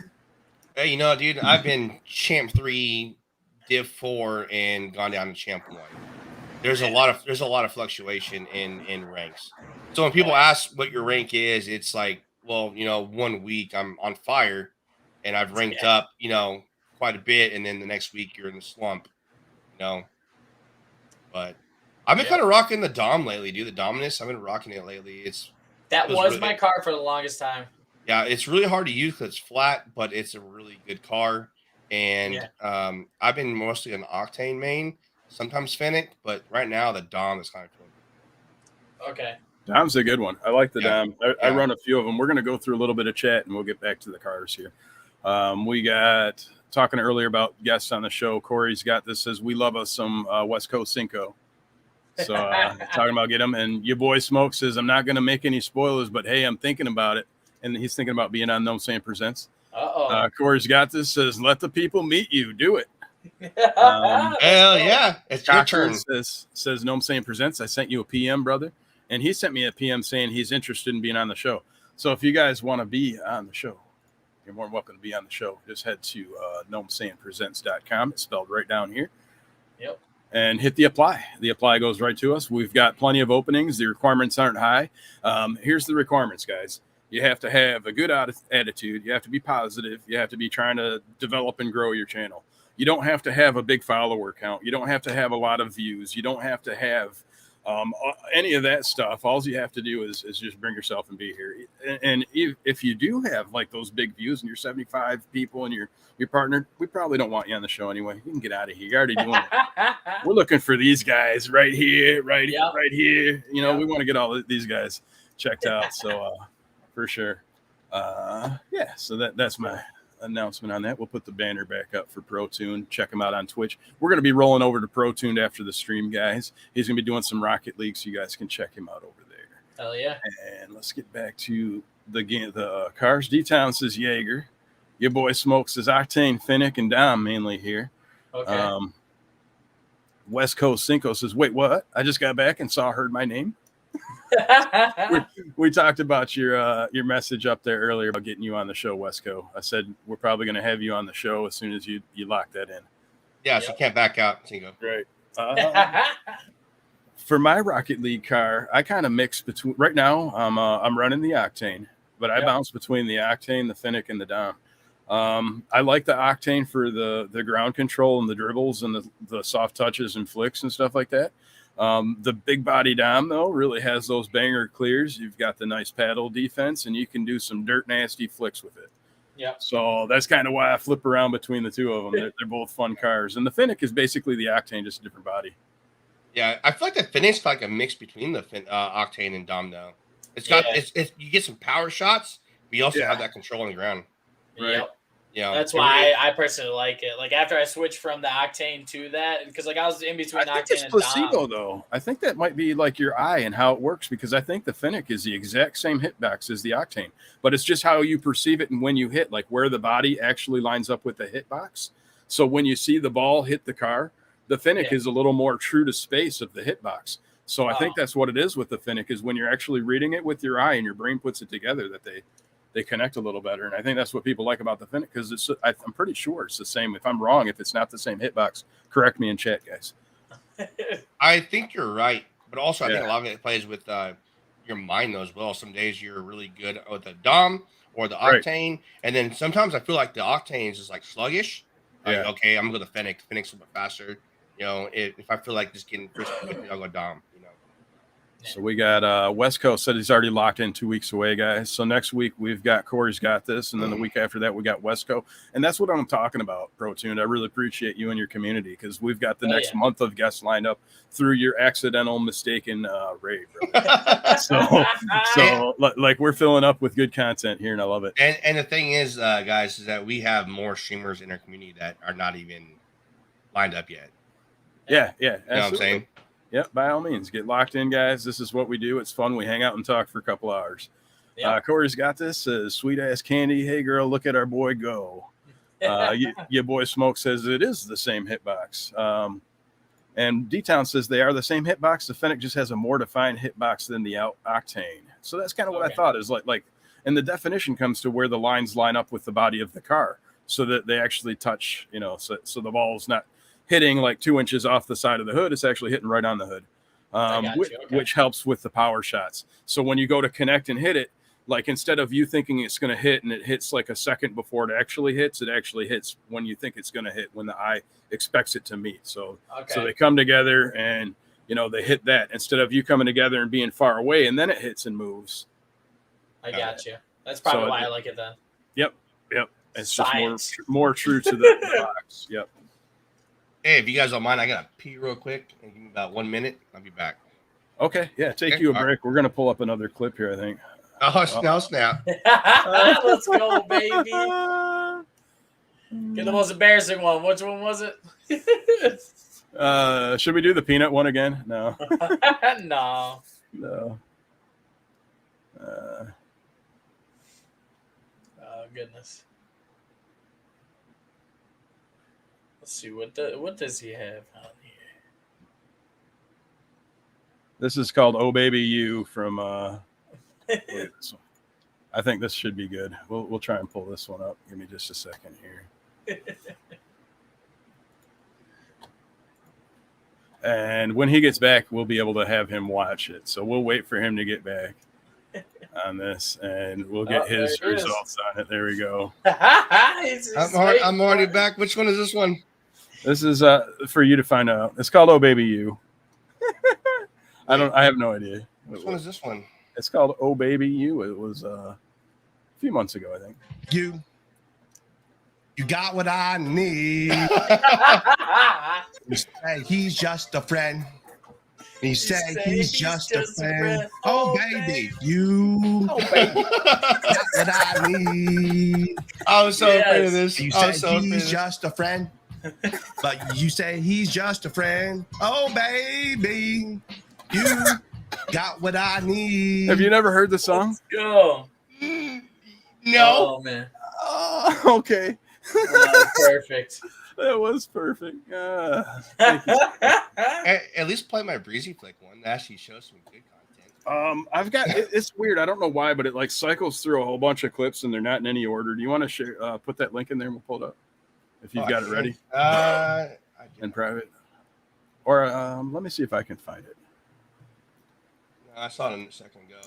[SPEAKER 3] Hey, dude, I've been champ 3, div 4, and gone down to champ 1. There's a lot of fluctuation in ranks. So when people ask what your rank is, it's like, well, 1 week I'm on fire, and I've ranked up, quite a bit, and then the next week you're in the slump, But I've been kind of rocking the Dom lately, dude. The Dominus, I've been rocking it lately.
[SPEAKER 4] That was my car for the longest time.
[SPEAKER 3] Yeah, it's really hard to use because it's flat, but it's a really good car. And I've been mostly an Octane main, sometimes Fennec, but right now the Dom is kind of cool.
[SPEAKER 4] Okay.
[SPEAKER 2] Dom's a good one. I like the Dom. I run a few of them. We're going to go through a little bit of chat, and we'll get back to the cars here. We got talking earlier about guests on the show. Corey's got this, says we love us some West Coast Cinco. So talking about get them. And your boy Smoke says, I'm not going to make any spoilers, but hey, I'm thinking about it. And he's thinking about being on No Saying Presents. Corey's got this, says, let the people meet you. Do it.
[SPEAKER 3] Hell yeah. It's your turn.
[SPEAKER 2] Says No Saying Presents. I sent you a PM, brother. And he sent me a PM saying he's interested in being on the show. So if you guys want to be on the show, you're more than welcome to be on the show. Just head to gnomesayingpresents.com. It's spelled right down here.
[SPEAKER 4] Yep.
[SPEAKER 2] And hit the apply. The apply goes right to us. We've got plenty of openings. The requirements aren't high. Here's the requirements, guys. You have to have a good attitude. You have to be positive. You have to be trying to develop and grow your channel. You don't have to have a big follower count. You don't have to have a lot of views. You don't have to have any of that stuff. All you have to do is just bring yourself and be here. And if you do have like those big views and you're 75 people and your partner, we probably don't want you on the show anyway. You can get out of here. You're already doing it. We're looking for these guys right here, right here. We want to get all these guys checked out. So for sure. So that's my announcement on that. We'll put the banner back up for ProTune. Check him out on Twitch. We're going to be rolling over to ProTune after the stream, guys. He's going to be doing some Rocket League, so you guys can check him out over there.
[SPEAKER 4] Hell yeah.
[SPEAKER 2] And let's get back to the game. The cars. D-Town says Jaeger. Your boy Smoke says Octane, Finnick, and Dom mainly here.
[SPEAKER 4] Okay.
[SPEAKER 2] West Coast Cinco says, wait, what? I just got back and heard my name. we talked about your message up there earlier about getting you on the show, Wesco. I said we're probably going to have you on the show as soon as you lock that in.
[SPEAKER 3] Yeah, so you can't back out. Cinco.
[SPEAKER 2] Great. For my Rocket League car, I kind of mix between. Right now, I'm running the Octane, but I bounce between the Octane, the Finnick, and the Dom. I like the Octane for the ground control and the dribbles and the soft touches and flicks and stuff like that. The big body Dom, though, really has those banger clears. You've got the nice paddle defense, and you can do some dirt nasty flicks with it.
[SPEAKER 4] Yeah.
[SPEAKER 2] So that's kind of why I flip around between the two of them. They're both fun cars. And the Finnick is basically the Octane, just a different body.
[SPEAKER 3] Yeah, I feel like the Finnick's like a mix between the Octane and Dom, though. It's got you get some power shots, but you also have that control on the ground.
[SPEAKER 2] Right.
[SPEAKER 4] Yep.
[SPEAKER 3] Yeah,
[SPEAKER 4] that's why I personally like it. Like after I switched from the Octane to that, because like I was in between Octane and
[SPEAKER 2] placebo,
[SPEAKER 4] Dom.
[SPEAKER 2] though. I think that might be like your eye and how it works, because I think the Finnick is the exact same hitbox as the Octane, but it's just how you perceive it and when you hit, like where the body actually lines up with the hitbox. So when you see the ball hit the car, the Finnick is a little more true to space of the hitbox. So I think that's what it is with the Finnick, is when you're actually reading it with your eye and your brain puts it together, that they connect a little better. And I think that's what people like about the Finnick, because I'm pretty sure it's the same. If I'm wrong, if it's not the same hitbox, correct me in chat, guys.
[SPEAKER 3] I think you're right, but also I think a lot of it plays with your mind though as well. Some days you're really good with the Dom or the Octane, and then sometimes I feel like the Octane is just like sluggish. Like, okay, I'm gonna go to Finnick. Finnick's a little bit faster. You know, if I feel like just getting frisky, I'll go Dom. You know.
[SPEAKER 2] So we got West Coast said he's already locked in 2 weeks away, guys. So next week we've got Corey's got this, and then the week after that we got West Coast, and that's what I'm talking about, ProTune. I really appreciate you and your community, because we've got the next month of guests lined up through your accidental mistaken raid, brother. so like we're filling up with good content here, and I love it.
[SPEAKER 3] And the thing is, guys, is that we have more streamers in our community that are not even lined up yet.
[SPEAKER 2] Yeah,
[SPEAKER 3] you know what I'm saying?
[SPEAKER 2] Yep, by all means, get locked in, guys. This is what we do. It's fun. We hang out and talk for a couple hours. Yep. Corey's got this. Sweet ass candy. Hey, girl, look at our boy go. Your boy Smoke says it is the same hitbox. And D-Town says they are the same hitbox. The Finnick just has a more defined hitbox than the Octane. So that's kind of what I thought is like, and the definition comes to where the lines line up with the body of the car, so that they actually touch, you know, so the ball's not hitting like 2 inches off the side of the hood. It's actually hitting right on the hood, which helps with the power shots. So when you go to connect and hit it, like instead of you thinking it's going to hit and it hits like a second before it actually hits when you think it's going to hit, when the eye expects it to meet. So they come together and, you know, they hit that instead of you coming together and being far away, and then it hits and moves.
[SPEAKER 4] I got you. That's probably why I like it then.
[SPEAKER 2] Yep. It's Science. Just more true to the box. Yep.
[SPEAKER 3] Hey, if you guys don't mind, I gotta pee real quick. Give me about 1 minute. I'll be back.
[SPEAKER 2] Okay. Yeah. Take you a break. We're gonna pull up another clip here, I think.
[SPEAKER 3] Oh, snap.
[SPEAKER 4] Let's go, baby. Get the most embarrassing one. Which one was it?
[SPEAKER 2] Should we do the peanut one again? No.
[SPEAKER 4] No.
[SPEAKER 2] Oh
[SPEAKER 4] goodness. Let's see, what does he have on here?
[SPEAKER 2] This is called "Oh Baby You" from. This one. I think this should be good. We'll try and pull this one up. Give me just a second here. And when he gets back, we'll be able to have him watch it. So we'll wait for him to get back on this, and we'll get his results on it. There we go.
[SPEAKER 3] I'm already back. Which one is this one?
[SPEAKER 2] This is for you to find out. It's called "Oh Baby You." I have no idea.
[SPEAKER 3] Which one is this one?
[SPEAKER 2] It's called "Oh Baby You." It was a few months ago, I think.
[SPEAKER 5] You got what I need. Hey, he's just a friend. You say he's just a friend. Oh, baby, you
[SPEAKER 2] Oh, baby.
[SPEAKER 5] got what I need.
[SPEAKER 3] I was so afraid of
[SPEAKER 4] Yes.
[SPEAKER 3] this.
[SPEAKER 5] You
[SPEAKER 3] I
[SPEAKER 5] say
[SPEAKER 3] was so afraid of
[SPEAKER 5] he's
[SPEAKER 3] this.
[SPEAKER 5] just a friend. But you say he's just a friend. Oh, baby, you got what I need.
[SPEAKER 2] Have you never heard the song?
[SPEAKER 4] Let's go.
[SPEAKER 3] No.
[SPEAKER 4] Oh man.
[SPEAKER 2] Oh, okay.
[SPEAKER 4] Oh, perfect.
[SPEAKER 2] That was perfect. Thank you.
[SPEAKER 3] At least play my Breezy Flick one. That actually shows some good content.
[SPEAKER 2] I've got it's weird. I don't know why, but it like cycles through a whole bunch of clips and they're not in any order. Do you want to share? Put that link in there and we'll pull it up if you've got it ready
[SPEAKER 3] I do.
[SPEAKER 2] in private. Or let me see if I can find it.
[SPEAKER 3] I saw it a second ago.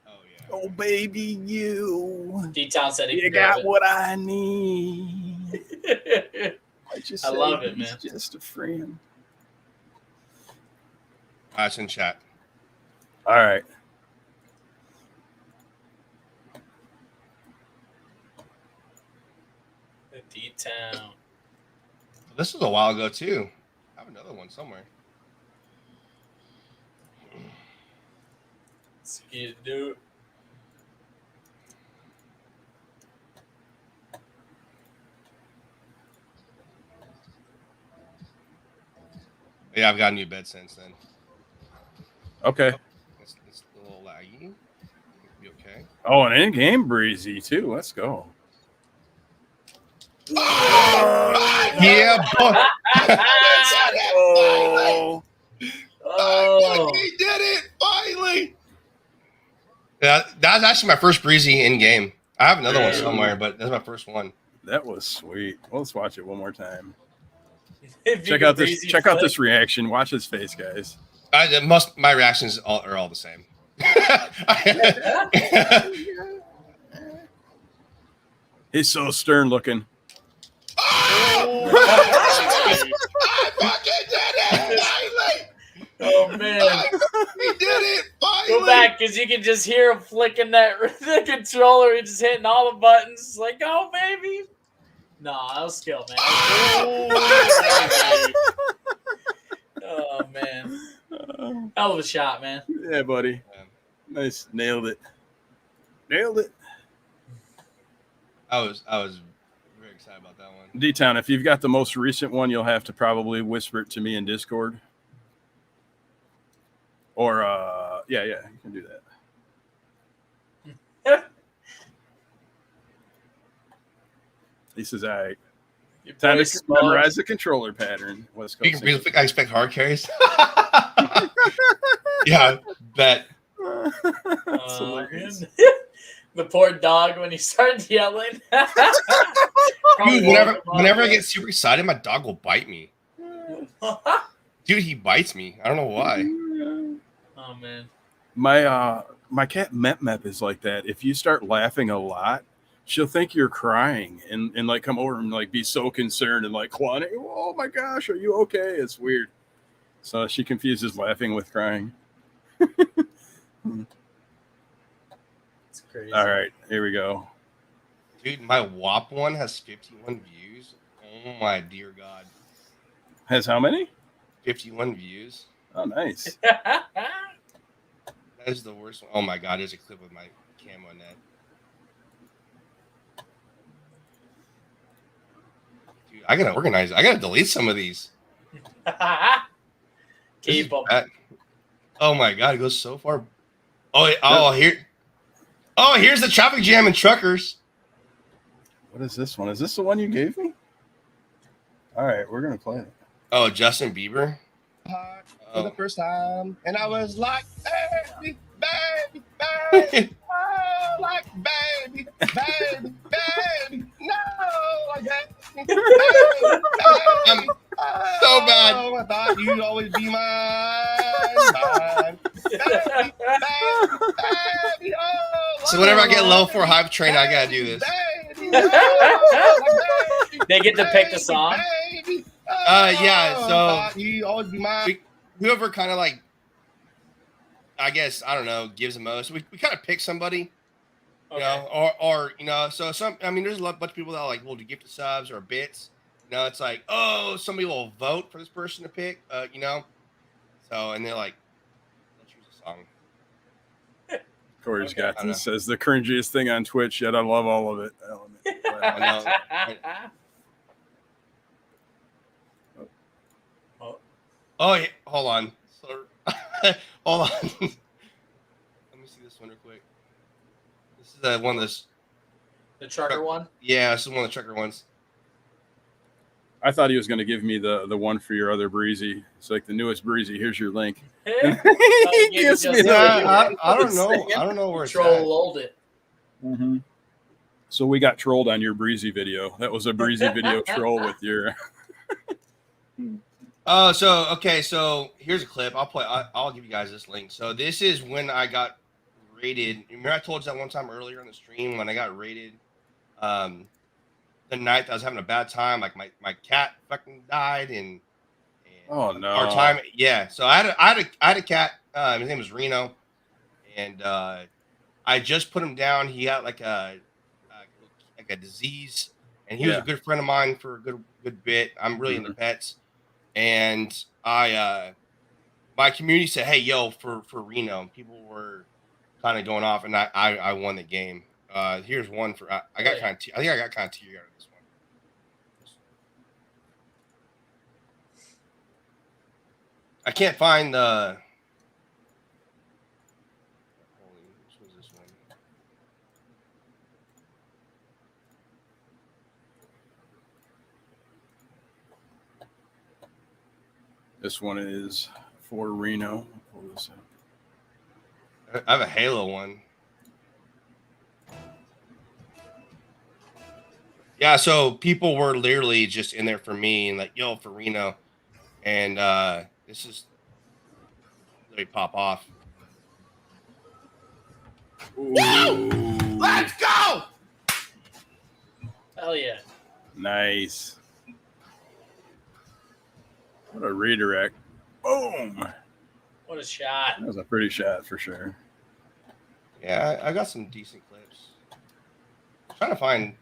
[SPEAKER 3] Oh yeah.
[SPEAKER 2] Oh baby, you
[SPEAKER 4] D-Town said he
[SPEAKER 2] you
[SPEAKER 4] could grab
[SPEAKER 2] got what I need.
[SPEAKER 4] it.
[SPEAKER 2] What you
[SPEAKER 4] I love it,
[SPEAKER 2] he's
[SPEAKER 4] man.
[SPEAKER 2] Just a friend.
[SPEAKER 3] It's in chat.
[SPEAKER 2] All right.
[SPEAKER 4] D-Town.
[SPEAKER 3] This was a while ago too. I have another one somewhere.
[SPEAKER 4] Dude.
[SPEAKER 3] Yeah, I've got a new bed since then.
[SPEAKER 2] Okay.
[SPEAKER 3] It's a little laggy. You okay?
[SPEAKER 2] Oh, an in-game breezy too. Let's go.
[SPEAKER 3] Yeah, boy.
[SPEAKER 2] Oh.
[SPEAKER 4] Oh.
[SPEAKER 3] He did it finally. Yeah, that's actually my first Breezy in game. I have another one somewhere, but that's my first one.
[SPEAKER 2] That was sweet. Well, let's watch it one more time.
[SPEAKER 4] If you
[SPEAKER 2] Check
[SPEAKER 4] could
[SPEAKER 2] out this.
[SPEAKER 4] breezy
[SPEAKER 2] Check out
[SPEAKER 4] flick.
[SPEAKER 2] this reaction. Watch his face, guys.
[SPEAKER 3] My reactions are all the same.
[SPEAKER 2] He's so stern looking.
[SPEAKER 3] I fucking did it finally.
[SPEAKER 4] Oh man.
[SPEAKER 3] He did it finally.
[SPEAKER 4] Go back because you can just hear him flicking the controller. He's just hitting all the buttons. It's like, oh baby. No, that was skill, man. Oh man. Hell of a shot, man.
[SPEAKER 2] Yeah, buddy. Nice. Nailed it. Nailed it.
[SPEAKER 3] I was very excited about that one.
[SPEAKER 2] D-Town, if you've got the most recent one, you'll have to probably whisper it to me in Discord. Or, yeah, you can do that. He says, all right. Time to memorize the controller pattern. West Coast.
[SPEAKER 3] I expect hard carries. Yeah, bet.
[SPEAKER 2] That's hilarious.
[SPEAKER 4] The poor dog when he started yelling.
[SPEAKER 3] Dude, whenever I get super excited, my dog will bite me. Dude, he bites me. I don't know why.
[SPEAKER 4] Oh man.
[SPEAKER 2] My cat Mep is like that. If you start laughing a lot, she'll think you're crying and like come over and like be so concerned and like Kwani, oh my gosh, are you okay? It's weird. So she confuses laughing with crying.
[SPEAKER 4] It's crazy.
[SPEAKER 2] All right, here we go.
[SPEAKER 3] Dude, my WAP one has 51 views. Oh my dear God.
[SPEAKER 2] Has how many?
[SPEAKER 3] 51 views.
[SPEAKER 2] Oh, nice.
[SPEAKER 3] That is the worst one. Oh my God, there's a clip of my camo net. Dude, I gotta organize. I gotta delete some of these.
[SPEAKER 4] Keep them.
[SPEAKER 3] Oh my God, it goes so far. Here's the traffic jam and truckers.
[SPEAKER 2] What is this one? Is this the one you gave me? All right, we're gonna play it.
[SPEAKER 3] Oh, Justin Bieber.
[SPEAKER 5] For the first time, and I was like, baby, baby, baby, oh, like baby, baby, baby, no, like that.
[SPEAKER 3] I'm so bad.
[SPEAKER 5] Oh, I thought you'd always be mine. Baby, baby, oh,
[SPEAKER 3] So whenever I get low for hype train, I gotta do this.
[SPEAKER 5] baby, oh, baby,
[SPEAKER 4] They get to pick the song?
[SPEAKER 5] baby,
[SPEAKER 3] Yeah,
[SPEAKER 5] oh,
[SPEAKER 3] so-
[SPEAKER 5] thought you'd always be mine.
[SPEAKER 3] Whoever kind of like, I guess, I don't know, gives the most. We kind of pick somebody, you know, or you know, so there's a bunch of people that are like, well, do gift subs or bits. You know, it's like, oh, somebody will vote for this person to pick, you know. So, and they're like, they'll choose a song.
[SPEAKER 2] Corey's
[SPEAKER 4] Okay.
[SPEAKER 2] got
[SPEAKER 3] I don't
[SPEAKER 2] this. Says the cringiest thing on Twitch, yet I love all of it.
[SPEAKER 3] I know. Oh, yeah. Hold on. So, hold on. Let me see this one real quick. This is one of those.
[SPEAKER 4] The trucker one?
[SPEAKER 3] Yeah, this is one of the trucker ones.
[SPEAKER 2] I thought he was going to give me the one for your other breezy. It's like the newest breezy. Here's your link.
[SPEAKER 4] He
[SPEAKER 2] He gives me
[SPEAKER 3] Yeah,
[SPEAKER 2] the
[SPEAKER 3] I don't know. I don't know where it's at.
[SPEAKER 4] Trolled it.
[SPEAKER 2] Mm-hmm. So we got trolled on your breezy video. That was a breezy video troll with your.
[SPEAKER 3] Oh, so okay, so here's a clip. I'll give you guys this link. So this is when I got raided. Remember I told you that one time earlier on the stream when I got raided. The night that I was having a bad time, like my cat fucking died and
[SPEAKER 2] Oh no!
[SPEAKER 3] hard time. Yeah, so I had a cat. His name was Reno, and I just put him down. He had like a disease, and he was a good friend of mine for a good bit. I'm really into pets, and my community said, "Hey, yo, for Reno." People were kind of going off, and I won the game. Here's one for I got kind of I think I got kind of teary out of this one. I can't find the. Which was this one?
[SPEAKER 2] This one is for Reno. Pull this up.
[SPEAKER 3] I have a Halo one. Yeah, so people were literally just in there for me and like, yo, for Reno. And this is literally pop off.
[SPEAKER 2] Ooh.
[SPEAKER 5] Let's go.
[SPEAKER 4] Hell yeah.
[SPEAKER 2] Nice. What a redirect. Boom.
[SPEAKER 4] What a shot.
[SPEAKER 2] That was a pretty shot for sure.
[SPEAKER 3] Yeah, I got some decent clips. I'm trying to find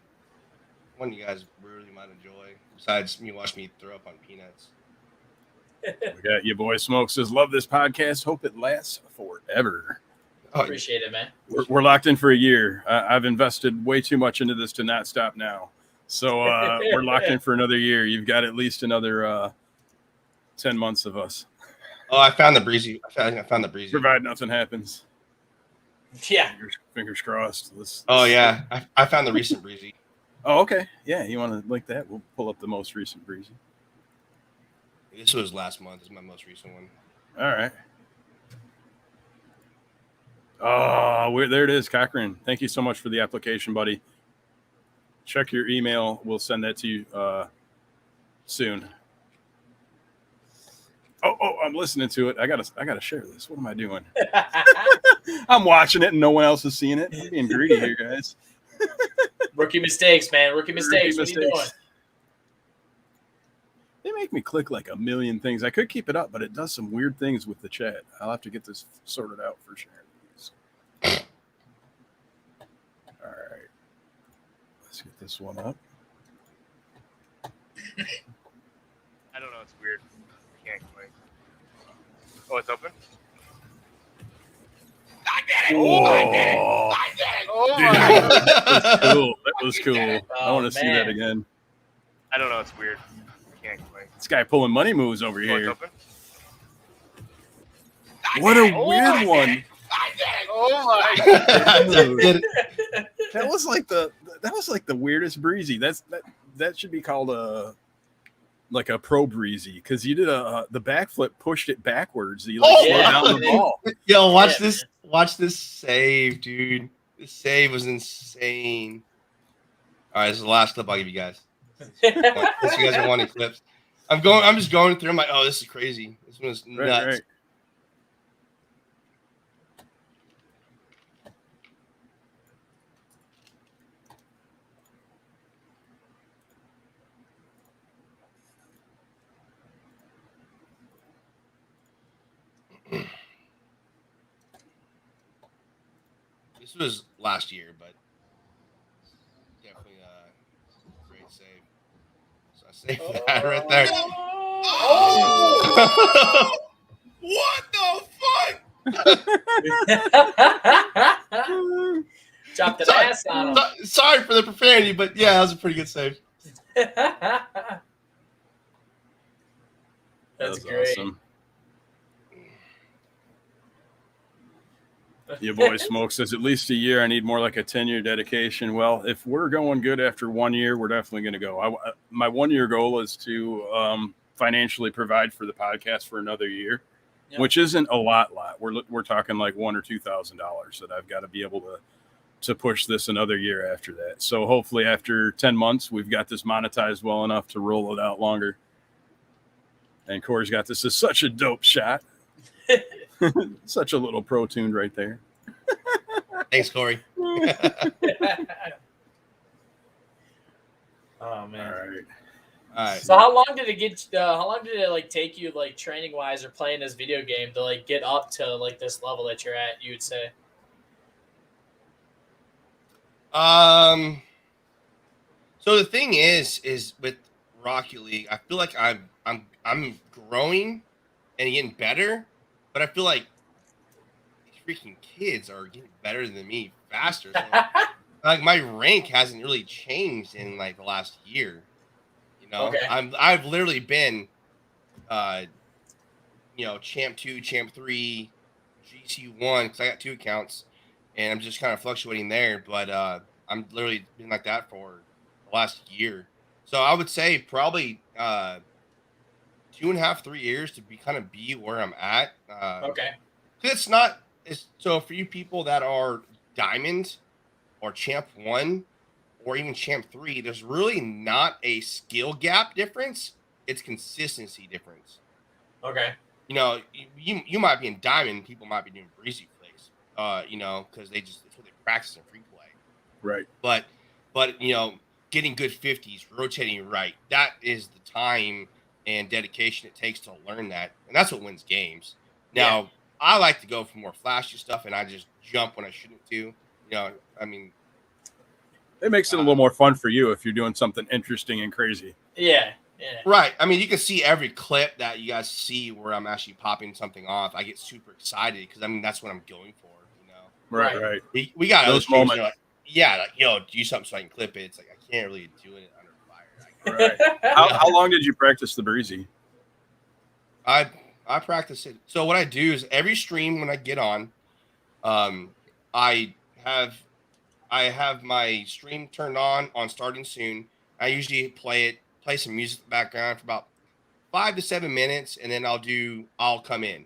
[SPEAKER 3] one you guys really might enjoy, besides me watch me throw up on peanuts.
[SPEAKER 2] We got your boy Smoke says, love this podcast. Hope it lasts forever.
[SPEAKER 4] Appreciate it, man.
[SPEAKER 2] We're locked in for a year. I've invested way too much into this to not stop now. So we're locked in for another year. You've got at least another 10 months of us.
[SPEAKER 3] Oh, I found the breezy. I found the breezy.
[SPEAKER 2] Provide nothing happens.
[SPEAKER 4] Yeah.
[SPEAKER 2] Fingers crossed.
[SPEAKER 3] Oh, yeah. I found the recent breezy.
[SPEAKER 2] Oh, okay. Yeah, you want to link that? We'll pull up the most recent breezy.
[SPEAKER 3] This was last month. This is my most recent one.
[SPEAKER 2] All right. Oh, there it is, Cochran. Thank you so much for the application, buddy. Check your email. We'll send that to you soon. Oh, I'm listening to it. I gotta share this. What am I doing? I'm watching it and no one else is seeing it. I'm being greedy here, guys.
[SPEAKER 4] Rookie mistakes, man. Rookie mistakes. What are you doing?
[SPEAKER 2] They make me click like a million things. I could keep it up, but it does some weird things with the chat. I'll have to get this sorted out for sharing these. All right. Let's get this one up.
[SPEAKER 6] I don't know. It's weird. I can't click. Oh, it's open?
[SPEAKER 5] I did it.
[SPEAKER 2] Oh,
[SPEAKER 5] I did it. I did it. Oh,
[SPEAKER 2] dude,
[SPEAKER 5] my God.
[SPEAKER 2] that was cool. That was cool. I
[SPEAKER 4] Oh,
[SPEAKER 2] want to see that
[SPEAKER 4] man.
[SPEAKER 2] again.
[SPEAKER 6] I don't know. It's weird. I can't click.
[SPEAKER 2] This guy pulling money moves over
[SPEAKER 6] Oh, it's
[SPEAKER 2] here.
[SPEAKER 6] open?
[SPEAKER 2] What a
[SPEAKER 5] Oh,
[SPEAKER 2] weird
[SPEAKER 5] I
[SPEAKER 2] one.
[SPEAKER 5] did it. I did it. Oh my God.
[SPEAKER 2] That was like the weirdest breezy. That should be called a pro breezy because you did the backflip, pushed it backwards. You
[SPEAKER 3] Oh,
[SPEAKER 2] slowed
[SPEAKER 4] yeah.
[SPEAKER 2] down the ball.
[SPEAKER 3] Yo, watch
[SPEAKER 4] Yeah,
[SPEAKER 3] this. Watch this save, dude. This save was insane. All right, this is the last clip I'll give you guys. Since you guys are wanting clips, I'm just going through. I'm like, oh, this is crazy. This one is nuts.
[SPEAKER 2] Right.
[SPEAKER 3] This was last year, but definitely a great save. So I save that right there.
[SPEAKER 4] Oh!
[SPEAKER 3] What the fuck?
[SPEAKER 4] Dropped an
[SPEAKER 3] Sorry.
[SPEAKER 4] ass on him.
[SPEAKER 3] Sorry for the profanity, but yeah, that was a pretty good save.
[SPEAKER 4] That's
[SPEAKER 2] was
[SPEAKER 4] great.
[SPEAKER 2] awesome. Your boy Smoke says at least a year. I need more like a 10-year dedication. Well, if we're going good after 1 year, we're definitely going to go. My 1 year goal is to financially provide for the podcast for another year, which isn't a lot. We're talking like $1,000 or $2,000 that I've got to be able to push this another year after that. So hopefully after 10 months, we've got this monetized well enough to roll it out longer. And Corey's got this as such a dope shot. Such a little pro tuned right there.
[SPEAKER 3] Thanks, Corey.
[SPEAKER 4] Oh man!
[SPEAKER 2] All right.
[SPEAKER 4] So how long did it like take you like training wise or playing this video game to like get up to like this level that you're at? You would say.
[SPEAKER 3] So the thing is with Rocket League, I feel like I'm growing and getting better, but I feel like these freaking kids are getting better than me faster. So, like my rank hasn't really changed in like the last year. You know,
[SPEAKER 4] Okay.
[SPEAKER 3] I've literally been, champ 2, champ 3, GC 1 because I got 2 accounts, and I'm just kind of fluctuating there. But I'm literally been like that for the last year. So I would say probably 2.5, 3 years to be where I'm at.
[SPEAKER 4] Okay.
[SPEAKER 3] It's so for you people that are diamond or champ 1 or even champ 3, there's really not a skill gap difference. It's consistency difference.
[SPEAKER 4] Okay.
[SPEAKER 3] You know, you might be in diamond, people might be doing breezy plays, because it's what they practice in free play.
[SPEAKER 2] Right.
[SPEAKER 3] But getting good 50s, rotating right, that is the time and dedication it takes to learn that, and that's what wins games. Now, I like to go for more flashy stuff, and I just jump when I shouldn't do. I mean,
[SPEAKER 2] it makes it a little more fun for you if you're doing something interesting and crazy.
[SPEAKER 4] Yeah.
[SPEAKER 3] Right. I mean, you can see every clip that you guys see where I'm actually popping something off. I get super excited because that's what I'm going for.
[SPEAKER 2] Right.
[SPEAKER 3] We got
[SPEAKER 2] those
[SPEAKER 3] other
[SPEAKER 2] moments.
[SPEAKER 3] Do something so I can clip it. It's like I can't really do it under fire.
[SPEAKER 2] Right. How long did you practice the breezy?
[SPEAKER 3] I practice it. So what I do is every stream when I get on, I have my stream turned on starting soon. I usually play some music in the background for about 5 to 7 minutes, and then I'll come in,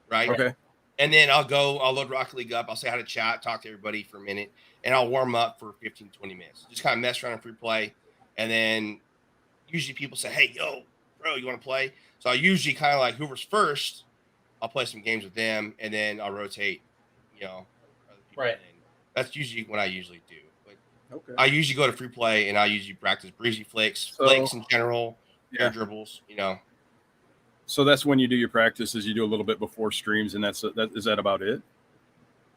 [SPEAKER 3] right?
[SPEAKER 2] Okay.
[SPEAKER 3] And then I'll load Rocket League up. I'll say how to chat, talk to everybody for a minute, and I'll warm up for 15, 20 minutes. Just kind of mess around in free play. And then usually people say, hey, yo, bro, you want to play? So I usually kind of like whoever's first, I'll play some games with them, and then I'll rotate, other people.
[SPEAKER 4] Right.
[SPEAKER 3] And that's usually what I usually do. But
[SPEAKER 2] Okay.
[SPEAKER 3] I usually go to free play, and I usually practice breezy flicks in general, air dribbles,
[SPEAKER 2] So that's when you do your practices. You do a little bit before streams, and is that about it?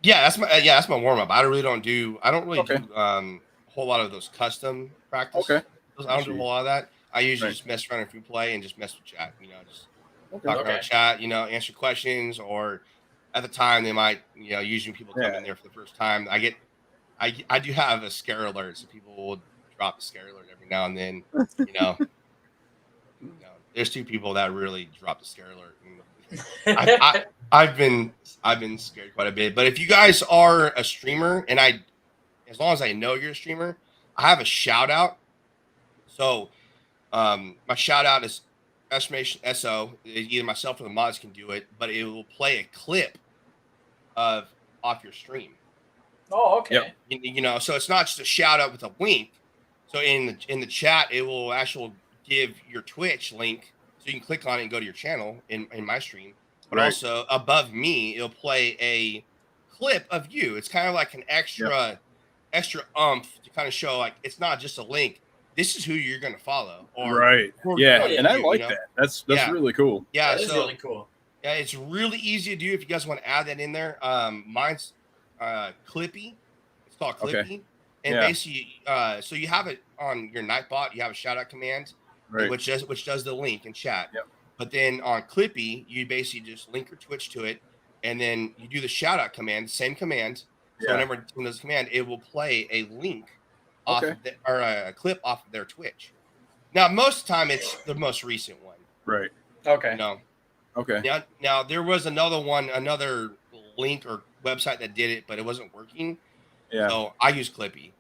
[SPEAKER 3] Yeah, that's my warm up. I don't really do a whole lot of those custom practice.
[SPEAKER 2] Okay.
[SPEAKER 3] I don't do a whole lot of that. I usually just mess around in free play and just mess with chat. Just talk around chat. Answer questions, or at the time they might usually people come in there for the first time. I do have a scare alert, so people will drop a scare alert every now and then. There's 2 people that really drop the scare alert. And I've been scared quite a bit. But if you guys are a streamer, and as long as I know you're a streamer, I have a shout out. So my shout out is exclamation SO. Either myself or the mods can do it, but it will play a clip off your stream.
[SPEAKER 4] Oh, okay.
[SPEAKER 3] Yep. So it's not just a shout out with a wink. So in the chat, it will actually give your Twitch link, so you can click on it and go to your channel in my stream. But also above me, it'll play a clip of you. It's kind of like an extra oomph to kind of show like it's not just a link. This is who you're going to follow. And
[SPEAKER 2] I like that. That's really cool.
[SPEAKER 3] Yeah,
[SPEAKER 4] that is really cool.
[SPEAKER 3] Yeah, it's really easy to do if you guys want to add that in there. Mine's Clippy. It's called Clippy.
[SPEAKER 2] Okay.
[SPEAKER 3] And basically, so you have it on your Nightbot. You have a shout out command.
[SPEAKER 2] Right.
[SPEAKER 3] which does the link in chat.
[SPEAKER 2] Yep.
[SPEAKER 3] But then on Clippy, you basically just link your Twitch to it, and then you do the shout out command, same command. So
[SPEAKER 2] Yeah.
[SPEAKER 3] whenever someone does a command, it will play a link off
[SPEAKER 2] Okay.
[SPEAKER 3] of or a clip off of their Twitch. Now, most of the time, it's the most recent one.
[SPEAKER 2] Right.
[SPEAKER 4] Okay.
[SPEAKER 3] You know.
[SPEAKER 2] Okay.
[SPEAKER 3] Now there was another link or website that did it, but it wasn't working.
[SPEAKER 2] Yeah.
[SPEAKER 3] So I use Clippy.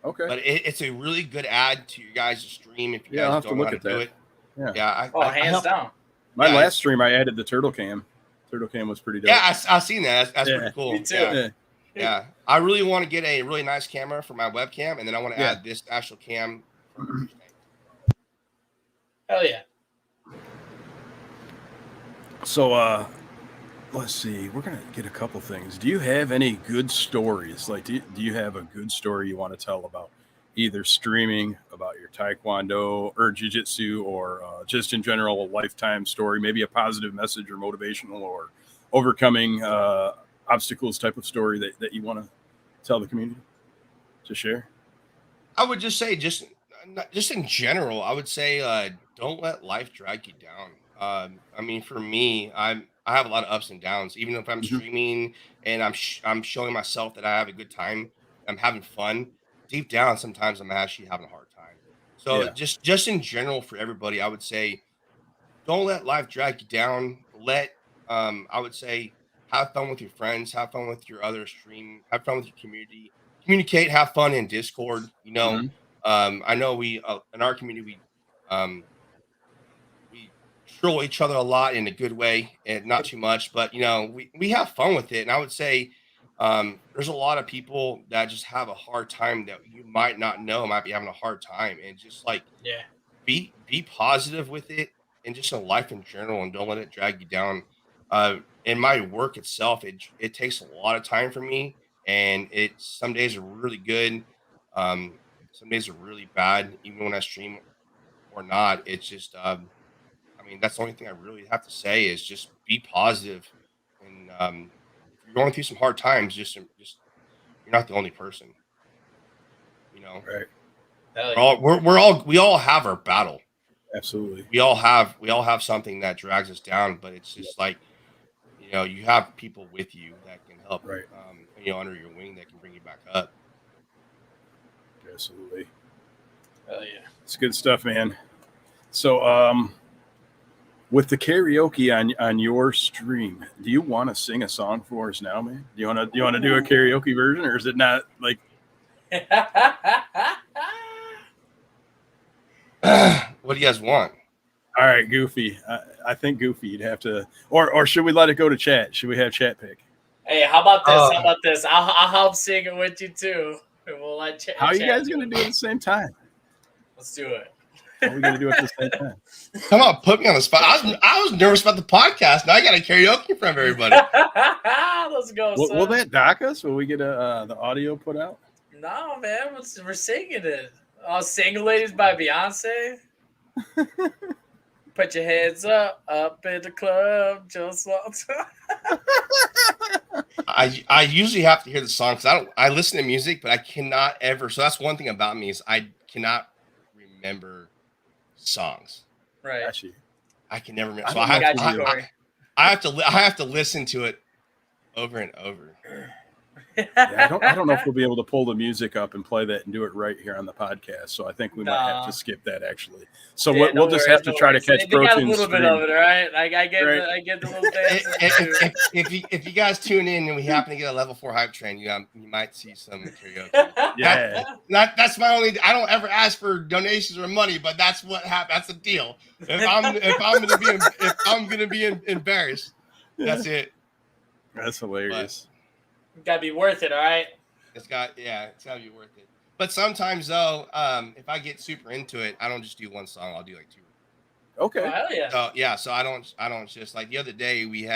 [SPEAKER 2] Okay.
[SPEAKER 3] But it's a really good add to your guys' stream if you
[SPEAKER 2] I'll
[SPEAKER 3] guys
[SPEAKER 2] have to
[SPEAKER 3] don't know
[SPEAKER 2] look
[SPEAKER 3] how
[SPEAKER 2] at
[SPEAKER 3] to do
[SPEAKER 2] that.
[SPEAKER 3] it.
[SPEAKER 2] Yeah.
[SPEAKER 3] Yeah.
[SPEAKER 4] Oh, hands down.
[SPEAKER 2] My
[SPEAKER 3] Yeah,
[SPEAKER 2] last stream, I added the turtle cam. Turtle cam was pretty dope.
[SPEAKER 3] Yeah, I've seen that. That's
[SPEAKER 2] Yeah.
[SPEAKER 3] pretty cool.
[SPEAKER 4] Me too.
[SPEAKER 3] Yeah. Yeah. I really want to get a really nice camera for my webcam, and then I want to
[SPEAKER 2] Yeah.
[SPEAKER 3] add this actual cam for my fish tank.
[SPEAKER 4] Hell yeah.
[SPEAKER 2] So, let's see. We're gonna get a couple things. Do you have any good stories? Like, do you have a good story you want to tell about either streaming, about your taekwondo or jiu-jitsu, or just in general a lifetime story, maybe a positive message or motivational or overcoming obstacles type of story that you want to tell the community to share?
[SPEAKER 3] I would just say, just in general, I would say, don't let life drag you down. I mean, for me, I have a lot of ups and downs. Even if I'm streaming and I'm showing myself that I have a good time, I'm having fun. Deep down, sometimes I'm actually having a hard time. So
[SPEAKER 2] Yeah.
[SPEAKER 3] just in general for everybody, I would say, don't let life drag you down. I would say, have fun with your friends, have fun with your other stream, have fun with your community, communicate, have fun in Discord. You know, I know we in our community we troll each other a lot in a good way and not too much, but you know, we have fun with it. And I would say there's a lot of people that just have a hard time that you might not know might be having a hard time, and just like
[SPEAKER 4] Yeah.
[SPEAKER 3] be positive with it and just in life in general, and don't let it drag you down. In my work itself, it takes a lot of time for me, and some days are really good, some days are really bad, even when I stream or not. It's just I mean, that's the only thing I really have to say is just be positive, and if you're going through some hard times, just you're not the only person. You know,
[SPEAKER 2] Right.
[SPEAKER 3] we all have our battle.
[SPEAKER 2] Absolutely.
[SPEAKER 3] We all have something that drags us down, but it's just like, you know, you have people with you that can help,
[SPEAKER 2] Right.
[SPEAKER 3] You know, under your wing that can bring you back up.
[SPEAKER 2] Absolutely.
[SPEAKER 4] Hell yeah.
[SPEAKER 2] It's good stuff, man. So, with the karaoke on your stream, do you want to sing a song for us now, man? Do you want to do a karaoke version, or is it not like?
[SPEAKER 3] What do you guys want?
[SPEAKER 2] All right, Goofy. I think Goofy. You'd have to, or should we let it go to chat? Should we have chat pick?
[SPEAKER 4] Hey, how about this? How about this? I'll help sing it with you too. And we'll let chat.
[SPEAKER 2] How are you guys gonna do it at the same time?
[SPEAKER 4] Let's do it.
[SPEAKER 2] How are we gonna do it at the same time?
[SPEAKER 3] Come on, put me on the spot. I was nervous about the podcast. Now I got a karaoke from everybody.
[SPEAKER 4] Let's go.
[SPEAKER 2] Will that dock us? Will we get the audio put out?
[SPEAKER 4] No, man. We're singing it. Oh, Single Ladies by Beyonce. Put your heads up in the club. Just want
[SPEAKER 3] I usually have to hear the song because I listen to music, but I cannot ever. So that's one thing about me is I cannot remember songs.
[SPEAKER 4] Right.
[SPEAKER 2] Actually,
[SPEAKER 3] I can never remember. So
[SPEAKER 2] I
[SPEAKER 3] I have to listen to it over and over.
[SPEAKER 2] yeah, I don't know if we'll be able to pull the music up and play that and do it right here on the podcast. So I think we might have to skip that actually. So
[SPEAKER 4] Yeah,
[SPEAKER 2] we'll just have to try to catch
[SPEAKER 4] They got a
[SPEAKER 2] Protune's
[SPEAKER 4] little bit
[SPEAKER 2] stream.
[SPEAKER 4] of it, right? I get the little dance.
[SPEAKER 3] If you guys tune in and we happen to get a level 4 hype train, you might see some karaoke.
[SPEAKER 2] Yeah.
[SPEAKER 3] That's my only. I don't ever ask for donations or money, but that's what happens. That's the deal. If I'm gonna be embarrassed, that's it.
[SPEAKER 2] That's hilarious.
[SPEAKER 4] Gotta be worth it, all right?
[SPEAKER 3] It's gotta be worth it. But sometimes though, if I get super into it, I don't just do one song. I'll do like 2.
[SPEAKER 2] Okay.
[SPEAKER 4] Oh, hell yeah.
[SPEAKER 3] So yeah, so I don't just like the other day we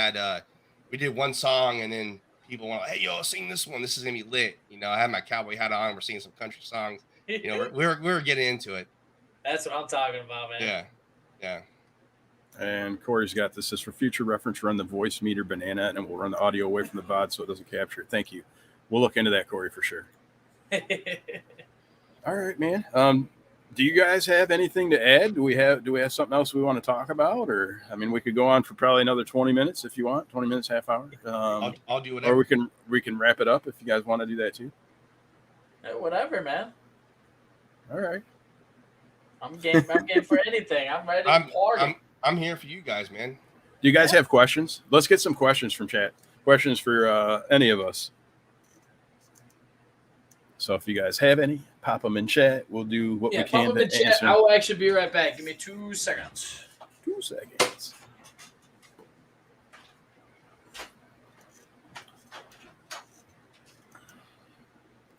[SPEAKER 3] did one song and then people went, hey yo, sing this one. This is gonna be lit. You know, I had my cowboy hat on. We're singing some country songs. You know, we were getting into it.
[SPEAKER 4] That's what I'm talking about, man.
[SPEAKER 3] Yeah.
[SPEAKER 2] And Corey's got this. Says for future reference, run the voice meter banana, and we'll run the audio away from the VOD so it doesn't capture it. Thank you. We'll look into that, Corey, for sure. All right, man. Do you guys have anything to add? Do we have something else we want to talk about? Or I mean, we could go on for probably another 20 minutes if you want. 20 minutes, half hour.
[SPEAKER 3] I'll do whatever.
[SPEAKER 2] Or we can wrap it up if you guys want to do that too.
[SPEAKER 4] Whatever, man.
[SPEAKER 2] All right.
[SPEAKER 4] I'm game for anything. I'm ready to party.
[SPEAKER 3] I'm here for you guys, man.
[SPEAKER 2] Do you guys have questions? Let's get some questions from chat. Questions for any of us. So if you guys have any, pop them in chat. We'll do what we can to answer.
[SPEAKER 4] I will actually be right back. Give me 2 seconds.
[SPEAKER 2] 2 seconds.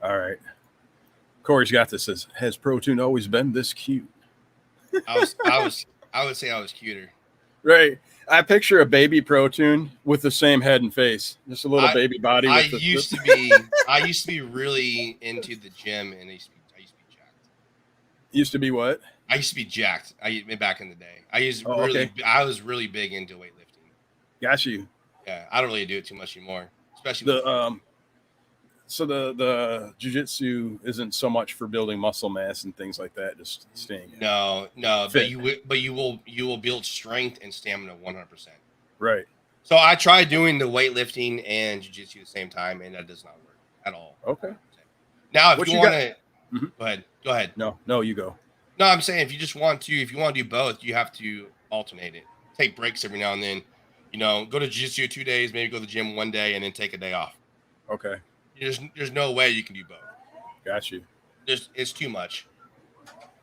[SPEAKER 2] All right. Corey's got this. Says, has Protune always been this cute?
[SPEAKER 3] I would say I was cuter.
[SPEAKER 2] Right. I picture a baby Protune with the same head and face, just a little baby body.
[SPEAKER 3] I used to be really into the gym, and I used to be jacked.
[SPEAKER 2] Used to be what?
[SPEAKER 3] I used to be jacked. Back in the day.
[SPEAKER 2] Okay.
[SPEAKER 3] I was really big into weightlifting.
[SPEAKER 2] Got you.
[SPEAKER 3] Yeah, I don't really do it too much anymore, especially
[SPEAKER 2] so the Jiu Jitsu isn't so much for building muscle mass and things like that, just staying.
[SPEAKER 3] No,
[SPEAKER 2] fit.
[SPEAKER 3] but you will build strength and stamina 100%.
[SPEAKER 2] Right.
[SPEAKER 3] So I tried doing the weightlifting and Jiu Jitsu at the same time, and that does not work at all.
[SPEAKER 2] Okay.
[SPEAKER 3] Now, if you want to, go ahead.
[SPEAKER 2] No, you go.
[SPEAKER 3] No, I'm saying if you want to do both, you have to alternate it. Take breaks every now and then. Go to Jiu Jitsu 2 days, maybe go to the gym 1 day, and then take a day off.
[SPEAKER 2] Okay.
[SPEAKER 3] There's no way you can do both.
[SPEAKER 2] Got you.
[SPEAKER 3] It's too much.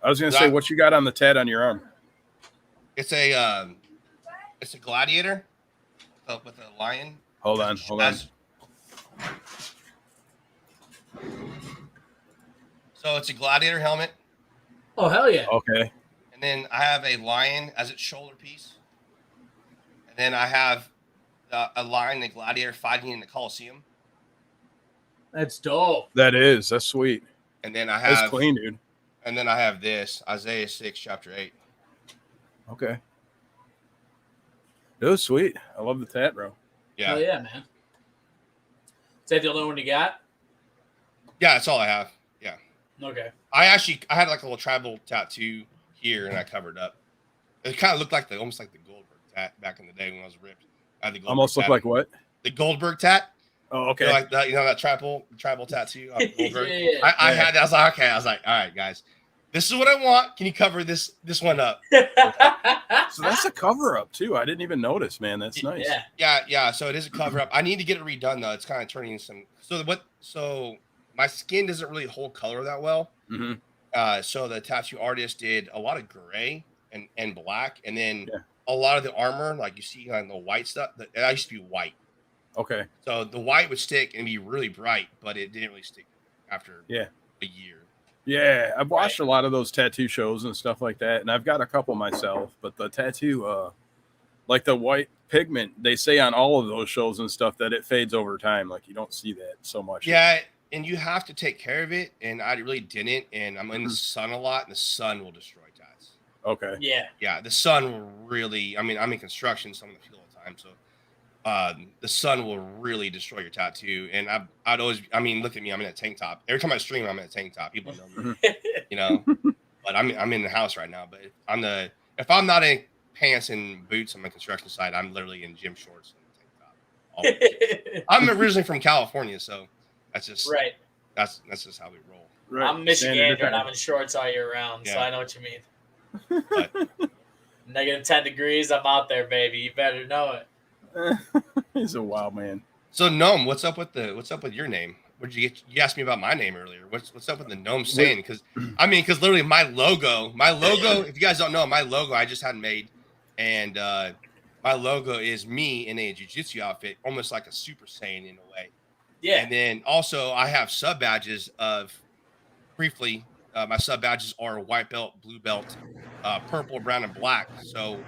[SPEAKER 2] I was gonna say, what you got on the tat on your arm?
[SPEAKER 3] It's a gladiator with a lion.
[SPEAKER 2] Hold on.
[SPEAKER 3] So it's a gladiator helmet.
[SPEAKER 4] Oh, hell yeah.
[SPEAKER 2] Okay.
[SPEAKER 3] And then I have a lion as its shoulder piece. And then I have a lion and a gladiator fighting in the Colosseum.
[SPEAKER 4] That's dope.
[SPEAKER 2] That's sweet.
[SPEAKER 3] And then I have
[SPEAKER 2] That's clean, dude.
[SPEAKER 3] And then I have this Isaiah 6 chapter 8.
[SPEAKER 2] Okay. It was sweet. I love the tat, bro.
[SPEAKER 3] Yeah.
[SPEAKER 4] Hell yeah, man. Is that the only one you got?
[SPEAKER 3] Yeah, that's all I have. Yeah.
[SPEAKER 4] Okay.
[SPEAKER 3] I had like a little tribal tattoo here, and I covered up. It kind of looked like almost like the Goldberg tat back in the day when I was ripped. I had the Goldberg
[SPEAKER 2] almost looked like what?
[SPEAKER 3] The Goldberg tat.
[SPEAKER 2] Oh, okay.
[SPEAKER 3] Like that, that tribal tattoo.
[SPEAKER 4] Yeah.
[SPEAKER 3] I had that. I was like, okay. I was like, all right, guys, this is what I want. Can you cover this one up?
[SPEAKER 2] So that's a cover up too. I didn't even notice, man. That's nice.
[SPEAKER 3] Yeah. So it is a cover up. I need to get it redone though. It's kind of turning some. So my skin doesn't really hold color that well.
[SPEAKER 2] Mm-hmm.
[SPEAKER 3] So the tattoo artist did a lot of gray and black, and then a lot of the armor, like you see on the white stuff. I used to be white.
[SPEAKER 2] Okay.
[SPEAKER 3] So the white would stick and be really bright, but it didn't really stick after a year.
[SPEAKER 2] Yeah, I've watched a lot of those tattoo shows and stuff like that, and I've got a couple myself. But the tattoo, like the white pigment, they say on all of those shows and stuff that it fades over time. Like you don't see that so much.
[SPEAKER 3] Yeah, and you have to take care of it, and I really didn't. And I'm in the sun a lot, and the sun will destroy tats.
[SPEAKER 2] Okay.
[SPEAKER 4] Yeah.
[SPEAKER 3] The sun will really. I mean, I'm in construction, so I'm in the field all the time, so. The sun will really destroy your tattoo. And I'd always, look at me, I'm in a tank top. Every time I stream, I'm in a tank top. People know me, but I'm in the house right now. But if I'm not in pants and boots on my construction site, I'm literally in gym shorts and a tank top. I'm originally from California, so that's just
[SPEAKER 4] right.
[SPEAKER 3] That's just how we roll.
[SPEAKER 2] Right.
[SPEAKER 4] I'm Michigander and I'm in shorts all year round, so I know what you mean.
[SPEAKER 3] But,
[SPEAKER 4] Negative 10 degrees, I'm out there, baby. You better know it.
[SPEAKER 2] He's a wild man.
[SPEAKER 3] So Gnome, what's up with your name? Where did you get? You asked me about my name earlier. What's up with the Gnome saying? Because literally my logo. If you guys don't know, my logo I just had made, and my logo is me in a jiu-jitsu outfit, almost like a Super Saiyan in a way.
[SPEAKER 4] Yeah.
[SPEAKER 3] And then also I have sub badges of, briefly, my sub badges are white belt, blue belt, purple, brown, and black. So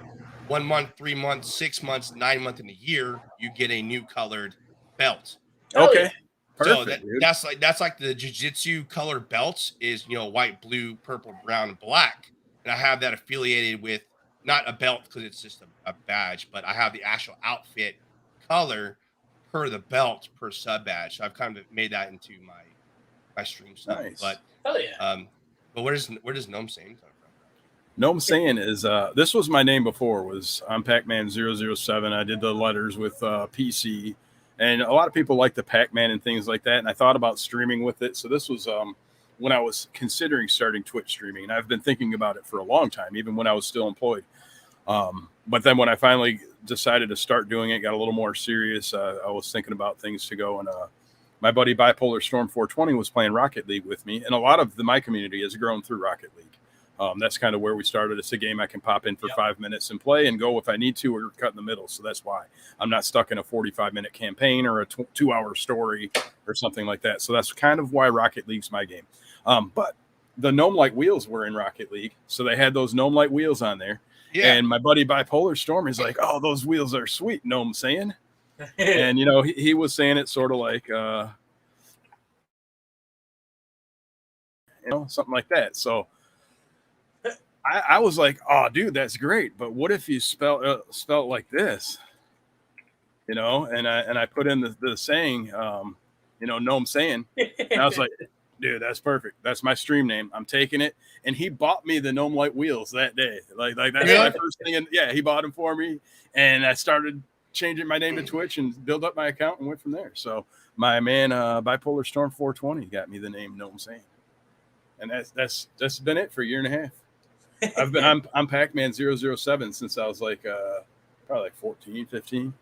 [SPEAKER 3] 1 month, 3 months, 6 months, 9 months in a year, you get a new colored belt.
[SPEAKER 2] Okay.
[SPEAKER 3] Perfect, so that's like the jiu-jitsu color belts is, white, blue, purple, brown, and black. And I have that affiliated with not a belt because it's just a badge, but I have the actual outfit color per the belt per sub badge. So I've kind of made that into my stream stuff.
[SPEAKER 2] Nice.
[SPEAKER 3] But
[SPEAKER 4] hell yeah.
[SPEAKER 3] But where does Gnome Sane come from?
[SPEAKER 2] Gnome Sane is this was my name before. Was I'm Pac-Man 007. I did the letters with PC, and a lot of people like the Pac-Man and things like that. And I thought about streaming with it. So this was when I was considering starting Twitch streaming, and I've been thinking about it for a long time, even when I was still employed. But then when I finally decided to start doing it, got a little more serious. I was thinking about things to go, and my buddy Bipolar Storm 420 was playing Rocket League with me, and a lot of my community has grown through Rocket League. That's kind of where we started. It's a game I can pop in for 5 minutes and play and go if I need to, or cut in the middle. So that's why I'm not stuck in a 45-minute campaign or a 2-hour story or something like that. So that's kind of why Rocket League's my game. But the Gnome Light wheels were in Rocket League, so they had those Gnome Light wheels on there. Yeah. And my buddy Bipolar Storm is like, "Oh, those wheels are sweet," Gnome saying. And he was saying it sort of like something like that. So I was like, "Oh, dude, that's great, but what if you spell it like this?" And I put in the saying, Gnome saying, and I was like, "Dude, that's perfect. That's my stream name. I'm taking it." And he bought me the Gnome Light wheels that day. Like that's my first thing. And yeah, he bought them for me, and I started changing my name to Twitch and build up my account and went from there. So my man Bipolar Storm 420 got me the name Gnome Saying, and that's been it for a year and a half. I'm Pac-Man 007 since I was like probably like 14, 15.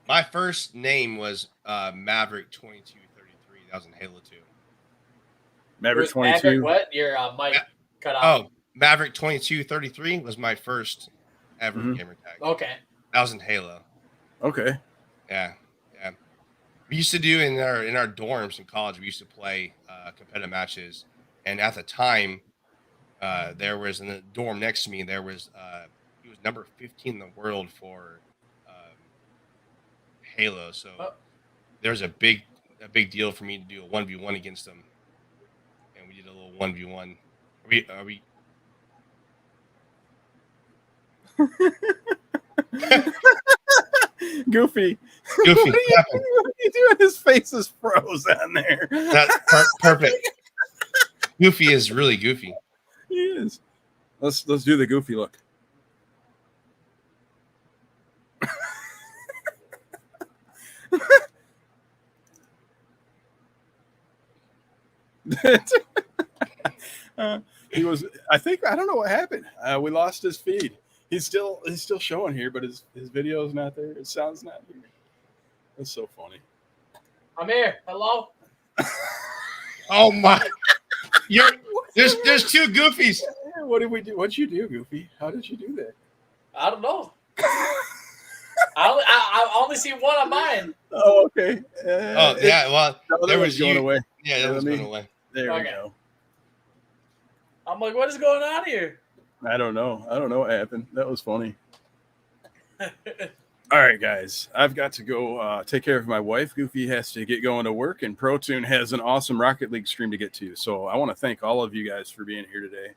[SPEAKER 3] My first name was Maverick 2233. That was in Halo 2.
[SPEAKER 2] Maverick 22.
[SPEAKER 4] Maverick, what? Your mic cut off.
[SPEAKER 3] Oh, Maverick 2233 was my first ever gamer tag.
[SPEAKER 4] Okay.
[SPEAKER 3] That was in Halo.
[SPEAKER 2] Okay.
[SPEAKER 3] Yeah. We used to do in our dorms in college. We used to play competitive matches, and at the time, there was in the dorm next to me. There was he was number 15 in the world for Halo. So there's a big deal for me to do a 1v1 against him, and we did a little 1v1. Are we?
[SPEAKER 2] Goofy.
[SPEAKER 3] What are
[SPEAKER 2] you doing? His face is froze on there.
[SPEAKER 3] That's perfect. Goofy is really goofy.
[SPEAKER 2] He is. Let's do the goofy look. He was. I don't know what happened. We lost his feed. He's still showing here, but his video is not there. His sound's not here. That's so funny.
[SPEAKER 4] I'm here. Hello.
[SPEAKER 3] Oh my! There's two Goofies.
[SPEAKER 2] What did we do? What'd you do, Goofy? How did you do that?
[SPEAKER 4] I don't know. I only see one on mine.
[SPEAKER 2] Oh, okay.
[SPEAKER 3] Yeah. Well,
[SPEAKER 2] there was going away.
[SPEAKER 3] Yeah, that was going away.
[SPEAKER 2] There we go.
[SPEAKER 4] I'm like, what is going on here?
[SPEAKER 2] I don't know what happened. That was funny. All right, guys. I've got to go take care of my wife. Goofy has to get going to work, and ProTune has an awesome Rocket League stream to get to. So I want to thank all of you guys for being here today.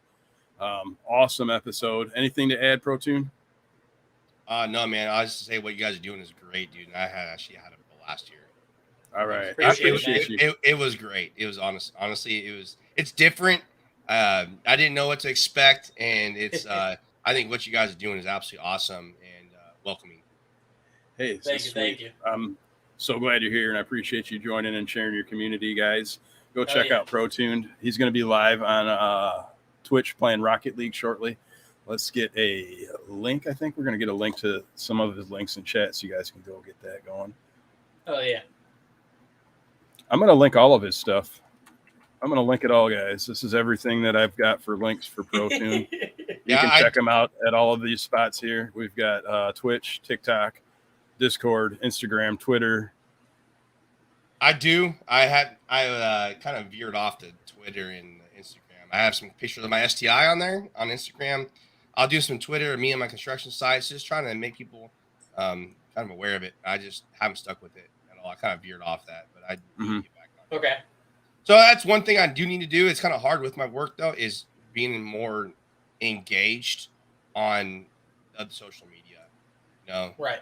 [SPEAKER 2] Awesome episode. Anything to add, ProTune?
[SPEAKER 3] No, man. I was just say what you guys are doing is great, dude. And I actually had a blast here.
[SPEAKER 2] All right.
[SPEAKER 4] Appreciate
[SPEAKER 2] you.
[SPEAKER 3] It was great. It was honestly, it's different. I didn't know what to expect, and it's I think what you guys are doing is absolutely awesome and welcoming.
[SPEAKER 2] Hey,
[SPEAKER 4] thank you.
[SPEAKER 2] I'm so glad you're here, and I appreciate you joining and sharing your community, guys. Go check out ProTuned. He's going to be live on Twitch playing Rocket League shortly. Let's get a link. I think we're going to get a link to some of his links in chat, so you guys can go get that going.
[SPEAKER 4] Oh yeah.
[SPEAKER 2] I'm going to link all of his stuff. I'm going to link it all, guys. This is everything that I've got for links for ProTune. You can check them out at all of these spots here. We've got Twitch, TikTok, Discord, Instagram, Twitter.
[SPEAKER 3] I kind of veered off to Twitter and Instagram. I have some pictures of my STI on there on Instagram. I'll do some Twitter, me and my construction sites, just trying to make people kind of aware of it. I just haven't stuck with it at all. I kind of veered off that, but I need to get back on it.
[SPEAKER 4] Okay.
[SPEAKER 3] So that's one thing I do need to do. It's kind of hard with my work, though, is being more engaged on the social media.
[SPEAKER 4] Right.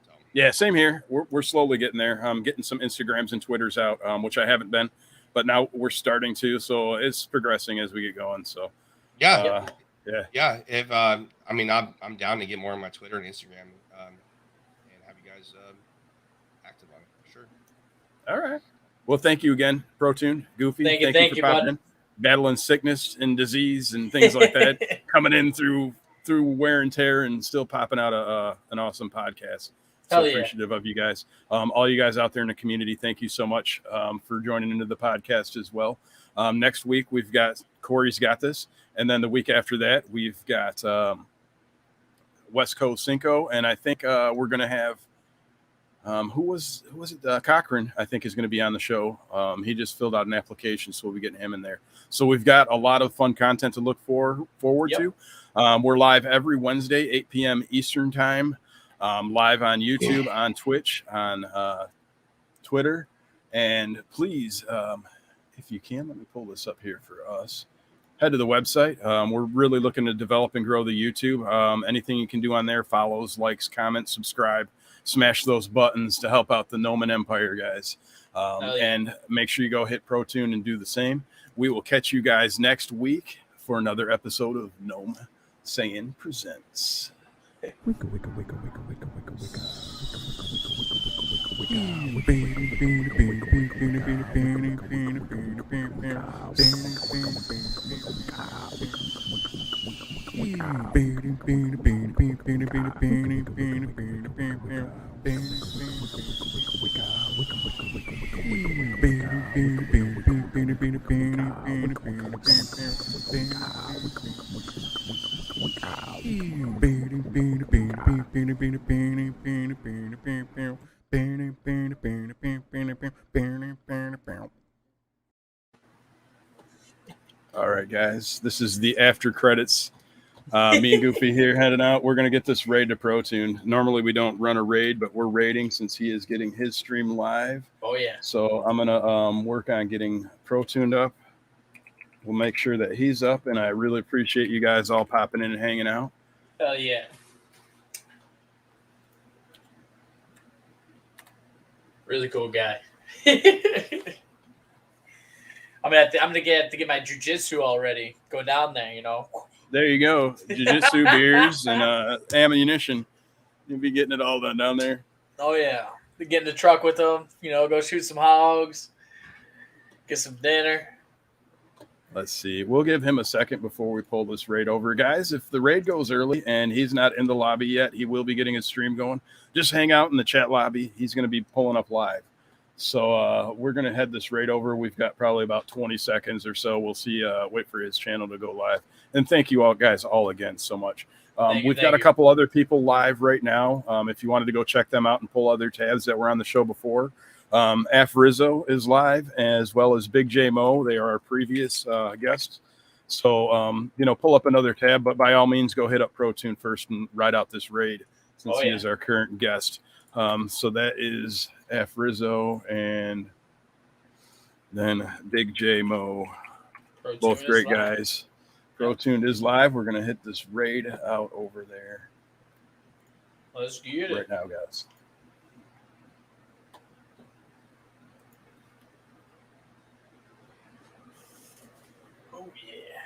[SPEAKER 3] So.
[SPEAKER 2] Yeah, same here. We're slowly getting there. I'm getting some Instagrams and Twitters out, which I haven't been. but now we're starting to, so it's progressing as we get going. So
[SPEAKER 3] Yeah.
[SPEAKER 2] Yeah.
[SPEAKER 3] If I mean, I'm down to get more on my Twitter and Instagram, and have you guys active on it for sure.
[SPEAKER 2] All right. Well, thank you again, Protune, Goofy.
[SPEAKER 4] Thank you,
[SPEAKER 2] for popping
[SPEAKER 4] bud.
[SPEAKER 2] in, battling sickness and disease and things like that, coming in through wear and tear, and still popping out an awesome podcast. So
[SPEAKER 4] Hell yeah.
[SPEAKER 2] appreciative of you guys. All you guys out there in the community, thank you so much for joining into the podcast as well. Next week we've got Corey's got this, and then the week after that we've got West Coast Cinco, and I think we're gonna have who was it? Cochran, I think, is going to be on the show. He just filled out an application, so we'll be getting him in there. So we've got a lot of fun content to look forward to. We're live every Wednesday, 8 p.m. Eastern time, live on YouTube, on Twitch, on Twitter. And please, if you can, let me pull this up here for us. Head to the website. We're really looking to develop and grow the YouTube. Anything you can do on there, follows, likes, comments, subscribe. Smash those buttons to help out the Noman Empire, guys. And make sure you go hit ProTune and do the same. We will catch you guys next week for another episode of Gnome Saying Presents. All right, guys, this is the after credits. Me and Goofy here heading out. We're going to get this raid to ProTune. Normally we don't run a raid, but we're raiding since he is getting his stream live.
[SPEAKER 4] Oh, yeah.
[SPEAKER 2] So I'm going to work on getting ProTuned up. We'll make sure that he's up, and I really appreciate you guys all popping in and hanging out.
[SPEAKER 4] Hell yeah. Really cool guy. I'm gonna get my jujitsu already. Go down there, you know.
[SPEAKER 2] There you go. Jiu-Jitsu, beers, and ammunition. You'll be getting it all done down there.
[SPEAKER 4] Oh yeah. Get in the truck with them, you know, go shoot some hogs, get some dinner.
[SPEAKER 2] Let's see. We'll give him a second before we pull this raid over. Guys, if the raid goes early and he's not in the lobby yet, he will be getting his stream going. Just hang out in the chat lobby. He's going to be pulling up live. So we're going to head this raid over. We've got probably about 20 seconds or so. We'll see. Wait for his channel to go live. And thank you all guys all again so much. We've got a couple other people live right now. If you wanted to go check them out and pull other tabs that were on the show before. Rizzo is live, as well as Big J Mo. They are our previous guests. So, pull up another tab, but by all means, go hit up ProTune first and ride out this raid since he is our current guest. So that is Rizzo and then Big J Mo. ProTune both great guys. ProTune is live. We're going to hit this raid out over there.
[SPEAKER 4] Let's get it.
[SPEAKER 2] Right now, guys.
[SPEAKER 4] Oh, yeah.